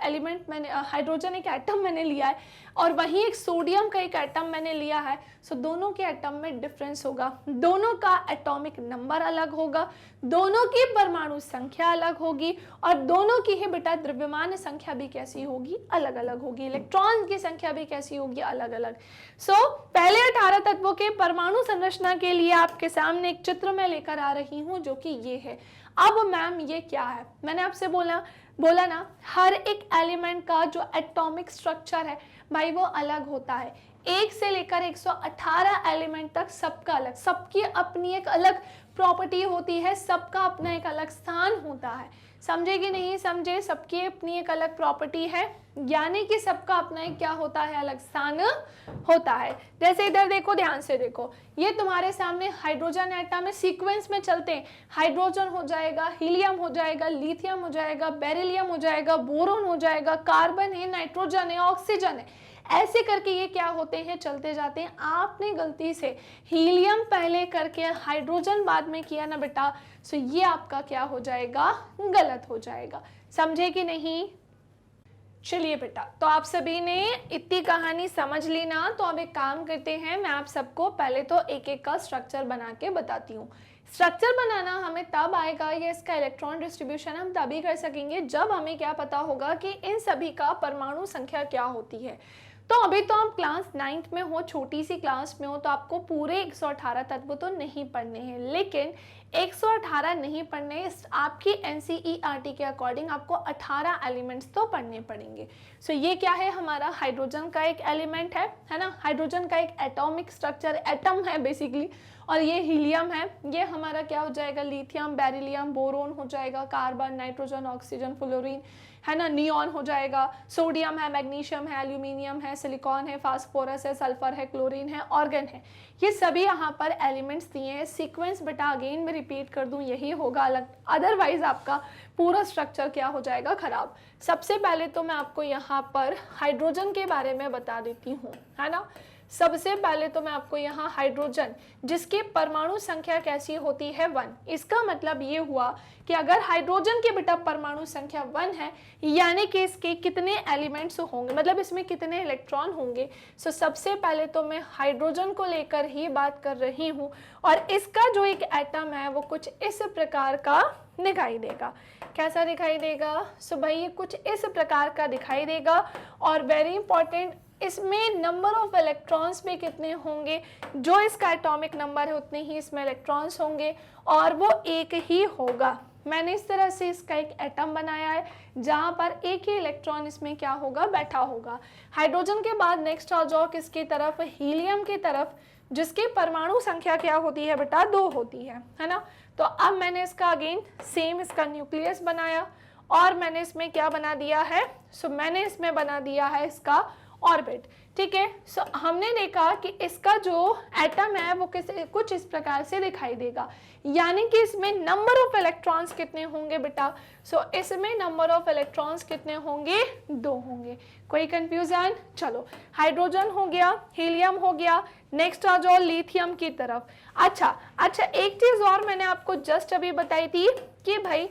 एलिमेंट मैंने हाइड्रोजन एक एटम मैंने लिया है और वहीं एक सोडियम का एक एटम मैंने लिया है, सो दोनों के एटम में डिफरेंस होगा, दोनों का एटॉमिक नंबर अलग होगा, दोनों की परमाणु संख्या अलग होगी और दोनों की ही बेटा द्रव्यमान संख्या भी कैसी होगी, अलग अलग होगी, इलेक्ट्रॉन की संख्या भी कैसी होगी, अलग अलग। सो पहले 18 तत्वों के परमाणु संरचना के लिए आपके सामने एक चित्र में लेकर आ रही हूं जो कि ये है। अब मैम ये क्या है, मैंने आपसे बोला ना, हर एक एलिमेंट का जो एटॉमिक स्ट्रक्चर है भाई वो अलग होता है, 1 से लेकर 118 एलिमेंट तक सबका अलग, सबकी अपनी एक अलग प्रॉपर्टी होती है, सबका अपना एक अलग स्थान होता है, समझे कि नहीं समझे, सबकी अपनी एक अलग प्रॉपर्टी है, यानी कि सबका अपना एक क्या होता है, अलग स्थान होता है। जैसे इधर देखो, ध्यान से देखो, ये तुम्हारे सामने हाइड्रोजन एटम है, सीक्वेंस में चलते हैं, हाइड्रोजन हो जाएगा, हीलियम हो जाएगा, लिथियम हो जाएगा, बेरिलियम हो जाएगा, बोरोन हो जाएगा, कार्बन है, नाइट्रोजन है, ऑक्सीजन है, ऐसे करके ये क्या होते हैं, चलते जाते हैं। आपने गलती से हीलियम पहले करके हाइड्रोजन बाद में किया ना बेटा, सो ये आपका क्या हो जाएगा, गलत हो जाएगा, समझे कि नहीं। चलिए बेटा, तो आप सभी ने इतनी कहानी समझ ली ना, तो अब एक काम करते हैं, मैं आप सबको पहले तो एक एक का स्ट्रक्चर बना के बताती हूँ। स्ट्रक्चर बनाना हमें तब आएगा, या इसका इलेक्ट्रॉन डिस्ट्रीब्यूशन हम तभी कर सकेंगे जब हमें क्या पता होगा कि इन सभी का परमाणु संख्या क्या होती है। तो अभी तो आप क्लास 9th में हो, छोटी सी क्लास में हो, तो आपको पूरे 118 तत्व तो नहीं पढ़ने हैं, लेकिन 118 नहीं पढ़ने, आपकी NCERT के अकॉर्डिंग आपको 18 एलिमेंट्स तो पढ़ने पड़ेंगे। सो ये क्या है, हमारा हाइड्रोजन का एक एलिमेंट है ना, हाइड्रोजन का एक एटॉमिक स्ट्रक्चर, एटम है बेसिकली, और ये हीलियम है, ये हमारा क्या हो जाएगा, लिथियम, बेरिलियम, बोरोन हो जाएगा, कार्बन, नाइट्रोजन, ऑक्सीजन, फ्लोरीन है ना, नियॉन हो जाएगा, सोडियम है, मैग्नीशियम है, एल्यूमिनियम है, सिलिकॉन है, फास्फोरस है, सल्फर है, क्लोरीन है, ऑर्गन है, ये सभी यहाँ पर एलिमेंट्स दिए हैं। सीक्वेंस बेटा अगेन मैं रिपीट कर दूँ, यही होगा अलग, अदरवाइज आपका पूरा स्ट्रक्चर क्या हो जाएगा, खराब। सबसे पहले तो मैं आपको यहाँ पर हाइड्रोजन के बारे में बता देती हूँ, है ना। सबसे पहले तो मैं आपको यहाँ हाइड्रोजन, जिसकी परमाणु संख्या कैसी होती है, 1, इसका मतलब ये हुआ कि अगर हाइड्रोजन के बेटा परमाणु संख्या 1 है, यानी कि इसके कितने एलिमेंट्स होंगे, मतलब इसमें कितने इलेक्ट्रॉन होंगे। सो सबसे पहले तो मैं हाइड्रोजन को लेकर ही बात कर रही हूँ, और इसका जो एक एटम है वो कुछ इस प्रकार का दिखाई देगा। कैसा दिखाई देगा, सो भाई ये कुछ इस प्रकार का दिखाई देगा, और वेरी इंपॉर्टेंट, इसमें नंबर ऑफ इलेक्ट्रॉन्स भी कितने होंगे, जो इसका एटॉमिक नंबर है उतने ही इसमें इलेक्ट्रॉन्स होंगे, और वो एक ही होगा। मैंने इस तरह से इसका एक एटम बनाया है जहाँ पर एक ही इलेक्ट्रॉन इसमें क्या होगा, बैठा होगा। हाइड्रोजन के बाद नेक्स्ट आ जाओ किसकी तरफ, हीलियम की तरफ, जिसकी परमाणु संख्या क्या होती है बेटा, 2 होती है ना। तो अब मैंने इसका अगेन सेम इसका न्यूक्लियस बनाया, और मैंने इसमें क्या बना दिया है, सो मैंने इसमें बना दिया है इसका ऑर्बिट, ठीक है। सो हमने देखा कि इसका जो एटम है वो कुछ इस प्रकार से दिखाई देगा, यानी कि इसमें नंबर ऑफ इलेक्ट्रॉन्स कितने होंगे बेटा, सो इसमें नंबर ऑफ इलेक्ट्रॉन्स कितने होंगे, 2 होंगे। कोई कंफ्यूजन, चलो हाइड्रोजन हो गया, हीलियम हो गया, नेक्स्ट आ जाओ लिथियम की तरफ। अच्छा, एक चीज और मैंने आपको जस्ट अभी बताई थी कि भाई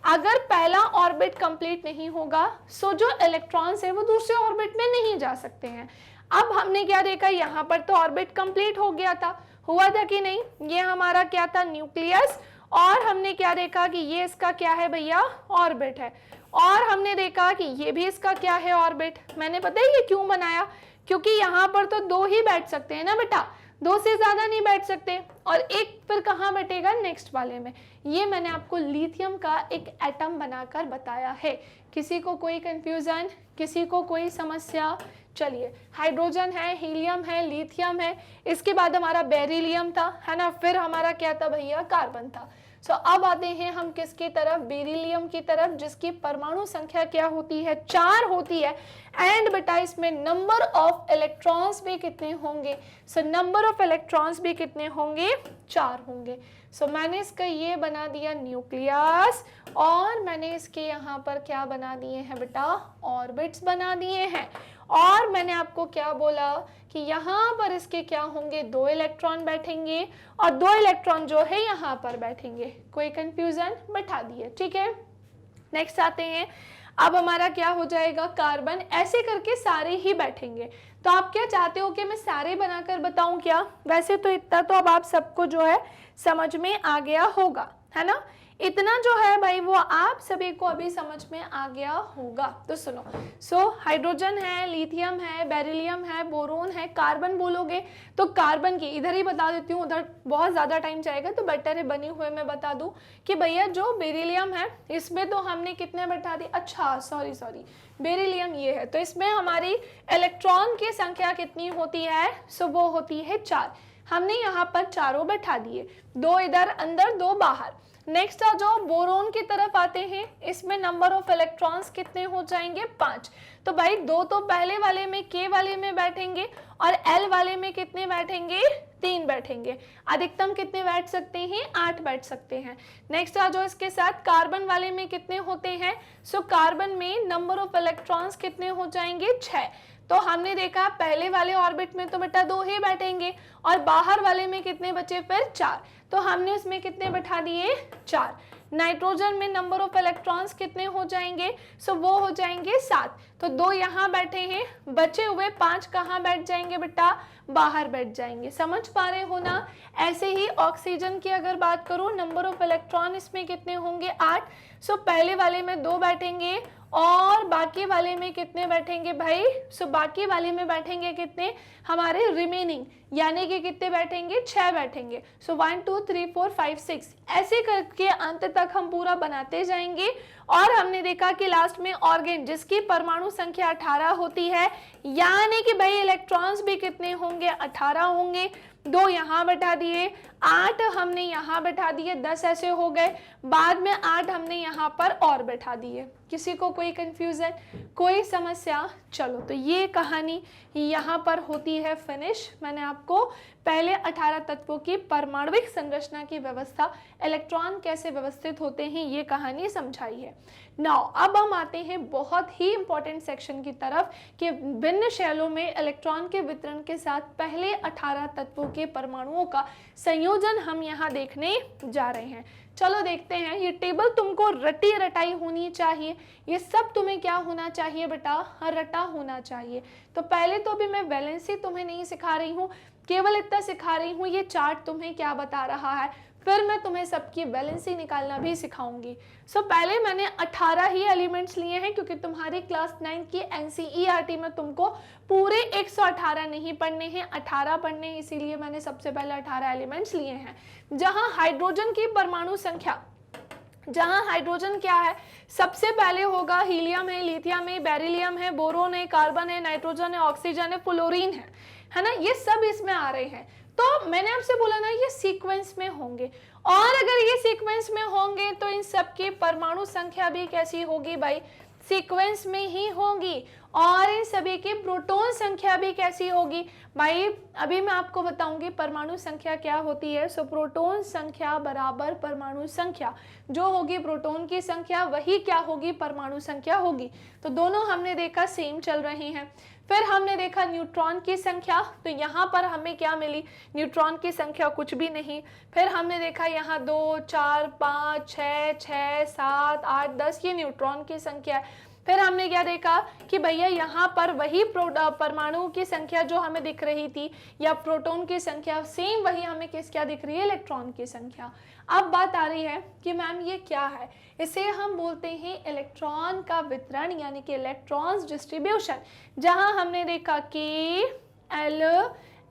अगर पहला ऑर्बिट कंप्लीट नहीं होगा, सो जो इलेक्ट्रॉन्स है वो दूसरे ऑर्बिट में नहीं जा सकते हैं। अब हमने क्या देखा, यहाँ पर तो ऑर्बिट कंप्लीट हो गया था, हुआ था कि नहीं, ये हमारा क्या था, न्यूक्लियस, और हमने क्या देखा कि ये इसका क्या है भैया, ऑर्बिट है, और हमने देखा कि ये भी इसका क्या है, ऑर्बिट। मैंने पता है ये क्यों बनाया, क्योंकि यहाँ पर तो 2 ही बैठ सकते हैं ना बेटा, 2 से ज्यादा नहीं बैठ सकते, और एक फिर कहाँ बैठेगा, नेक्स्ट वाले में। ये मैंने आपको लिथियम का एक एटम बनाकर बताया है। किसी को कोई कंफ्यूजन, किसी को कोई समस्या। चलिए, हाइड्रोजन है, हीलियम है, लिथियम है, इसके बाद हमारा बेरिलियम था, है ना, फिर हमारा क्या था भैया, कार्बन था। सो अब आते हैं हम किसकी तरफ, बेरिलियम की तरफ, जिसकी परमाणु संख्या क्या होती है, 4 होती है, एंड बेटा इसमें नंबर ऑफ इलेक्ट्रॉन्स भी कितने होंगे, सो नंबर ऑफ इलेक्ट्रॉन्स भी कितने होंगे, 4 होंगे। सो मैंने इसका ये बना दिया न्यूक्लियस, और मैंने इसके यहाँ पर क्या बना दिए हैं बेटा, ऑर्बिट्स बना दिए हैं, और मैंने आपको क्या बोला कि यहाँ पर इसके क्या होंगे, 2 इलेक्ट्रॉन बैठेंगे, और 2 इलेक्ट्रॉन जो है यहाँ पर बैठेंगे। कोई कंफ्यूजन, बैठा दिए, ठीक है। नेक्स्ट आते हैं, अब हमारा क्या हो जाएगा, कार्बन, ऐसे करके सारे ही बैठेंगे। तो आप क्या चाहते हो कि मैं सारे बनाकर बताऊं क्या? वैसे तो इतना तो अब आप सबको जो है समझ में आ गया होगा, है ना? इतना जो है भाई वो आप सभी को अभी समझ में आ गया होगा। तो सुनो, हाइड्रोजन है, लिथियम है, बेरिलियम है, बोरोन है, कार्बन बोलोगे तो कार्बन की इधर ही बता देती हूँ, उधर बहुत ज़्यादा टाइम जाएगा तो बेटर है बनी हुए मैं बता दूँ कि भैया जो बेरिलियम है इसमें तो हमने कितने बैठा दी, अच्छा सॉरी बेरिलियम ये है, तो इसमें हमारी इलेक्ट्रॉन की संख्या कितनी होती है? वो होती है 4। हमने यहाँ पर चारों बैठा दिए, 2 इधर अंदर 2 बाहर। नेक्स्ट आ जाओ बोरोन की तरफ आते हैं, इसमें नंबर ऑफ इलेक्ट्रॉन्स कितने हो जाएंगे? 5। तो भाई 2 तो पहले वाले में के वाले में बैठेंगे और एल वाले में कितने बैठेंगे? 3 बैठेंगे। अधिकतम कितने बैठ सकते हैं? 8 बैठ सकते हैं। नेक्स्ट आ जाओ इसके साथ कार्बन वाले में कितने होते हैं? कार्बन में नंबर ऑफ इलेक्ट्रॉन्स कितने हो जाएंगे? 6। तो हमने देखा पहले वाले ऑर्बिट में तो बेटा 2 ही बैठेंगे और बाहर वाले में कितने बचे फिर? 4। तो हमने उसमें कितने बैठा दिए? 4। नाइट्रोजन में नंबर ऑफ इलेक्ट्रॉन्स कितने हो जाएंगे? वो हो जाएंगे 7। तो 2 यहाँ बैठे हैं, बचे हुए 5 कहाँ बैठ जाएंगे बेटा? बाहर बैठ जाएंगे। समझ पा रहे हो ना? ऐसे ही ऑक्सीजन की अगर बात करूं, नंबर ऑफ इलेक्ट्रॉन इसमें कितने होंगे? 8। पहले वाले में 2 बैठेंगे और बाकी वाले में कितने बैठेंगे भाई? बाकी वाले में बैठेंगे कितने? हमारे रिमेनिंग, यानी कि कितने बैठेंगे? 6 बैठेंगे। 1 2 3 4 5 6 ऐसे करके अंत तक हम पूरा बनाते जाएंगे। और हमने देखा कि लास्ट में ऑर्गेन जिसकी परमाणु संख्या 18 होती है, यानी कि भाई इलेक्ट्रॉन्स भी कितने होंगे? 18 होंगे। 2 यहाँ बैठा दिए, 8 हमने यहाँ बैठा दिए, 10 ऐसे हो गए। बाद में 8 हमने यहाँ पर और बैठा दिए। किसी को कोई कंफ्यूजन, कोई समस्या? चलो, तो ये कहानी यहाँ पर होती है फिनिश। मैंने आपको पहले 18 तत्वों की परमाणुविक संरचना की व्यवस्था, इलेक्ट्रॉन कैसे व्यवस्थित होते हैं, ये कहानी समझाई है। नाउ अब हम आते हैं बहुत ही इंपॉर्टेंट सेक्शन की तरफ कि भिन्न शैलों में इलेक्ट्रॉन के वितरण के साथ पहले 18 तत्वों के परमाणुओं का संयोजन हम यहाँ देखने जा रहे हैं। चलो देखते हैं। ये टेबल तुमको रटी रटाई होनी चाहिए, ये सब तुम्हें क्या होना चाहिए बेटा? रटा होना चाहिए। तो पहले तो अभी मैं वैलेंसी तुम्हें नहीं सिखा रही हूँ, केवल इतना सिखा रही हूँ ये चार्ट तुम्हें क्या बता रहा है, फिर मैं तुम्हें सबकी वैलेंसी निकालना भी सिखाऊंगी। पहले मैंने 18 ही एलिमेंट्स लिए हैं क्योंकि तुम्हारी क्लास 9 की एनसीईआरटी में तुमको पूरे 118 नहीं पढ़ने हैं, 18 पढ़ने हैं, इसीलिए मैंने सबसे पहले 18 एलिमेंट्स लिए हैं। जहां हाइड्रोजन की परमाणु संख्या, जहां हाइड्रोजन क्या है? सबसे पहले होगा हीलियम है, लिथियम है, बेरिलियम है, बोरोन है, कार्बन है, नाइट्रोजन है, ऑक्सीजन है, फ्लोरीन है ना? ये सब इसमें आ रहे हैं। तो मैंने आपसे बोला ना ये सीक्वेंस में होंगे, और अगर ये सीक्वेंस में होंगे तो इन सब की परमाणु संख्या भी कैसी होगी भाई? सीक्वेंस में ही होगी। और इन सभी की प्रोटॉन संख्या भी कैसी होगी भाई? अभी मैं आपको बताऊंगी परमाणु संख्या क्या होती है। प्रोटॉन संख्या बराबर परमाणु संख्या, जो होगी प्रोटॉन की संख्या वही क्या होगी? परमाणु संख्या होगी। तो दोनों हमने देखा सेम चल रहे हैं। फिर हमने देखा न्यूट्रॉन की संख्या, तो यहाँ पर हमें क्या मिली? न्यूट्रॉन की संख्या कुछ भी नहीं। फिर हमने देखा यहाँ 2 4 5 6 7 8 10 ये न्यूट्रॉन की संख्या है। फिर हमने क्या देखा कि भैया यहाँ पर वही परमाणु की संख्या जो हमें दिख रही थी या प्रोटॉन की संख्या सेम वही हमें क्या दिख रही है? इलेक्ट्रॉन की संख्या। अब बात आ रही है कि मैम ये क्या है? इसे हम बोलते हैं इलेक्ट्रॉन का वितरण, यानी कि इलेक्ट्रॉन्स डिस्ट्रीब्यूशन। जहां हमने देखा कि एल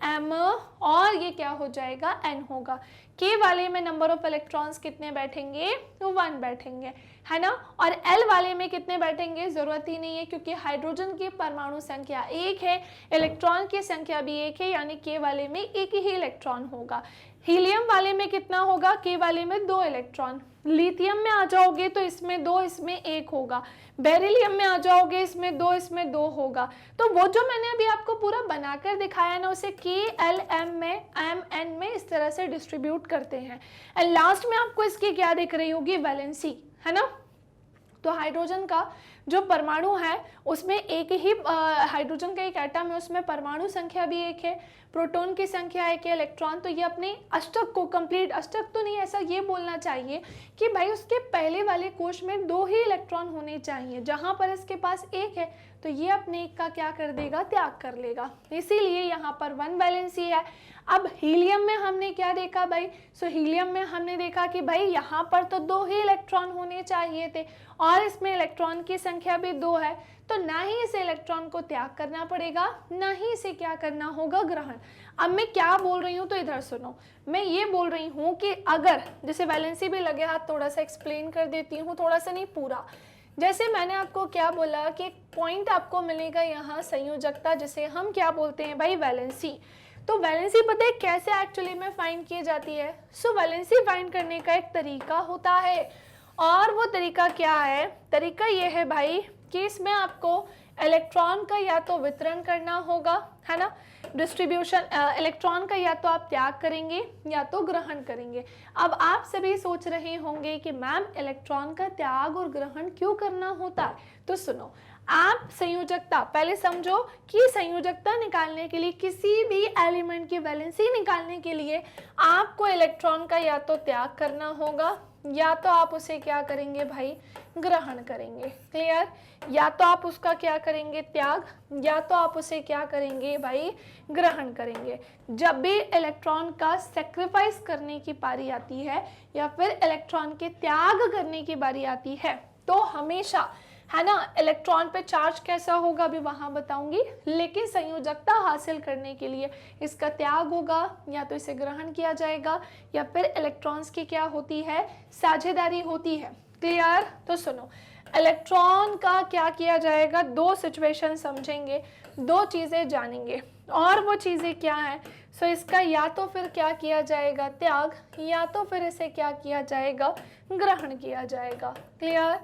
एम और ये क्या हो जाएगा? एन होगा। के वाले में नंबर ऑफ इलेक्ट्रॉन्स कितने बैठेंगे? 1 बैठेंगे, है ना? और एल वाले में कितने बैठेंगे? जरूरत ही नहीं है क्योंकि हाइड्रोजन की परमाणु संख्या 1 है, इलेक्ट्रॉन की संख्या भी 1 है, यानी के वाले में 1 ही इलेक्ट्रॉन होगा। हीलियम वाले में कितना होगा? के वाले में 2 इलेक्ट्रॉन। लिथियम में आ जाओगे तो इसमें 2, इसमें 1 होगा। बेरिलियम में आ जाओगे इसमें 2, इसमें 2 होगा। तो वो जो मैंने अभी आपको पूरा बनाकर दिखाया ना, उसे के एल एम में एम एन में इस तरह से डिस्ट्रीब्यूट करते हैं। एंड लास्ट में आपको इसकी क्या दिख रही होगी? वैलेंसी, है ना? तो हाइड्रोजन का जो परमाणु है उसमें एक ही हाइड्रोजन का एक एटम है, उसमें परमाणु संख्या भी एक है, प्रोटॉन की संख्या एक है, इलेक्ट्रॉन, तो ये अपने अष्टक को कंप्लीट, अष्टक तो नहीं, ऐसा ये बोलना चाहिए कि भाई उसके पहले वाले कोश में 2 ही इलेक्ट्रॉन होने चाहिए, जहां पर इसके पास एक है तो ये अपने एक का क्या कर देगा, त्याग कर लेगा, इसीलिए यहाँ पर 1 वैलेंसी है। अब हीलियम में हमने क्या देखा भाई, सो हीलियम में हमने देखा कि भाई यहाँ पर तो 2 ही इलेक्ट्रॉन होने चाहिए थे और इसमें इलेक्ट्रॉन की संख्या भी 2 है, तो ना ही इसे इलेक्ट्रॉन को त्याग करना पड़ेगा, ना ही इसे क्या करना होगा, ग्रहण। अब मैं क्या बोल रही हूँ, तो इधर सुनो, मैं ये बोल रही हूँ कि अगर जैसे वैलेंसी भी लगे हाथ, थोड़ा सा एक्सप्लेन कर देती हूँ, थोड़ा सा नहीं पूरा। जैसे मैंने आपको क्या बोला कि एक पॉइंट आपको मिलेगा यहाँ संयोजकता, जिसे हम क्या बोलते हैं भाई, वैलेंसी। तो वैलेंसी पता है कैसे एक्चुअली में फाइंड की जाती है, सो वैलेंसी फाइंड करने का एक तरीका होता है, और वो तरीका क्या है, तरीका ये है भाई कि इसमें आपको इलेक्ट्रॉन का या तो वितरण करना होगा, है ना, डिस्ट्रीब्यूशन, इलेक्ट्रॉन का या तो आप त्याग करेंगे या तो ग्रहण करेंगे। अब आप सभी सोच रहे होंगे कि मैम इलेक्ट्रॉन का त्याग और ग्रहण क्यों करना होता है, तो सुनो, आप संयोजकता पहले समझो कि संयोजकता निकालने के लिए, किसी भी एलिमेंट की वैलेंसी निकालने के लिए आपको इलेक्ट्रॉन का या तो त्याग करना होगा या तो आप उसे क्या करेंगे भाई, ग्रहण करेंगे, क्लियर, या तो आप उसका क्या करेंगे, त्याग, या तो आप उसे क्या करेंगे भाई, ग्रहण करेंगे। जब भी इलेक्ट्रॉन का सेक्रीफाइस करने की बारी आती है या फिर इलेक्ट्रॉन के त्याग करने की बारी आती है, तो हमेशा, है ना, इलेक्ट्रॉन पे चार्ज कैसा होगा अभी वहां बताऊंगी, लेकिन संयोजकता हासिल करने के लिए इसका त्याग होगा, या तो इसे ग्रहण किया जाएगा, या फिर इलेक्ट्रॉन्स की क्या होती है, साझेदारी होती है, क्लियर। तो सुनो, इलेक्ट्रॉन का क्या किया जाएगा, 2 सिचुएशन समझेंगे, 2 चीजें जानेंगे, और वो चीजें क्या है, सो इसका या तो फिर क्या किया जाएगा, त्याग, या तो फिर इसे क्या किया जाएगा, ग्रहण किया जाएगा, क्लियर,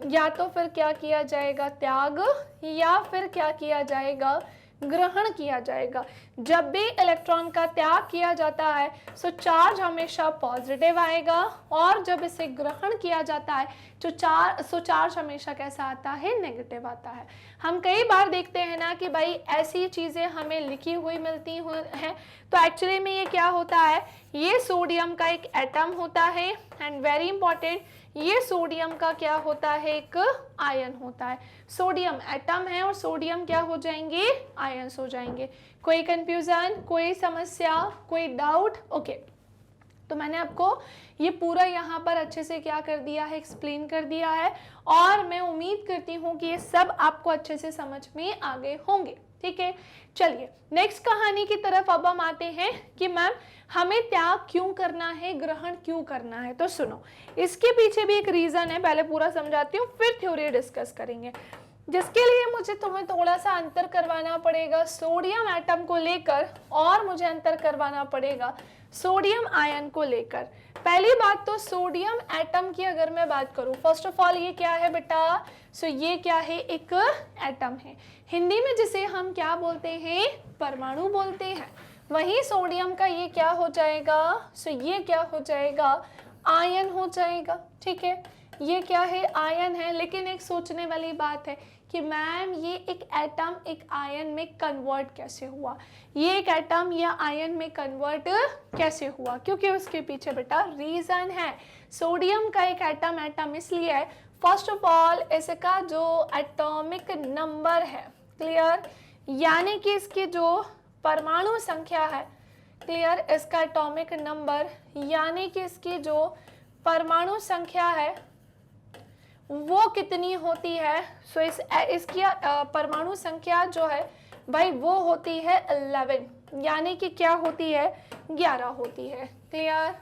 या तो फिर क्या किया जाएगा, त्याग, या फिर क्या किया जाएगा, ग्रहण किया जाएगा। जब भी इलेक्ट्रॉन का त्याग किया जाता है सो चार्ज हमेशा पॉजिटिव आएगा, और जब इसे ग्रहण किया जाता है सो चार्ज हमेशा कैसा आता है, नेगेटिव आता है। हम कई बार देखते हैं ना कि भाई ऐसी चीज़ें हमें लिखी हुई मिलती हैं, तो एक्चुअली में ये क्या होता है, ये सोडियम का एक एटम होता है, एंड वेरी इंपॉर्टेंट, ये सोडियम का क्या होता है, एक आयन होता है। सोडियम एटम है और सोडियम क्या हो जाएंगे, आयंस हो जाएंगे। कोई कंफ्यूजन, कोई समस्या, कोई डाउट, ओके। तो मैंने आपको ये पूरा यहाँ पर अच्छे से क्या कर दिया है, एक्सप्लेन कर दिया है, और मैं उम्मीद करती हूँ कि ये सब आपको अच्छे से समझ में आ गए होंगे, ठीक है। चलिए नेक्स्ट कहानी की तरफ अब हम आते हैं कि मैम हमें त्याग क्यों करना है, ग्रहण क्यों करना है। तो सुनो, इसके पीछे भी एक रीजन है, पहले पूरा समझाती हूँ फिर थ्योरी डिस्कस करेंगे, जिसके लिए मुझे तुम्हें थोड़ा सा अंतर करवाना पड़ेगा सोडियम एटम को लेकर, और मुझे अंतर करवाना पड़ेगा सोडियम आयन को लेकर। पहली बात तो सोडियम एटम की अगर मैं बात करूं, फर्स्ट ऑफ ऑल ये क्या है बेटा, सो ये क्या है, एक एटम है, हिंदी में जिसे हम क्या बोलते हैं, परमाणु बोलते हैं। वहीं सोडियम का ये क्या हो जाएगा, सो ये क्या हो जाएगा, आयन हो जाएगा, ठीक है। ये क्या है, आयन है। लेकिन एक सोचने वाली बात है कि मैम ये एक एटम एक आयन में कन्वर्ट कैसे हुआ, ये एक एटम या आयन में कन्वर्ट कैसे हुआ, क्योंकि उसके पीछे बेटा रीजन है। सोडियम का एक एटम इसलिए है, फर्स्ट ऑफ ऑल इसका जो एटॉमिक नंबर है, क्लियर, यानी कि इसकी जो परमाणु संख्या है, क्लियर, इसका एटॉमिक नंबर यानी कि इसकी जो परमाणु संख्या है वो कितनी होती है, सो इसकी परमाणु संख्या जो है भाई वो होती है 11, यानी कि क्या होती है, 11 होती है, क्लियर।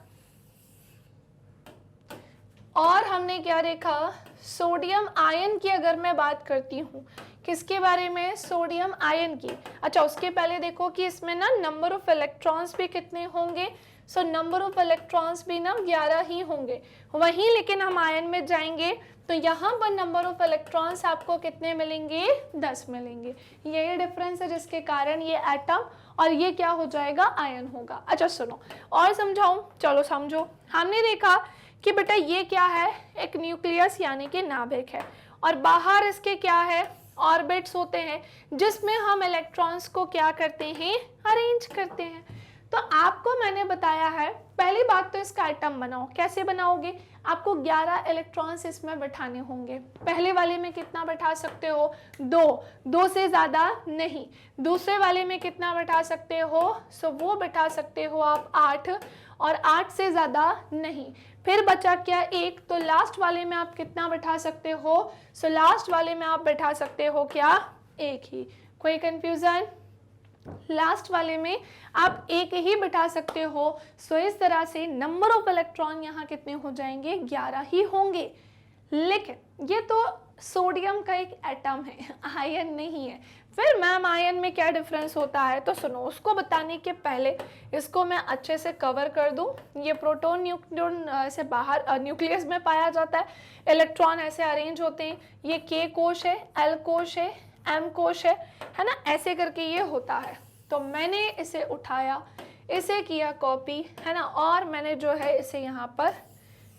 और हमने क्या देखा, सोडियम आयन की अगर मैं बात करती हूँ, किसके बारे में, सोडियम आयन की। अच्छा, उसके पहले देखो कि इसमें ना नंबर ऑफ इलेक्ट्रॉन्स भी कितने होंगे, सो नंबर ऑफ इलेक्ट्रॉन्स भी ना 11 ही होंगे। वहीं लेकिन हम आयन में जाएंगे तो यहाँ पर नंबर ऑफ इलेक्ट्रॉन्स आपको कितने मिलेंगे, 10 मिलेंगे। ये डिफरेंस है जिसके कारण ये एटम और ये क्या हो जाएगा, आयन होगा। अच्छा सुनो और समझाऊं, चलो समझो। हमने देखा कि बेटा ये क्या है, एक न्यूक्लियस यानी कि नाभिक है, और बाहर इसके क्या है, ऑर्बिट्स होते हैं जिसमें हम इलेक्ट्रॉन्स को क्या करते हैं, अरेंज करते हैं। तो आपको मैंने बताया है, पहली बात तो इसका एटम बनाओ। कैसे बनाओगे, आपको 11 इलेक्ट्रॉन्स इसमें बैठाने होंगे। पहले वाले में कितना बैठा सकते हो, 2 से ज़्यादा नहीं। दूसरे वाले में कितना बैठा सकते हो, सो वो बैठा सकते हो आप 8, और 8 से ज़्यादा नहीं। फिर बचा क्या, 1, तो लास्ट वाले में आप कितना बैठा सकते हो, सो लास्ट वाले में आप बैठा सकते हो क्या, 1 ही। कोई कंफ्यूजन, लास्ट वाले में आप 1 ही बिठा सकते हो। सो इस तरह से नंबर ऑफ इलेक्ट्रॉन यहाँ कितने हो जाएंगे, 11 ही होंगे। लेकिन ये तो सोडियम का एक एटम है, आयन नहीं है। फिर मैम आयन में क्या डिफरेंस होता है, तो सुनो, उसको बताने के पहले इसको मैं अच्छे से कवर कर दूं। ये प्रोटॉन न्यूट्रॉन से बाहर न्यूक्लियस में पाया जाता है, इलेक्ट्रॉन ऐसे अरेंज होते हैं। ये के कोश है, एल कोश है, एम कोश है ना, ऐसे करके ये होता है। तो मैंने इसे उठाया, इसे किया कॉपी, है ना, और मैंने जो है इसे यहाँ पर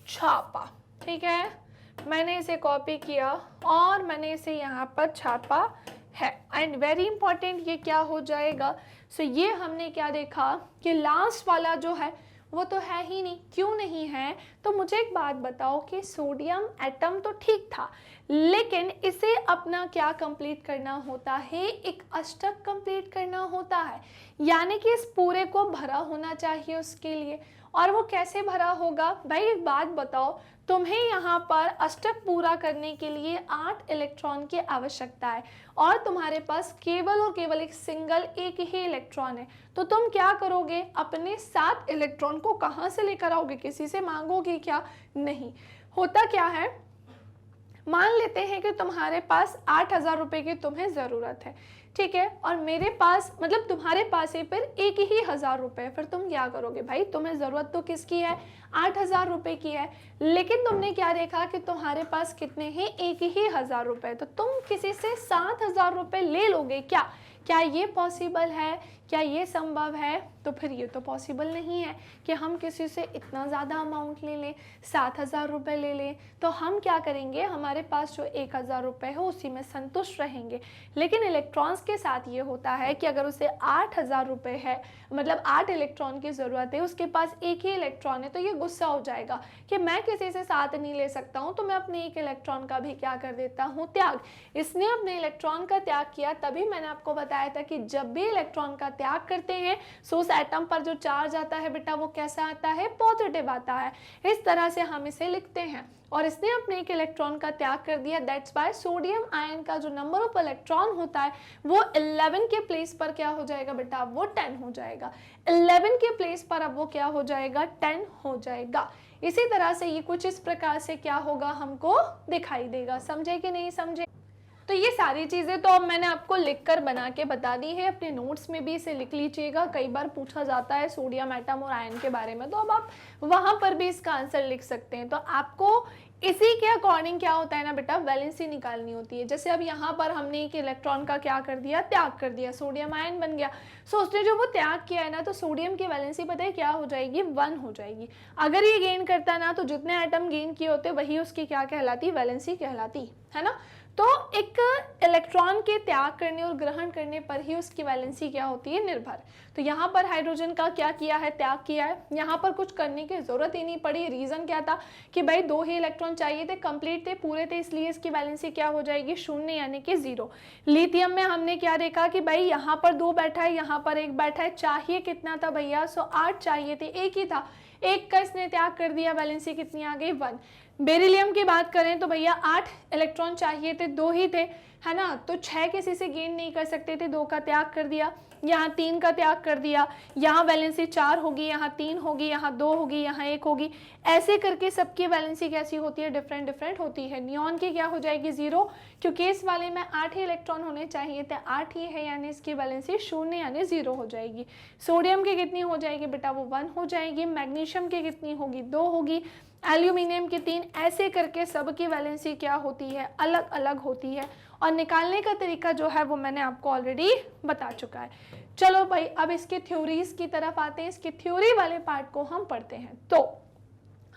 छापा। ठीक है, मैंने इसे कॉपी किया और मैंने इसे यहाँ पर छापा है। एंड वेरी इंपॉर्टेंट, ये क्या हो जाएगा, सो ये हमने क्या देखा कि लास्ट वाला जो है वो तो है ही नहीं। क्यों नहीं है, तो मुझे एक बात बताओ कि सोडियम एटम तो ठीक था, लेकिन इसे अपना क्या कंप्लीट करना होता है, एक अष्टक कंप्लीट करना होता है। यानी कि इस पूरे को भरा होना चाहिए उसके लिए। और वो कैसे भरा होगा, भाई एक बात बताओ, तुम्हें यहाँ पर अष्टक पूरा करने के लिए 8 इलेक्ट्रॉन की आवश्यकता है और तुम्हारे पास केवल और केवल एक ही इलेक्ट्रॉन है। तो तुम क्या करोगे, अपने 7 इलेक्ट्रॉन को कहाँ से लेकर आओगे, किसी से मांगोगे क्या, नहीं। होता क्या है, मान लेते हैं कि तुम्हारे पास 8,000 रुपए की तुम्हें ज़रूरत है, ठीक है, और मेरे पास मतलब तुम्हारे पास ही फिर 1,000 रुपए, फिर तुम क्या करोगे, भाई तुम्हें ज़रूरत तो किसकी है, 8,000 रुपए की है, लेकिन तुमने क्या देखा कि तुम्हारे पास कितने हैं, 1,000 रुपए, तो तुम किसी से 7,000 रुपए ले लोगे क्या, क्या ये पॉसिबल है, क्या ये संभव है, तो फिर ये तो पॉसिबल नहीं है कि हम किसी से इतना ज़्यादा अमाउंट ले लें, 7,000 रुपये ले लें। तो हम क्या करेंगे, हमारे पास जो 1,000 रुपये है उसी में संतुष्ट रहेंगे। लेकिन इलेक्ट्रॉन्स के साथ ये होता है कि अगर उसे 8,000 रुपये है, मतलब 8 इलेक्ट्रॉन की ज़रूरत है, उसके पास 1 ही इलेक्ट्रॉन है, तो ये गुस्सा हो जाएगा कि मैं किसी से 7 नहीं ले सकता हूँ, तो मैं अपने 1 इलेक्ट्रॉन का भी क्या कर देता हूँ, त्याग। इसने अपने इलेक्ट्रॉन का त्याग किया, तभी मैंने आपको बताया था कि जब भी इलेक्ट्रॉन का त्याग करते हैं सो उस एटम पर जो चार्ज आता है बेटा वो कैसा आता है, पॉजिटिव आता है। इस तरह से हम इसे लिखते हैं। और इसने अपने 1 इलेक्ट्रॉन का त्याग कर दिया, दैट्स वाई सोडियम आयन का जो नंबर ऑफ इलेक्ट्रॉन होता है वो 11 के प्लेस पर क्या हो जाएगा बेटा, वो 10 हो जाएगा। 11 के प्लेस पर अब वो क्या हो जाएगा, 10 हो जाएगा। इसी तरह से ये कुछ इस प्रकार से क्या होगा, हमको दिखाई देगा। समझे कि नहीं समझे? तो ये सारी चीज़ें तो अब मैंने आपको लिखकर बना के बता दी है, अपने नोट्स में भी इसे लिख लीजिएगा। कई बार पूछा जाता है सोडियम एटम और आयन के बारे में, तो अब आप वहाँ पर भी इसका आंसर लिख सकते हैं। तो आपको इसी के अकॉर्डिंग क्या होता है ना बेटा, वैलेंसी निकालनी होती है। जैसे अब यहाँ पर हमने एक इलेक्ट्रॉन का क्या कर दिया, त्याग कर दिया, सोडियम आयन बन गया। सो उसने जो वो त्याग किया है ना, तो सोडियम की वैलेंसी पता है क्या हो जाएगी, 1 हो जाएगी। अगर ये गेन करता ना, तो जितने एटम गेन किए होते वही उसकी क्या कहलाती, वैलेंसी कहलाती है ना। तो एक इलेक्ट्रॉन के त्याग करने और ग्रहण करने पर ही उसकी वैलेंसी क्या होती है, निर्भर। तो यहाँ पर हाइड्रोजन का क्या किया है, त्याग किया है। यहाँ पर कुछ करने की जरूरत ही नहीं पड़ी। रीजन क्या था कि भाई 2 ही इलेक्ट्रॉन चाहिए थे, कंप्लीट थे, पूरे थे, इसलिए इसकी वैलेंसी क्या हो जाएगी, 0 यानी कि 0। लिथियम में हमने क्या देखा कि भाई यहाँ पर 2 बैठा है, यहाँ पर 1 बैठा है, चाहिए कितना था भैया, 8 चाहिए थे, 1 ही था, 1 का इसने त्याग कर दिया, वैलेंसी कितनी आ गई, 1। बेरिलियम की बात करें तो भैया 8 इलेक्ट्रॉन चाहिए थे, 2 ही थे, है ना, तो 6 किसी से गेन नहीं कर सकते थे, 2 का त्याग कर दिया, यहाँ 3 का त्याग कर दिया, यहाँ वैलेंसी 4 होगी, यहाँ 3 होगी, यहाँ 2 होगी, यहाँ 1 होगी। ऐसे करके सबकी वैलेंसी कैसी होती है, डिफरेंट डिफरेंट होती है। नियॉन की क्या हो जाएगी, 0, क्योंकि इस वाले में 8 ही इलेक्ट्रॉन होने चाहिए थे, 8 ही है, यानी इसकी वैलेंसी 0 यानी 0 हो जाएगी। सोडियम की कितनी हो जाएगी बेटा, वो 1 हो जाएगी। मैग्नीशियम की कितनी होगी, 2 होगी। एल्यूमिनियम की 3, ऐसे करके सबकी वैलेंसी क्या होती है, अलग अलग होती है। और निकालने का तरीका जो है वो मैंने आपको ऑलरेडी बता चुका है। चलो भाई अब इसके थ्योरीज की तरफ आते हैं, इसकी थ्योरी वाले पार्ट को हम पढ़ते हैं। तो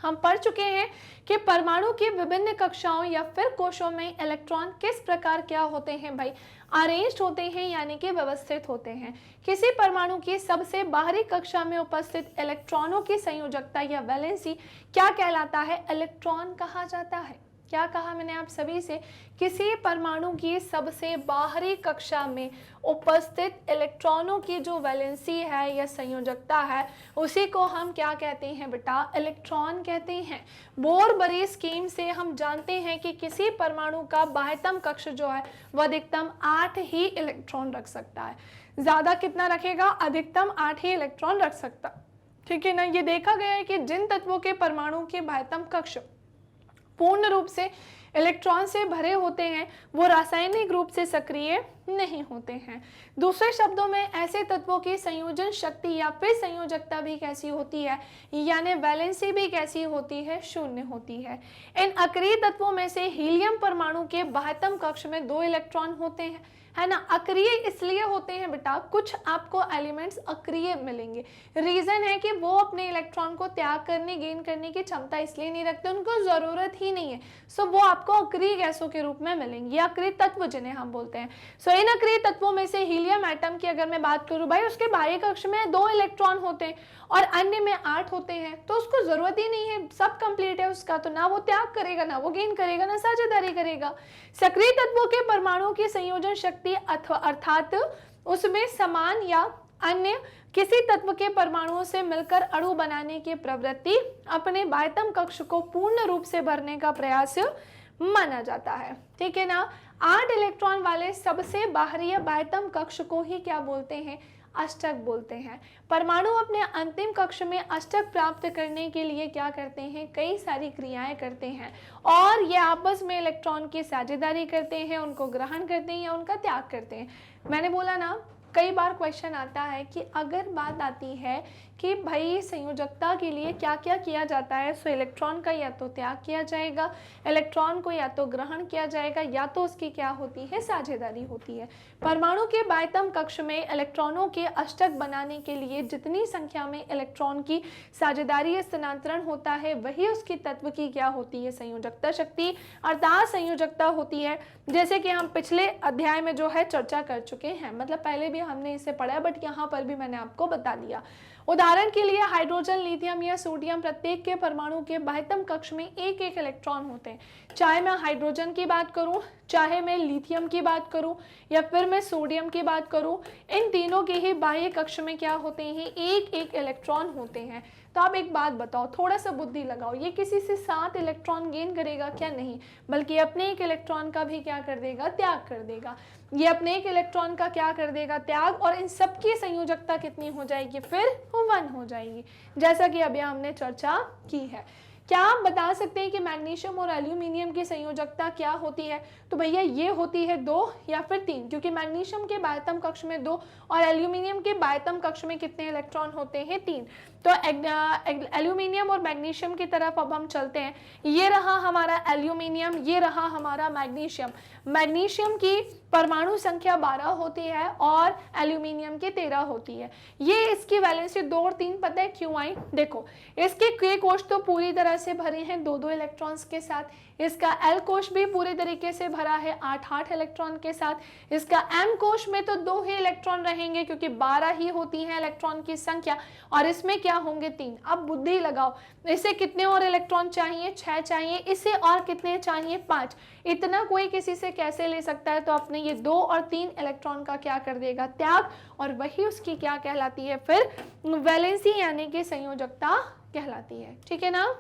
हम पढ़ चुके हैं कि परमाणु की विभिन्न कक्षाओं या फिर कोशों में इलेक्ट्रॉन किस प्रकार क्या होते हैं भाई, अरेंज्ड होते हैं यानी कि व्यवस्थित होते हैं। किसी परमाणु की सबसे बाहरी कक्षा में उपस्थित इलेक्ट्रॉनों की संयोजकता या वैलेंसी क्या कहलाता है, इलेक्ट्रॉन कहा जाता है। क्या कहा मैंने आप सभी से, किसी परमाणु की सबसे बाहरी कक्षा में उपस्थित इलेक्ट्रॉनों की जो वैलेंसी है या संयोजकता है उसी को हम क्या कहते हैं बेटा, इलेक्ट्रॉन कहते हैं। बोर बरी स्कीम से हम जानते हैं कि किसी परमाणु का बाह्यतम कक्ष जो है वह अधिकतम 8 ही इलेक्ट्रॉन रख सकता है। ज्यादा कितना रखेगा, अधिकतम 8 ही इलेक्ट्रॉन रख सकता, ठीक है ना। ये देखा गया है कि जिन तत्वों के परमाणु के बाह्यतम कक्ष पूर्ण रूप से इलेक्ट्रॉन से भरे होते हैं वो रासायनिक रूप से सक्रिय नहीं होते हैं। दूसरे शब्दों में ऐसे तत्वों की संयोजन शक्ति या फिर संयोजकता भी कैसी होती है, यानी वैलेंसी भी कैसी होती है, शून्य होती है। इन अक्रिय तत्वों में से हीलियम परमाणु के बाह्यतम कक्ष में 2 इलेक्ट्रॉन होते हैं, है ना। अक्रिय इसलिए होते हैं बेटा, कुछ आपको एलिमेंट्स अक्रिय मिलेंगे, रीजन है कि वो अपने इलेक्ट्रॉन को त्याग करने, गेन करने की क्षमता इसलिए नहीं रखते, उनको जरूरत ही नहीं है। सो वो आपको अक्रिय गैसों के रूप में मिलेंगे, अक्रिय तत्व जिन्हें हम बोलते हैं। सो इन अक्रिय तत्वों में से हीलियम एटम की अगर मैं बात करूं भाई, उसके बाह्य कक्ष में 2 इलेक्ट्रॉन होते हैं और अन्य में 8 होते हैं, तो उसको जरूरत ही नहीं है, सब कंप्लीट है उसका, तो ना वो त्याग करेगा, ना वो गेन करेगा, ना साझेदारी करेगा। सक्रिय तत्वों के परमाणुओं की संयोजन शक्ति अर्थात उसमें समान या अन्य किसी तत्व के परमाणुओं से मिलकर अणु बनाने की प्रवृत्ति अपने बाह्यतम कक्ष को पूर्ण रूप से भरने का प्रयास माना जाता है, ठीक है ना। 8 इलेक्ट्रॉन वाले सबसे बाहरी या बाह्यतम कक्ष को ही क्या बोलते हैं, अष्टक बोलते हैं। परमाणु अपने अंतिम कक्ष में अष्टक प्राप्त करने के लिए क्या करते हैं, कई सारी क्रियाएं करते हैं और ये आपस में इलेक्ट्रॉन की साझेदारी करते हैं, उनको ग्रहण करते हैं या उनका त्याग करते हैं। मैंने बोला ना, कई बार क्वेश्चन आता है कि अगर बात आती है कि भाई संयोजकता के लिए क्या क्या किया जाता है, सो इलेक्ट्रॉन का या तो त्याग किया जाएगा, इलेक्ट्रॉन को या तो ग्रहण किया जाएगा, या तो उसकी क्या होती है, साझेदारी होती है। परमाणु के बाह्यतम कक्ष में इलेक्ट्रॉनों के अष्टक बनाने के लिए जितनी संख्या में इलेक्ट्रॉन की साझेदारी या स्थानांतरण होता है वही उसकी तत्व की क्या होती है, संयोजकता शक्ति अर्थात संयोजकता होती है। जैसे कि हम पिछले अध्याय में जो है चर्चा कर चुके हैं, मतलब पहले भी हमने इसे पढ़ा है बट यहाँ पर भी मैंने आपको बता दिया। उदाहरण के लिए हाइड्रोजन, लिथियम या सोडियम प्रत्येक के परमाणु के बाह्यतम कक्ष में एक एक इलेक्ट्रॉन होते हैं। चाहे मैं हाइड्रोजन की बात करूं, चाहे मैं लिथियम की बात करूं या फिर मैं सोडियम की बात करूं, इन तीनों के ही बाह्य कक्ष में क्या होते हैं, एक एक इलेक्ट्रॉन होते हैं। तो आप एक बात बताओ, थोड़ा सा बुद्धि लगाओ, ये किसी से 7 इलेक्ट्रॉन गेन करेगा क्या, नहीं, बल्कि अपने एक इलेक्ट्रॉन का भी क्या कर देगा, त्याग कर देगा। ये अपने एक इलेक्ट्रॉन का क्या कर देगा, त्याग, और इन सबकी संयोजकता कितनी हो जाएगी, फिर 1 हो जाएगी, जैसा कि अभी हमने चर्चा की है। क्या आप बता सकते हैं कि मैग्नीशियम और एल्यूमिनियम की संयोजकता क्या होती है, तो भैया ये होती है 2 या फिर 3, क्योंकि मैग्नीशियम के बाह्यतम कक्ष में 2 और एल्यूमिनियम के बाह्यतम कक्ष में कितने इलेक्ट्रॉन होते हैं, 3। तो एल्यूमिनियम और मैग्नीशियम की तरफ अब हम चलते हैं। ये रहा हमारा एल्यूमिनियम, ये रहा हमारा मैग्नीशियम। मैग्नीशियम की परमाणु संख्या 12 होती है और एल्यूमिनियम की 13 होती है। ये इसकी वैलेंसी 2 और 3 पता है क्यों आई, देखो इसके K कोश तो पूरी तरह से भरे हैं 2-2 इलेक्ट्रॉन्स के साथ, इसका L कोश भी पूरे तरीके से भरा है 8-8 इलेक्ट्रॉन के साथ, इसका M कोश में तो 2 ही इलेक्ट्रॉन रहेंगे क्योंकि 12 ही होती है इलेक्ट्रॉन की संख्या, और इसमें क्या होंगे 3। अब बुद्धि लगाओ, इसे कितने और इलेक्ट्रॉन चाहिए, 6 चाहिए, इसे और कितने चाहिए, 5। इतना कोई किसी से कैसे ले सकता है, तो अपने ये 2 और 3 इलेक्ट्रॉन का क्या कर देगा, त्याग, और वही उसकी क्या कहलाती है, फिर वैलेंसी यानी कि संयोजकता कहलाती है, ठीक है ना।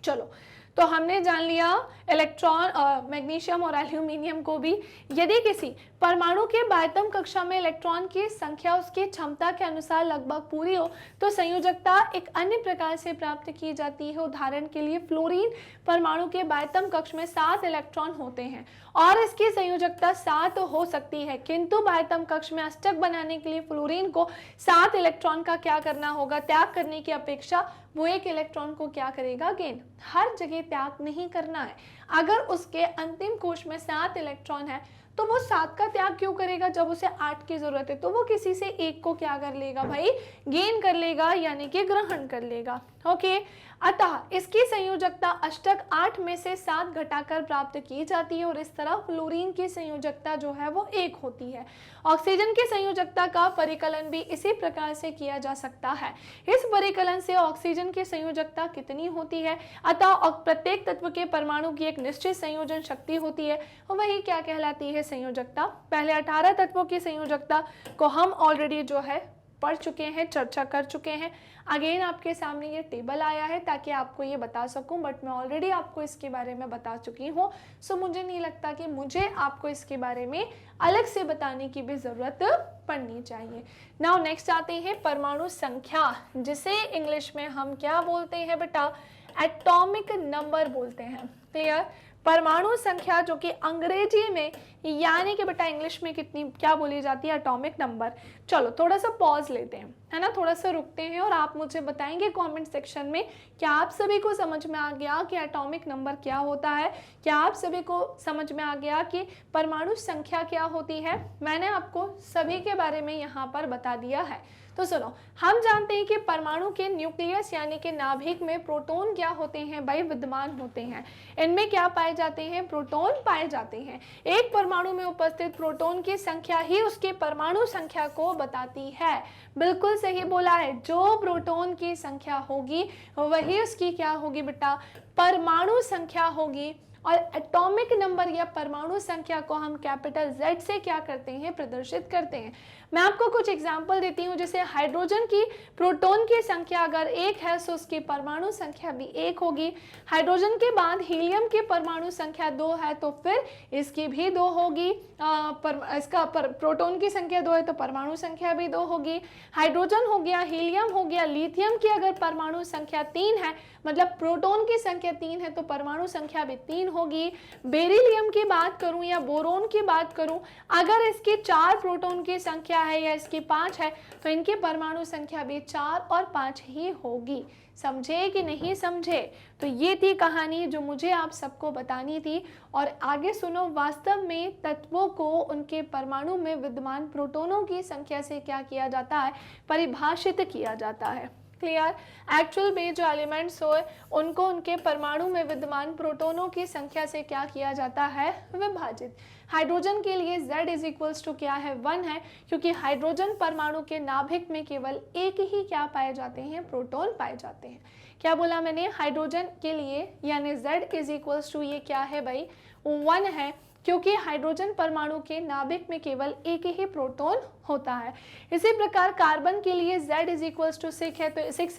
चलो, तो हमने जान लिया इलेक्ट्रॉन, मैग्नीशियम और एल्यूमिनियम को भी। यदि किसी परमाणु के बाह्यतम कक्षा में इलेक्ट्रॉन की संख्या उसकी क्षमता के अनुसार लगभग पूरी हो तो संयोजकता एक अन्य प्रकार से प्राप्त की जाती है। उदाहरण के लिए फ्लोरीन परमाणु के बाह्यतम कक्ष में 7 इलेक्ट्रॉन होते हैं और इसकी संयोजकता 7 हो सकती है, किंतु बाह्यतम कक्ष में अष्टक बनाने के लिए फ्लोरीन को 7 इलेक्ट्रॉन का क्या करना होगा, त्याग करने की अपेक्षा वो 1 इलेक्ट्रॉन को क्या करेगा, गेन। हर जगह त्याग नहीं करना है। अगर उसके अंतिम कोश में 7 इलेक्ट्रॉन है तो वो 7 का त्याग क्यों करेगा जब उसे 8 की जरूरत है? तो वो किसी से एक को क्या कर लेगा भाई, गेन कर लेगा, यानी कि ग्रहण कर लेगा। ओके, अतः इसकी संयोजकता अष्टक 8 में से 7 घटाकर प्राप्त की जाती है और इस तरह फ्लोरीन की संयोजकता जो है वो 1 होती है। ऑक्सीजन की संयोजकता का परिकलन भी इसी प्रकार से किया जा सकता है। इस परिकलन से ऑक्सीजन की संयोजकता कितनी होती है, अतः प्रत्येक तत्व के परमाणु की एक निश्चित संयोजन शक्ति होती है, वही क्या कहलाती है, संयोजकता। पहले 18 तत्वों की संयोजकता को हम ऑलरेडी जो है पढ़ चुके हैं, चर्चा कर चुके हैं। अगेन आपके सामने ये टेबल आया है ताकि आपको ये बता सकूं, बट मैं ऑलरेडी आपको इसके बारे में बता चुकी हूँ। सो मुझे नहीं लगता कि मुझे आपको इसके बारे में अलग से बताने की भी ज़रूरत पड़नी चाहिए। नाउ नेक्स्ट आते हैं परमाणु संख्या, जिसे इंग्लिश में हम क्या बोलते हैं बेटा, एटॉमिक नंबर बोलते हैं। क्लियर, परमाणु संख्या जो कि अंग्रेजी में यानी कि बेटा इंग्लिश में कितनी क्या बोली जाती है, एटॉमिक नंबर। चलो थोड़ा सा पॉज लेते हैं, है ना, थोड़ा सा रुकते हैं और आप मुझे बताएंगे कमेंट सेक्शन में क्या आप सभी को समझ में आ गया कि एटॉमिक नंबर क्या होता है, क्या आप सभी को समझ में आ गया कि परमाणु संख्या क्या होती है। मैंने आपको सभी के बारे में यहाँ पर बता दिया है। तो सुनो, हम जानते हैं कि परमाणु के न्यूक्लियस यानी कि नाभिक में प्रोटॉन क्या होते हैं भाई, विद्यमान होते हैं। इनमें क्या पाए जाते हैं, प्रोटॉन पाए जाते हैं। एक परमाणु में उपस्थित प्रोटॉन की संख्या ही उसके परमाणु संख्या को बताती है। बिल्कुल सही बोला है, जो प्रोटॉन की संख्या होगी वही उसकी क्या होगी बेटा, परमाणु संख्या होगी। और एटॉमिक नंबर या परमाणु संख्या को हम कैपिटल Z से क्या करते हैं, प्रदर्शित करते हैं। मैं आपको कुछ एग्जांपल देती हूँ, जैसे हाइड्रोजन की प्रोटॉन की संख्या अगर 1 है तो उसकी परमाणु संख्या भी 1 होगी। हाइड्रोजन के बाद हीलियम की परमाणु संख्या 2 है तो फिर इसकी भी 2 होगी। प्रोटॉन की संख्या 2 है तो परमाणु संख्या भी 2 होगी। हाइड्रोजन हो गया, हीलियम हो गया, लिथियम की अगर परमाणु संख्या 3 है, मतलब प्रोटॉन की संख्या 3 है तो परमाणु संख्या भी 3 होगी। बेरिलियम की बात करूं या बोरोन की बात करूं, अगर इसकी 4 प्रोटॉन की संख्या है या इसकी 5 है तो इनकी परमाणु संख्या भी 4 और 5 ही होगी। समझे कि नहीं समझे? तो ये थी कहानी जो मुझे आप सबको बतानी थी। और आगे सुनो, वास्तव में तत्वों को उनके परमाणु में विद्यमान प्रोटॉनों की संख्या से क्या किया जाता है, परिभाषित किया जाता है। क्लियर, एक्चुअल में जो एलिमेंट्स हो उनको उनके परमाणु में विद्यमान प्रोटॉनों की संख्या से क्या किया जाता है, विभाजित। हाइड्रोजन के लिए Z इज इक्वल्स टू क्या है, 1 है, क्योंकि हाइड्रोजन परमाणु के नाभिक में केवल एक ही क्या पाए जाते हैं, प्रोटॉन पाए जाते हैं। क्या बोला मैंने, हाइड्रोजन के लिए यानी Z इज इक्वल्स टू ये क्या है भाई, 1 है, क्योंकि हाइड्रोजन परमाणु के नाभिक में केवल एक ही प्रोटॉन होता है। इसी प्रकार कार्बन के लिए Z इज इक्वल्स टू 6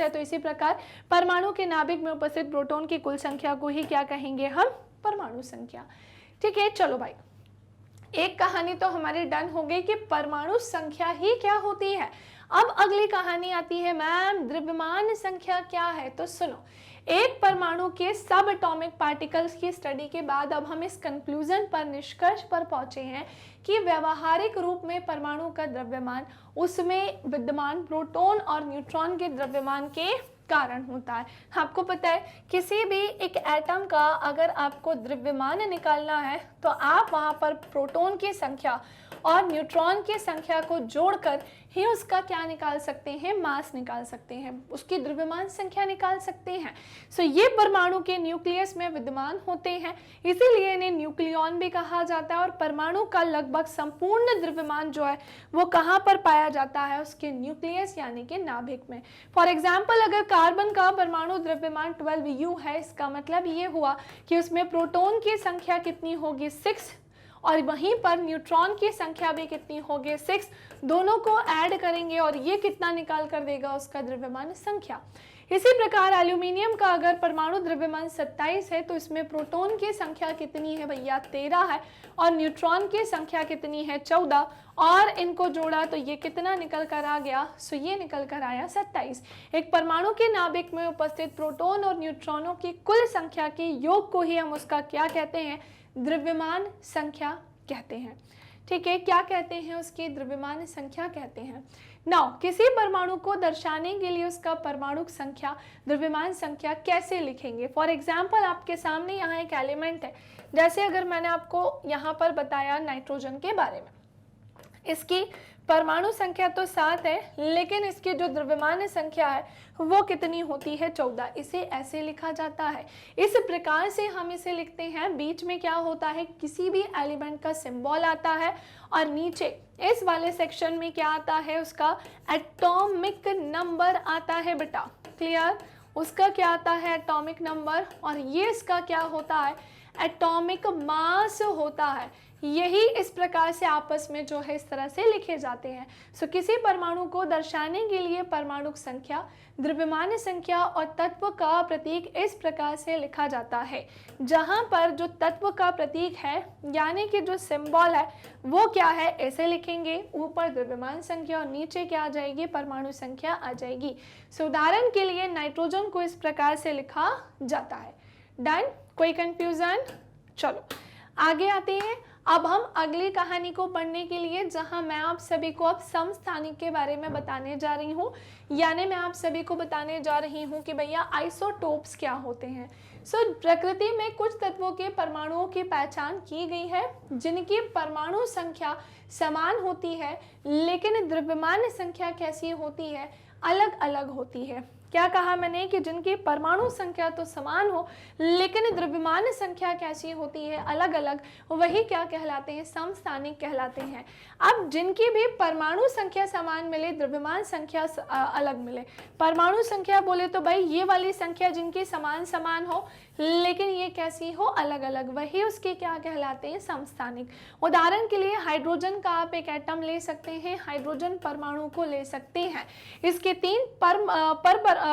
है, तो इसी प्रकार परमाणु के नाभिक में उपस्थित प्रोटॉन की कुल संख्या को ही क्या कहेंगे हम, परमाणु संख्या। ठीक है, चलो भाई, एक कहानी तो हमारी डन हो गई कि परमाणु संख्या ही क्या होती है। अब अगली कहानी आती है, मैम द्रव्यमान संख्या क्या है। तो सुनो, एक परमाणु के सब एटॉमिक पार्टिकल्स की स्टडी के बाद अब हम इस कंक्लूजन पर, निष्कर्ष पर पहुंचे हैं कि व्यवहारिक रूप में परमाणु का द्रव्यमान उसमें विद्यमान प्रोटॉन और न्यूट्रॉन के द्रव्यमान के कारण होता है। आपको पता है किसी भी एक एटम का अगर आपको द्रव्यमान निकालना है तो आप वहां पर प्रोटॉन की संख्या और न्यूट्रॉन की संख्या को जोड़कर ही उसका क्या निकाल सकते हैं, मास निकाल सकते हैं, उसकी द्रव्यमान संख्या निकाल सकते हैं। सो ये परमाणु के न्यूक्लियस में विद्यमान होते हैं, इसीलिए इन्हें न्यूक्लियॉन भी कहा जाता है। और परमाणु का लगभग संपूर्ण द्रव्यमान जो है वो कहाँ पर पाया जाता है, उसके न्यूक्लियस यानी कि नाभिक में। फॉर एग्जाम्पल, अगर कार्बन का परमाणु द्रव्यमान 12U है, इसका मतलब ये हुआ कि उसमें प्रोटॉन की संख्या कितनी होगी, 6, और वहीं पर न्यूट्रॉन की संख्या भी कितनी होगी, 6। दोनों को ऐड करेंगे और ये कितना निकाल कर देगा, उसका द्रव्यमान संख्या। इसी प्रकार एल्यूमिनियम का अगर परमाणु द्रव्यमान 27 है तो इसमें प्रोटॉन की संख्या कितनी है भैया, 13 है, और न्यूट्रॉन की संख्या कितनी है, 14, और इनको जोड़ा तो ये कितना निकल कर आ गया, सो ये निकल कर आया 27। एक परमाणु के नाभिक में उपस्थित प्रोटॉन और न्यूट्रॉनों की कुल संख्या के योग को ही हम उसका क्या कहते हैं, द्रव्यमान संख्या कहते हैं। ठीक है, क्या कहते हैं उसकी द्रव्यमान संख्या कहते हैं। नाउ किसी परमाणु को दर्शाने के लिए उसका परमाणु संख्या द्रव्यमान संख्या कैसे लिखेंगे। फॉर एग्जाम्पल आपके सामने यहाँ एक एलिमेंट है, जैसे अगर मैंने आपको यहाँ पर बताया नाइट्रोजन के बारे में, इसकी परमाणु संख्या तो 7 है, लेकिन इसकी जो द्रव्यमान संख्या है वो कितनी होती है 14। इसे ऐसे लिखा जाता है। इस प्रकार से हम इसे लिखते हैं। बीच में क्या होता है, किसी भी एलिमेंट का सिंबल आता है और नीचे इस वाले सेक्शन में क्या आता है, उसका एटॉमिक नंबर आता है बेटा। क्लियर, उसका क्या आता है एटॉमिक नंबर, और ये इसका क्या होता है एटॉमिक मास होता है। यही इस प्रकार से आपस में जो है इस तरह से लिखे जाते हैं। सो किसी परमाणु को दर्शाने के लिए परमाणु संख्या, द्रव्यमान संख्या और तत्व का प्रतीक इस प्रकार से लिखा जाता है, जहां पर जो तत्व का प्रतीक है यानी कि जो सिंबल है वो क्या है ऐसे लिखेंगे, ऊपर द्रव्यमान संख्या और नीचे क्या आ जाएगी परमाणु संख्या आ जाएगी। सो उदाहरण के लिए नाइट्रोजन को इस प्रकार से लिखा जाता है। डन, कोई कंफ्यूजन? चलो आगे आते हैं। अब हम अगली कहानी को पढ़ने के लिए, जहां मैं आप सभी को अब समस्थानिक के बारे में बताने जा रही हूँ, यानी मैं आप सभी को बताने जा रही हूँ कि भैया आइसोटोप्स क्या होते हैं। प्रकृति में कुछ तत्वों के परमाणुओं की पहचान की गई है जिनकी परमाणु संख्या समान होती है, लेकिन द्रव्यमान संख्या कैसी होती है, अलग अलग होती है। क्या कहा मैंने कि जिनकी परमाणु संख्या तो समान हो लेकिन द्रव्यमान संख्या कैसी होती है अलग अलग, वही क्या कहलाते हैं समस्थानिक कहलाते हैं। अब जिनकी भी परमाणु संख्या समान मिले, द्रव्यमान संख्या अलग मिले, परमाणु संख्या बोले तो भाई ये वाली संख्या जिनकी समान समान हो लेकिन ये कैसी हो अलग अलग, वही उसके क्या कहलाते हैं समस्थानिक। उदाहरण के लिए हाइड्रोजन का आप एक एटम ले सकते हैं, हाइड्रोजन परमाणु को ले सकते हैं। इसके 3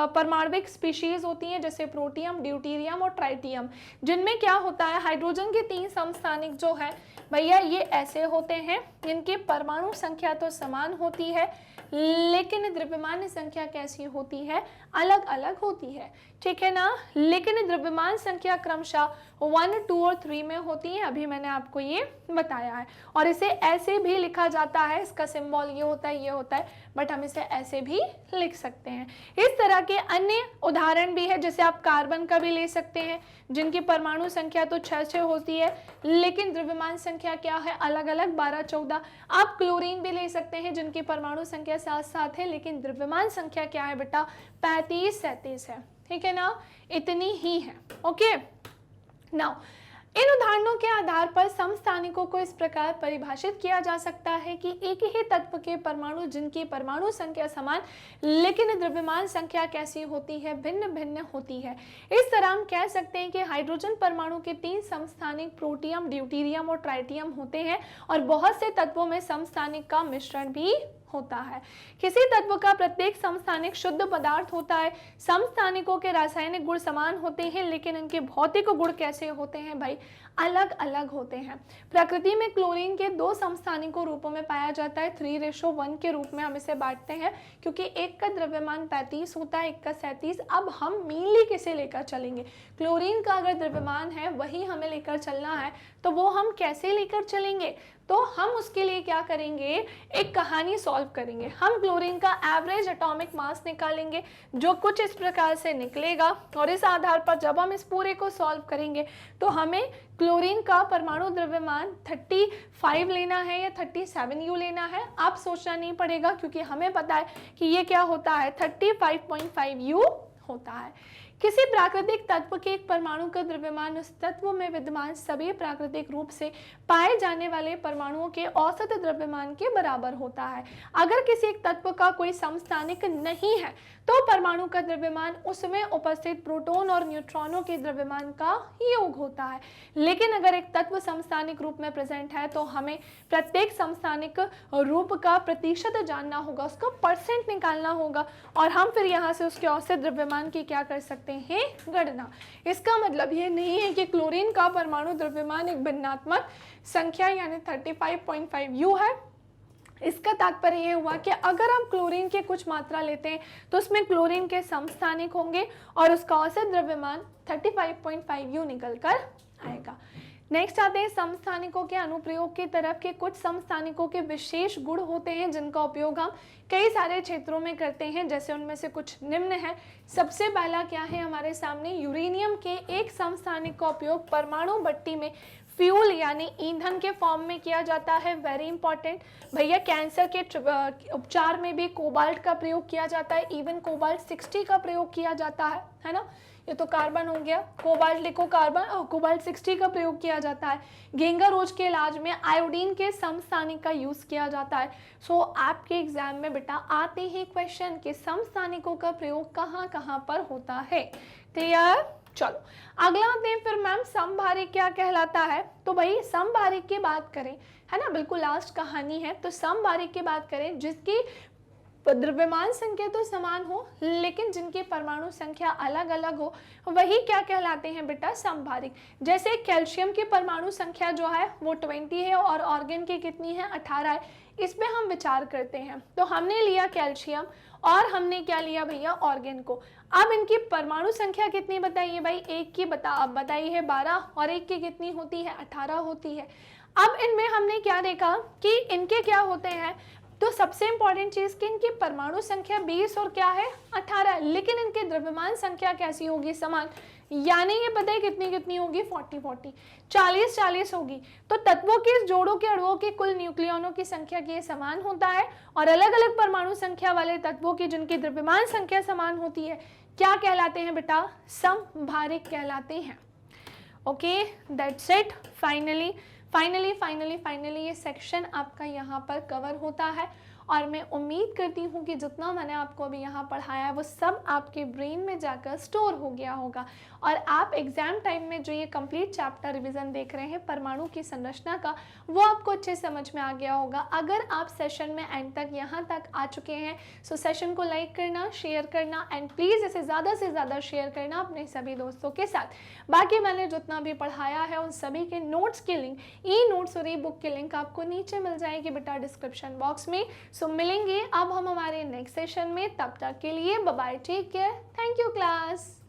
परमाणविक स्पीशीज होती हैं, जैसे प्रोटियम, ड्यूटेरियम और ट्राइटियम, जिनमें क्या होता है हाइड्रोजन के 3 समस्थानिक जो है भैया ये ऐसे होते हैं जिनकी परमाणु संख्या तो समान होती है लेकिन द्रव्यमान संख्या कैसी होती है अलग अलग होती है, ठीक है ना। लेकिन द्रव्यमान संख्या क्रमशः 1, 2 और 3 में होती है, अभी मैंने आपको ये बताया है। और इसे ऐसे भी लिखा जाता है, इसका सिंबल ये होता है ये होता है, बट हम इसे ऐसे भी लिख सकते हैं। इस तरह के अन्य उदाहरण भी है, जैसे आप कार्बन का भी ले सकते हैं जिनकी परमाणु संख्या तो 6 होती है लेकिन द्रव्यमान संख्या क्या है अलग अलग 12, 14। आप क्लोरीन भी ले सकते हैं जिनकी परमाणु संख्या 7 है लेकिन द्रव्यमान संख्या क्या है बेटा 35, 37 है, ठीक है ना, इतनी ही है। ओके नाउ इन उदाहरणों के आधार पर समस्थानिकों को इस प्रकार परिभाषित किया जा सकता है कि एक ही तत्व के परमाणु जिनकी परमाणु संख्या समान लेकिन द्रव्यमान संख्या कैसी होती है भिन्न भिन्न होती है। इस तरह हम कह सकते हैं कि हाइड्रोजन परमाणु के 3 समस्थानिक प्रोटियम, ड्यूटेरियम और ट्राइटियम होते हैं और बहुत से तत्वों में समस्थानिक का मिश्रण भी होता है। किसी तत्व का प्रत्येक समस्थानिक शुद्ध पदार्थ होता है। समस्थानिकों के रासायनिक गुण समान होते हैं लेकिन इनके भौतिक गुण कैसे होते हैं भाई अलग अलग होते हैं। प्रकृति में क्लोरीन के 2 समस्थानिकों रूपों में पाया जाता है, 3:1 के रूप में हम इसे बांटते हैं क्योंकि एक का द्रव्यमान 35 होता है, एक का 37। अब हम मेनली किसे लेकर चलेंगे, क्लोरीन का अगर द्रव्यमान है वही हमें लेकर चलना है, तो वो हम कैसे लेकर चलेंगे, तो हम उसके लिए क्या करेंगे एक कहानी सॉल्व करेंगे। हम क्लोरीन का एवरेज एटॉमिक मास निकालेंगे जो कुछ इस प्रकार से निकलेगा और इस आधार पर जब हम इस पूरे को सॉल्व करेंगे तो हमें क्लोरीन का परमाणु द्रव्यमान 35 लेना है या 37U लेना है, आप सोचना नहीं पड़ेगा क्योंकि हमें पता है कि ये क्या होता है 35.5U होता है। किसी प्राकृतिक तत्व के एक परमाणु का द्रव्यमान उस तत्व में विद्यमान सभी प्राकृतिक रूप से पाए जाने वाले परमाणुओं के औसत द्रव्यमान के बराबर होता है। अगर किसी एक तत्व का कोई समस्थानिक नहीं है तो परमाणु का द्रव्यमान उसमें उपस्थित प्रोटॉन और न्यूट्रॉनों के द्रव्यमान का योग होता है। लेकिन अगर एक तत्व समस्थानिक रूप में प्रेजेंट है तो हमें प्रत्येक समस्थानिक रूप का प्रतिशत जानना होगा, उसका परसेंट निकालना होगा और हम फिर यहाँ से उसके औसत द्रव्यमान की क्या कर सकते हैं गणना। इसका मतलब ये नहीं है कि क्लोरीन का परमाणु द्रव्यमान एक भिन्नात्मक संख्या यानी 35.5U है। इसका तात्पर्य ये हुआ कि अगर हम क्लोरीन की कुछ मात्रा लेते हैं तो उसमें क्लोरीन के समस्थानिक होंगे और उसका औसत द्रव्यमान 35.5U निकल कर आएगा। नेक्स्ट आते हैं समस्थानिकों के अनुप्रयोग की तरफ के। कुछ समस्थानिकों के विशेष गुण होते हैं जिनका उपयोग हम कई सारे क्षेत्रों में करते हैं, जैसे उनमें से कुछ निम्न है। सबसे पहला क्या है हमारे सामने, यूरेनियम के एक समस्थानिक का उपयोग परमाणु भट्टी में फ्यूल यानी ईंधन के फॉर्म में किया जाता है। वेरी इंपॉर्टेंट भैया, कैंसर के उपचार में भी कोबाल्ट का प्रयोग किया जाता है, इवन कोबाल्ट 60 का प्रयोग किया जाता है ना। ये तो कार्बन हो गया, कोबाल्ट लिखो, कार्बन कोबाल्ट 60 का प्रयोग किया जाता है। घेंगा रोग के इलाज में आयोडीन के समस्थानिक का यूज किया जाता है। सो आपके एग्जाम में बेटा आते हैं क्वेश्चन कि समस्थानिकों का प्रयोग कहाँ कहाँ पर होता है। क्लियर? चलो अगला आते हैं फिर मैम समभारिक क्या कहलाता है। तो भाई समभारिक की बात करें, है ना, बिल्कुल लास्ट कहानी है। तो समभारिक की बात करें जिसकी द्रव्यमान संख्या तो समान हो लेकिन जिनकी परमाणु संख्या अलग अलग हो, वही क्या कहलाते हैं बेटा, समभारिक। जैसे कैल्शियम की परमाणु संख्या जो है वो 20 है और ऑर्गन की कितनी है, 18 है। इस पे हम विचार करते हैं। तो हमने लिया कैल्शियम और हमने क्या लिया भैया, ऑर्गन को। अब इनकी परमाणु संख्या कितनी बताइए भाई, एक की बताई है 12 और एक की कितनी होती है, 18 होती है। अब इनमें हमने क्या देखा कि इनके क्या होते हैं, तो सबसे इंपॉर्टेंट चीज कि इनकी परमाणु संख्या 20 और क्या है, 18, लेकिन इनकी द्रव्यमान संख्या कैसी होगी, समान। यानी ये पता है कितनी कितनी होगी, 40 40 40 होगी। तो तत्वों के इस जोड़ों के अणुओं की कुल न्यूक्लियनों की संख्या की समान होता है और अलग अलग परमाणु संख्या वाले तत्वों की जिनकी द्रव्यमान संख्या समान होती है क्या कहलाते हैं बेटा, समभारिक कहलाते हैं। Okay, that's it. फाइनली ये सेक्शन आपका यहाँ पर कवर होता है और मैं उम्मीद करती हूँ कि जितना मैंने आपको अभी यहाँ पढ़ाया है वो सब आपके ब्रेन में जाकर स्टोर हो गया होगा और आप एग्जाम टाइम में जो ये कंप्लीट चैप्टर रिवीजन देख रहे हैं परमाणु की संरचना का, वो आपको अच्छे समझ में आ गया होगा। अगर आप सेशन में एंड तक यहाँ तक आ चुके हैं सो सेशन को लाइक करना, शेयर करना एंड प्लीज़ इसे ज़्यादा से ज़्यादा शेयर करना अपने सभी दोस्तों के साथ। बाकी मैंने जितना भी पढ़ाया है उन सभी के नोट्स की लिंक, ई नोट्स और ई बुक की लिंक आपको नीचे मिल जाएगी बेटा डिस्क्रिप्शन बॉक्स में। सो मिलेंगे अब हम हमारे नेक्स्ट सेशन में, तब तक के लिए bye bye, take care, thank you class.